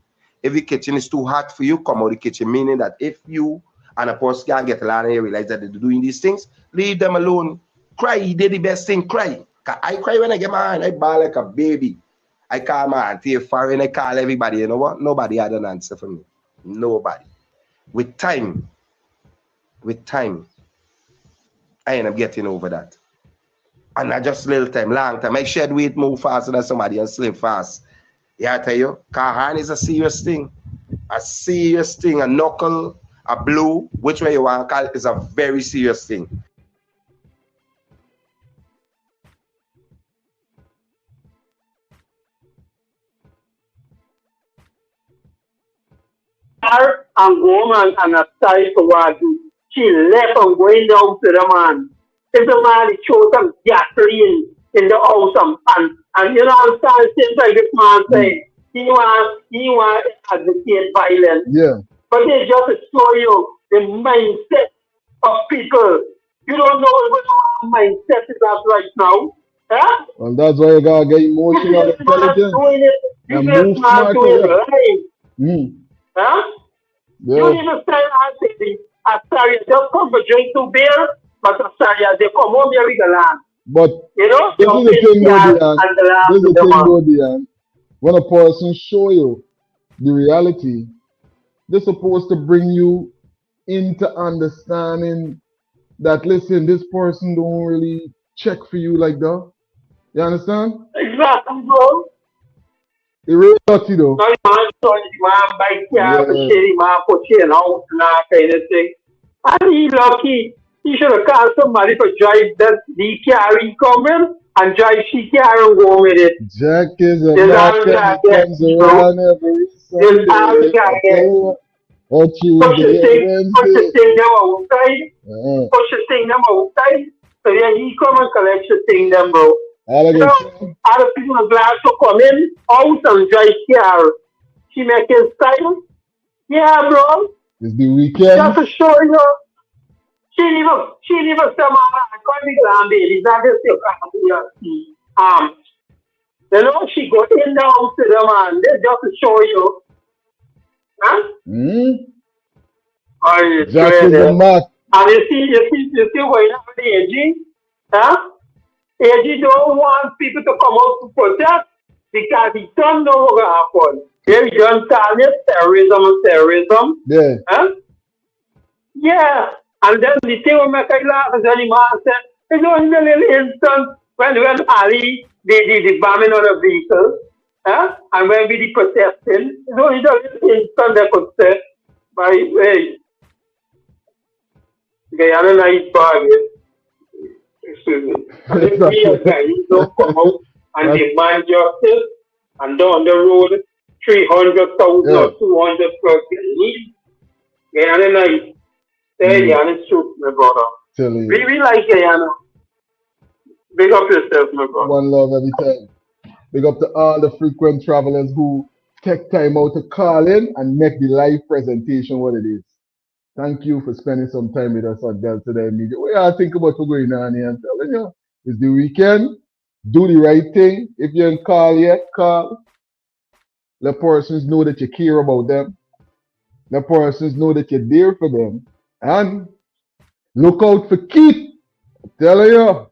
If the kitchen is too hot for you, come out of the kitchen. Meaning that if you and a person can't get along and you realize that they're doing these things, leave them alone. Cry, he did the best thing, cry. I cry when I get my hand, I bawl like a baby. I call my auntie foreign, I call everybody, you know what? Nobody had an answer for me. Nobody. With time, I end up getting over that. And not just little time, long time. I shed weight move faster than somebody and slim fast. Yeah, I tell you, car hand is a serious thing. A serious thing. A knuckle, a blow, which way you want to call it, is a very serious thing. And woman and a style for what she left and going down to the man. If the man show some gasoline in the house and you know understand things like this man say he want to advocate violence. Yeah. But they just show you the mindset of people. You don't know what the mindset is at right now. Huh? And that's why you gotta get emotional intelligence. You get smart doing it right. Huh? Yeah. You even say I sorry, just come for drink 2 beer, but I'm sorry, they come home here with the land. But you know, this is the thing, Diane. This is the thing, Diane. When a person show you the reality, they're supposed to bring you into understanding that, listen, this person don't really check for you like that. You understand? Exactly, bro. It's really dirty though. Now, man buy car for shitty, man put you in house and that kind of thing. And he lucky. He should have called somebody to drive that the car he coming and drive she car and go with it. Jack is a market that comes around every Sunday. Push the thing them outside. Push the thing them outside. So then he come and collect the thing them, bro. You know, other people are glad to come in, out and drive car. She making style. Yeah, bro. It's the weekend. Just to show you. She never said, man, I can't be glad, baby. That is your you know, she go in the house to the man. They just to show you. Huh? Oh, Jack is a mark. And you see what you have the AG? Huh? AG don't want people to come out to protest because he don't know what's going to happen. Here you don't call it terrorism. Yeah. Huh? Yeah. And then the thing will make a laugh is when the man said, it's only a little instant when Ali the bombing on a vehicle, huh? And when we the protesting, it's only a little instant they could say, by way, Guyana nice bargain. Excuse me. And if we as guys don't come out and demand justice and down the road 300,000 or 200 per need, Guyana nice. Guyana is true, my brother. We like Guyana. Big up yourself, my brother. One love every time. Big up to all the frequent travelers who take time out to call in and make the live presentation what it is. Thank you for spending some time with us on Delta9 Media. What y'all think about what's going on here? I'm telling you, it's the weekend. Do the right thing. If you ain't call yet, call. Let persons know that you care about them. Let persons know that you're there for them. And look out for Keith. I'm telling you.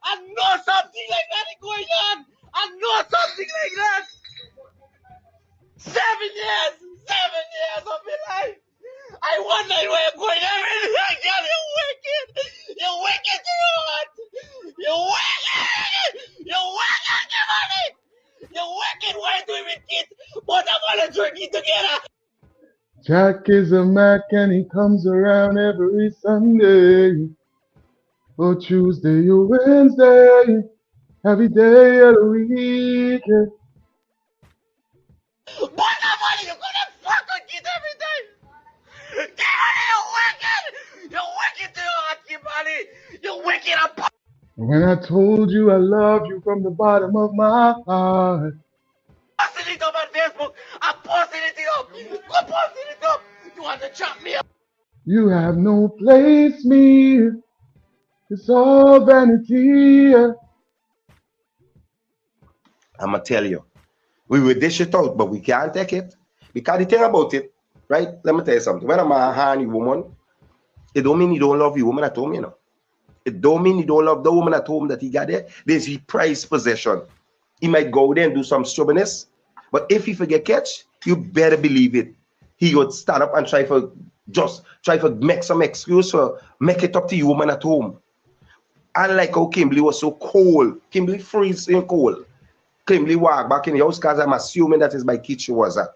I know something like that is going on. I know something like that. 7 years. 7 You're wicked. Why do we kids? But I want to drink it together. Jack is a Mac and he comes around every Sunday. Oh, Tuesday or Wednesday, every day of the week. But I want you gonna fuck with kids every day. Kimberly, you're wicked. You're wicked to your heart, Kimberly. You're wicked. When I told you I loved you from the bottom of my heart. Posting it up on Facebook. I'm posting it up. Go posting it up. You want to chop me up? You have no place, me. It's all vanity. I'ma tell you, we will dish it out, but we can't take it. Because the thing about it, right? Let me tell you something. When I'm a horny woman, it don't mean you don't love your woman at home, you know. It don't mean you don't love the woman at home that he got there. There's his prized possession. He might go there and do some stubbornness, but if he forget catch, you better believe it. He would stand up and try to make some excuse for make it up to you woman at home. Unlike how Kimberly was so cold. Kimberly freezing cold. Kimberly walk back in the house because I'm assuming that is my kitchen was at.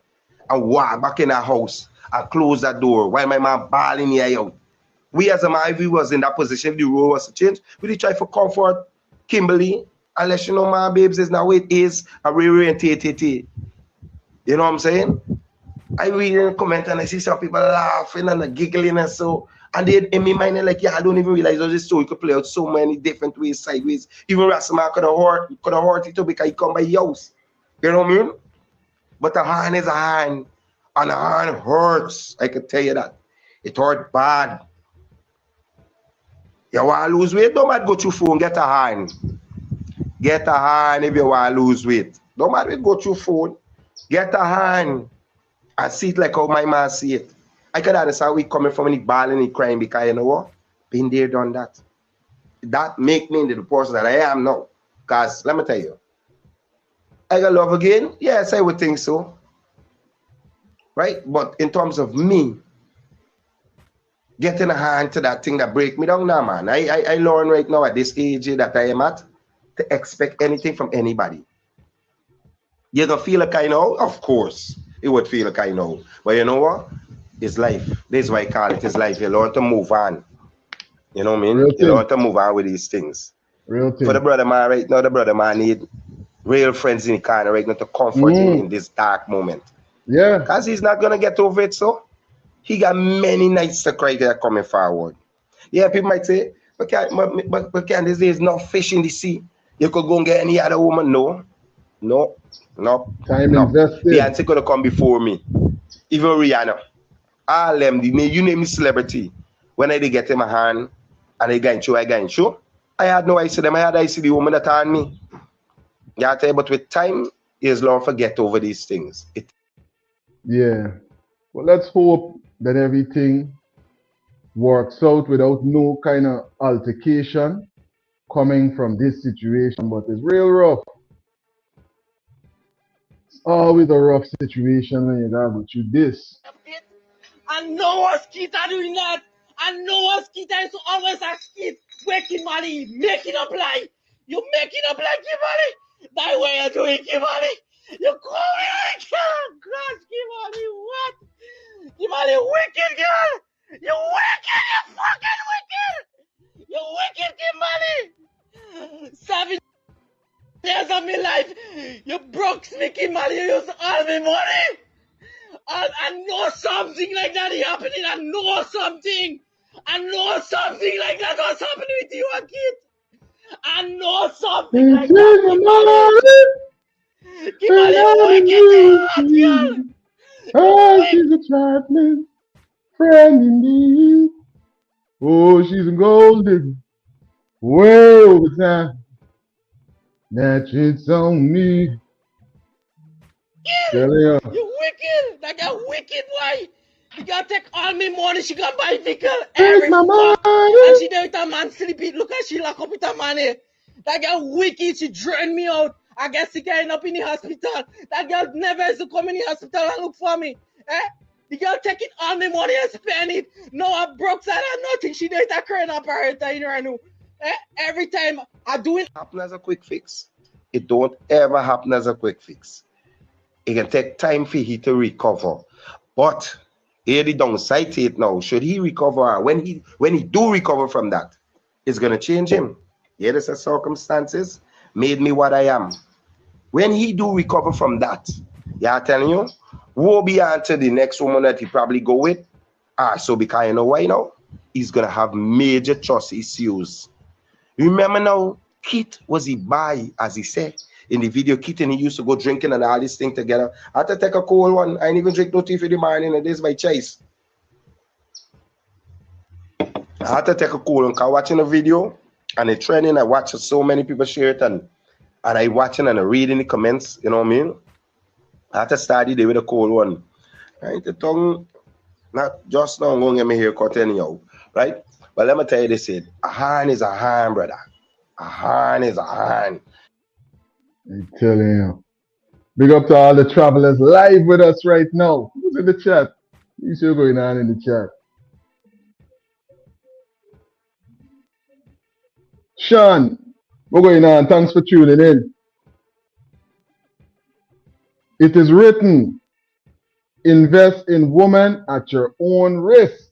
And walk back in her house and close that door while my man bawling here out. We as a man, if we was in that position, if the role was to change, we did try for comfort Kimberly, unless you know my babes is now it is a reorientate. You know what I'm saying? I read in the comment and I see some people laughing and giggling and so, and they in my mind they're like, yeah, I don't even realize how this story could play out so many different ways, sideways. Even Rassama could have hurt it too because he come by your house. You know what I mean? But a hand is a hand, and a hand hurts. I can tell you that. It hurt bad. You want to lose weight? Don't matter go through phone, get a hand. Get a hand if you want to lose weight. Don't matter go through phone, get a hand. And see it like how my man see it. I can understand we coming from any bawling and crying because you know what? Been there, done that. That make me into the person that I am now. Because let me tell you, I got love again. Yes, I would think so. Right? But in terms of me, getting a hand to that thing that break me down now, man. I learn right now at this age that I am at to expect anything from anybody. You're going to feel a kind of, of course. It would feel kind of, but you know what? It's life. This is why I call it. It's life. You learn to move on. You know what I mean? You learn to move on with these things. Real thing. For the brother man right now, the brother man need real friends in the corner right now to comfort him in this dark moment. Yeah. Because he's not gonna get over it. So he got many nights to cry there coming forward. Yeah, people might say, but can this is no fish in the sea. You could go and get any other woman. No. Time invested. Beyonce could have come before me. Even Rihanna. All them, you name me celebrity. When I did get in my hand and I got in show, I had no eyes to them. I had eyes to the woman that had me. Yeah, but with time, is long forget over these things. Yeah. Well, let's hope that everything works out without no kind of altercation coming from this situation, but it's real rough. Always a rough situation when you got to go through this. I know us kids are doing that. I know us kids are always a kid waking money, making up lie. You making up lie, Kimberly. That way you're doing, Kimberly. You call me like God, Kimberly, what? Kimberly, wicked girl. You wicked, you fucking wicked. You wicked, Kimberly. 7 years of my life, you broke me, Kimberly. You used all my money. I know something like that is happening. I know something like that was happening with you, a kid. I know something like that. Kimberly, wicked, girl. Oh, she's a trifling friend indeed. Oh, she's a gold digger. Way over time. That it's on me. You wicked. Like a wicked boy. You gotta take all my money. She gonna buy vehicle every month. And she there with a man sleeping. Look at she lock up with her money. That girl wicked. She drained me out. I guess she getting up in the hospital. That girl never has to come in the hospital and look for me. The girl taking all my money and spend it. No, I broke that and nothing. She did a current operator in her new. Every time I do it. Happen as a quick fix. it don't ever happen as a quick fix. It can take time for he to recover. But here the downside to it now, should he recover, when he do recover from that, it's gonna change him. Yeah, there's a circumstances made me what I am. When he do recover from that, yeah, I'm telling you, woe be unto the next woman that he probably go with. So because you know why now? He's gonna have major trust issues. Remember now, Kit was he by, as he said in the video, Kit and he used to go drinking and all this thing together. I had to take a cold one. I ain't even drink no tea for the morning, and this is my choice. I had to take a cold one because watching a video and it trending, I watch so many people share it and I watching and I reading the comments, you know what I mean? I had to start the day with a cold one. Right? The tongue, not just now, I'm going to get my hair cut anyhow, right? But let me tell you this, a hand is a hand, brother. A hand is a hand. I'm telling you. Big up to all the travelers live with us right now. Who's in the chat? You see what's going on in the chat. Sean, what's going on? Thanks for tuning in. It is written, invest in woman at your own risk.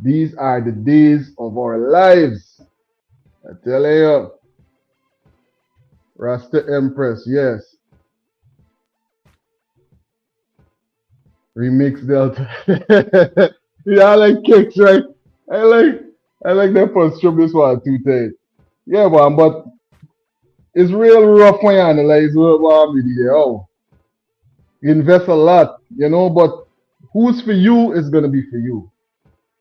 These are the days of our lives. I tell you. Rasta Empress, yes. Remix Delta. Yeah, I like kicks, right? I like that first from this one too tight. Yeah, man, but it's real rough when you analyze what we did. Oh, you invest a lot, you know, but who's for you is gonna be for you.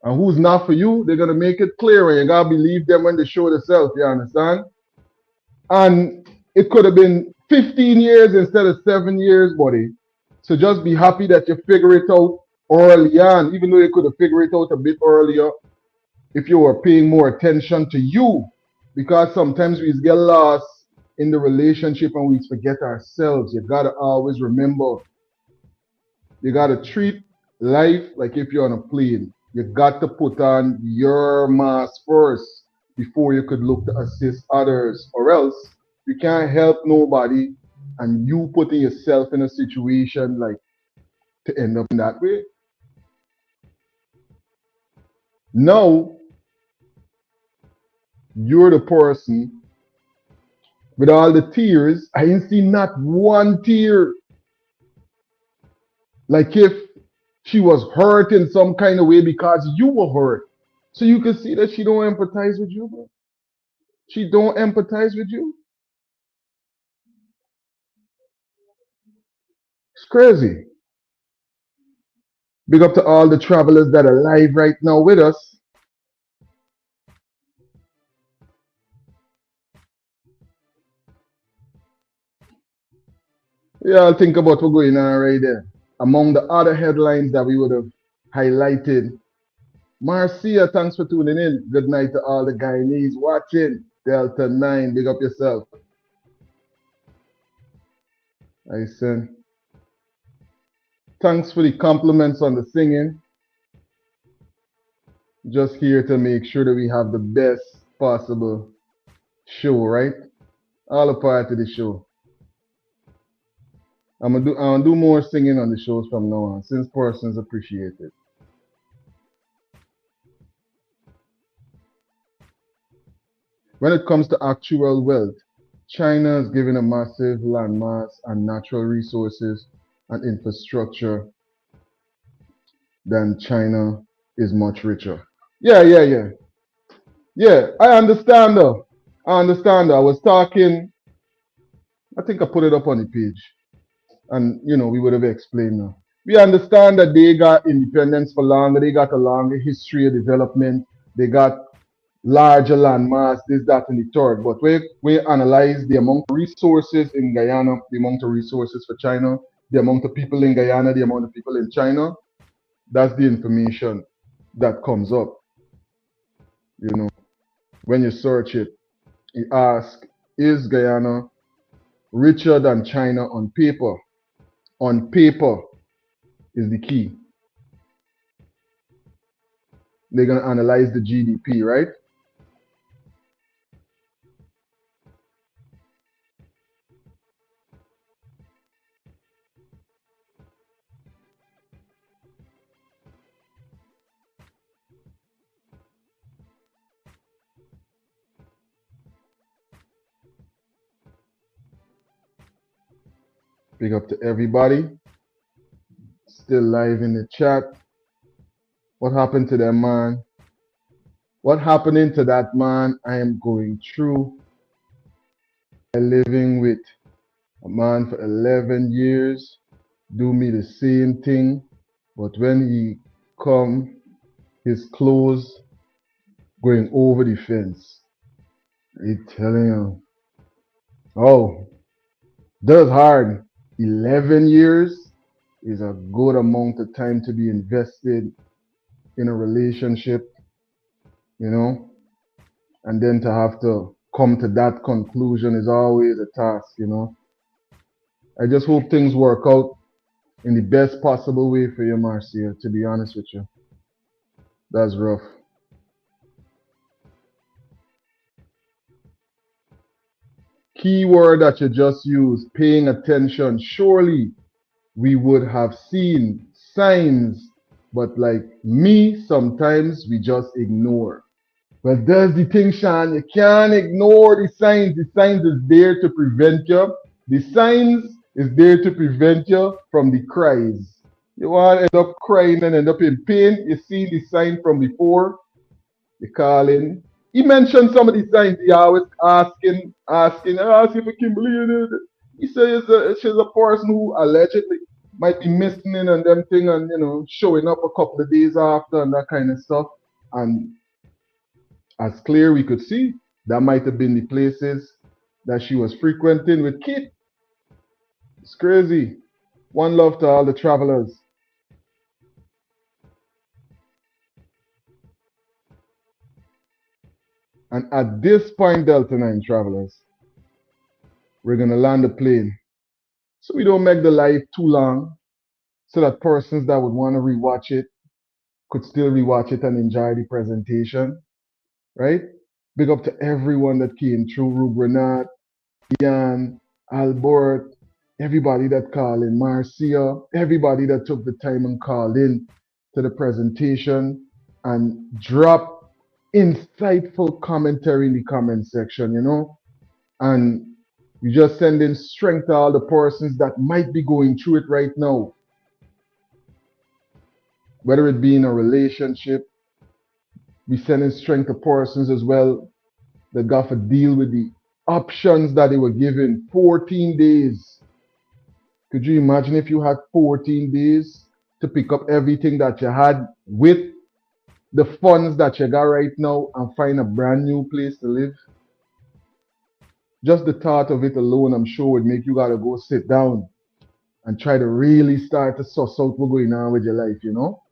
And who's not for you, they're gonna make it clear, and you gotta believe them when they show themselves, you understand? And it could have been 15 years instead of 7 years, buddy. So just be happy that you figure it out early on, even though you could have figured it out a bit earlier if you were paying more attention to you. Because sometimes we get lost in the relationship and we forget ourselves. You gotta always remember, you gotta treat life like if you're on a plane. You got to put on your mask first before you could look to assist others, or else you can't help nobody and you putting yourself in a situation like to end up in that way. Now you're the person with all the tears. I ain't seen not one tear. Like if she was hurt in some kind of way because you were hurt. So you can see that she don't empathize with you, bro. She don't empathize with you. It's crazy. Big up to all the travelers that are live right now with us. Yeah, I'll think about what's going on right there. Among the other headlines that we would have highlighted, Marcia, thanks for tuning in. Good night to all the Guyanese watching. Delta9, big up yourself. I send. Thanks for the compliments on the singing. Just here to make sure that we have the best possible show, right? All a part of the show. I'm gonna do more singing on the shows from now on, since persons appreciate it. When it comes to actual wealth, China is given a massive landmass and natural resources and infrastructure than China is much richer. Yeah. Yeah, I understand though. I understand though. I was talking, I think I put it up on the page. And you know, we would have explained now. We understand that they got independence for longer, they got a longer history of development, they got larger landmass, this, that, and the third. But we analyze the amount of resources in Guyana, the amount of resources for China, the amount of people in Guyana, the amount of people in China. That's the information that comes up. You know, when you search it, you ask, is Guyana richer than China on paper? On paper is the key. They're going to analyze the GDP, right? Big up to everybody. Still live in the chat. What happened to that man? What happening to that man? I am going through. Living with a man for 11 years. Do me the same thing. But when he come, his clothes going over the fence. I telling you. Oh, that's hard. 11 years is a good amount of time to be invested in a relationship, you know, and then to have to come to that conclusion is always a task, you know. I just hope things work out in the best possible way for you, Marcia, to be honest with you. That's rough. Keyword that you just used, paying attention. Surely we would have seen signs, but like me, sometimes we just ignore. But that's the thing, Sean. You can't ignore the signs. The signs is there to prevent you. The signs is there to prevent you from the cries. You want to end up crying and end up in pain. You see the sign from before. You call in. He mentioned some of the signs. He always asking for Kimberly. He says she's a person who allegedly might be missing in and them thing and, you know, showing up a couple of days after and that kind of stuff. And as clear we could see, that might have been the places that she was frequenting with Kit. It's crazy. One love to all the travelers. And at this point, Delta9 travelers, we're going to land the plane. So we don't make the live too long so that persons that would want to rewatch it could still rewatch it and enjoy the presentation, right? Big up to everyone that came through, Rubrenat, Ian, Albert, everybody that called in, Marcia, everybody that took the time and called in to the presentation and dropped insightful commentary in the comment section, you know, and we just sending strength to all the persons that might be going through it right now, whether it be in a relationship. We sending strength to persons as well that got to deal with the options that they were given. 14 days. Could you imagine if you had 14 days to pick up everything that you had with the funds that you got right now and find a brand new place to live? Just the thought of it alone, I'm sure, would make you gotta go sit down and try to really start to suss out what's going on with your life, you know?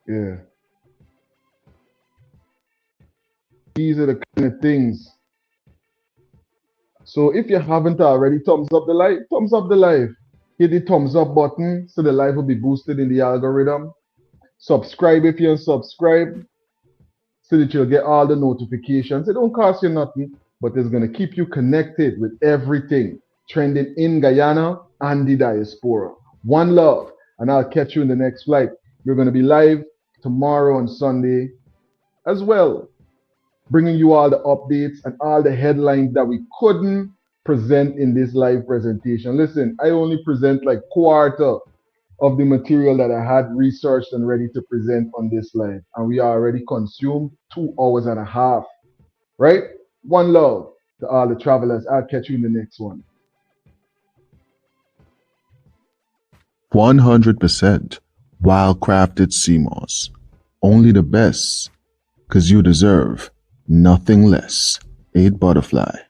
Yeah. These are the kind of things. So if you haven't already, thumbs up the live. Thumbs up the live. Hit the thumbs up button so the live will be boosted in the algorithm. Subscribe if you unsubscribe so that you'll get all the notifications. It don't cost you nothing, but it's going to keep you connected with everything trending in Guyana and the diaspora. One love, and I'll catch you in the next flight. We're going to be live tomorrow on Sunday as well, bringing you all the updates and all the headlines that we couldn't present in this live presentation. Listen, I only present like quarter of the material that I had researched and ready to present on this live, and we already consumed 2.5 hours, right? One love to all the travelers. I'll catch you in the next one. 100% wild-crafted sea moss. Only the best, 'cause you deserve nothing less. 8 Butterfly.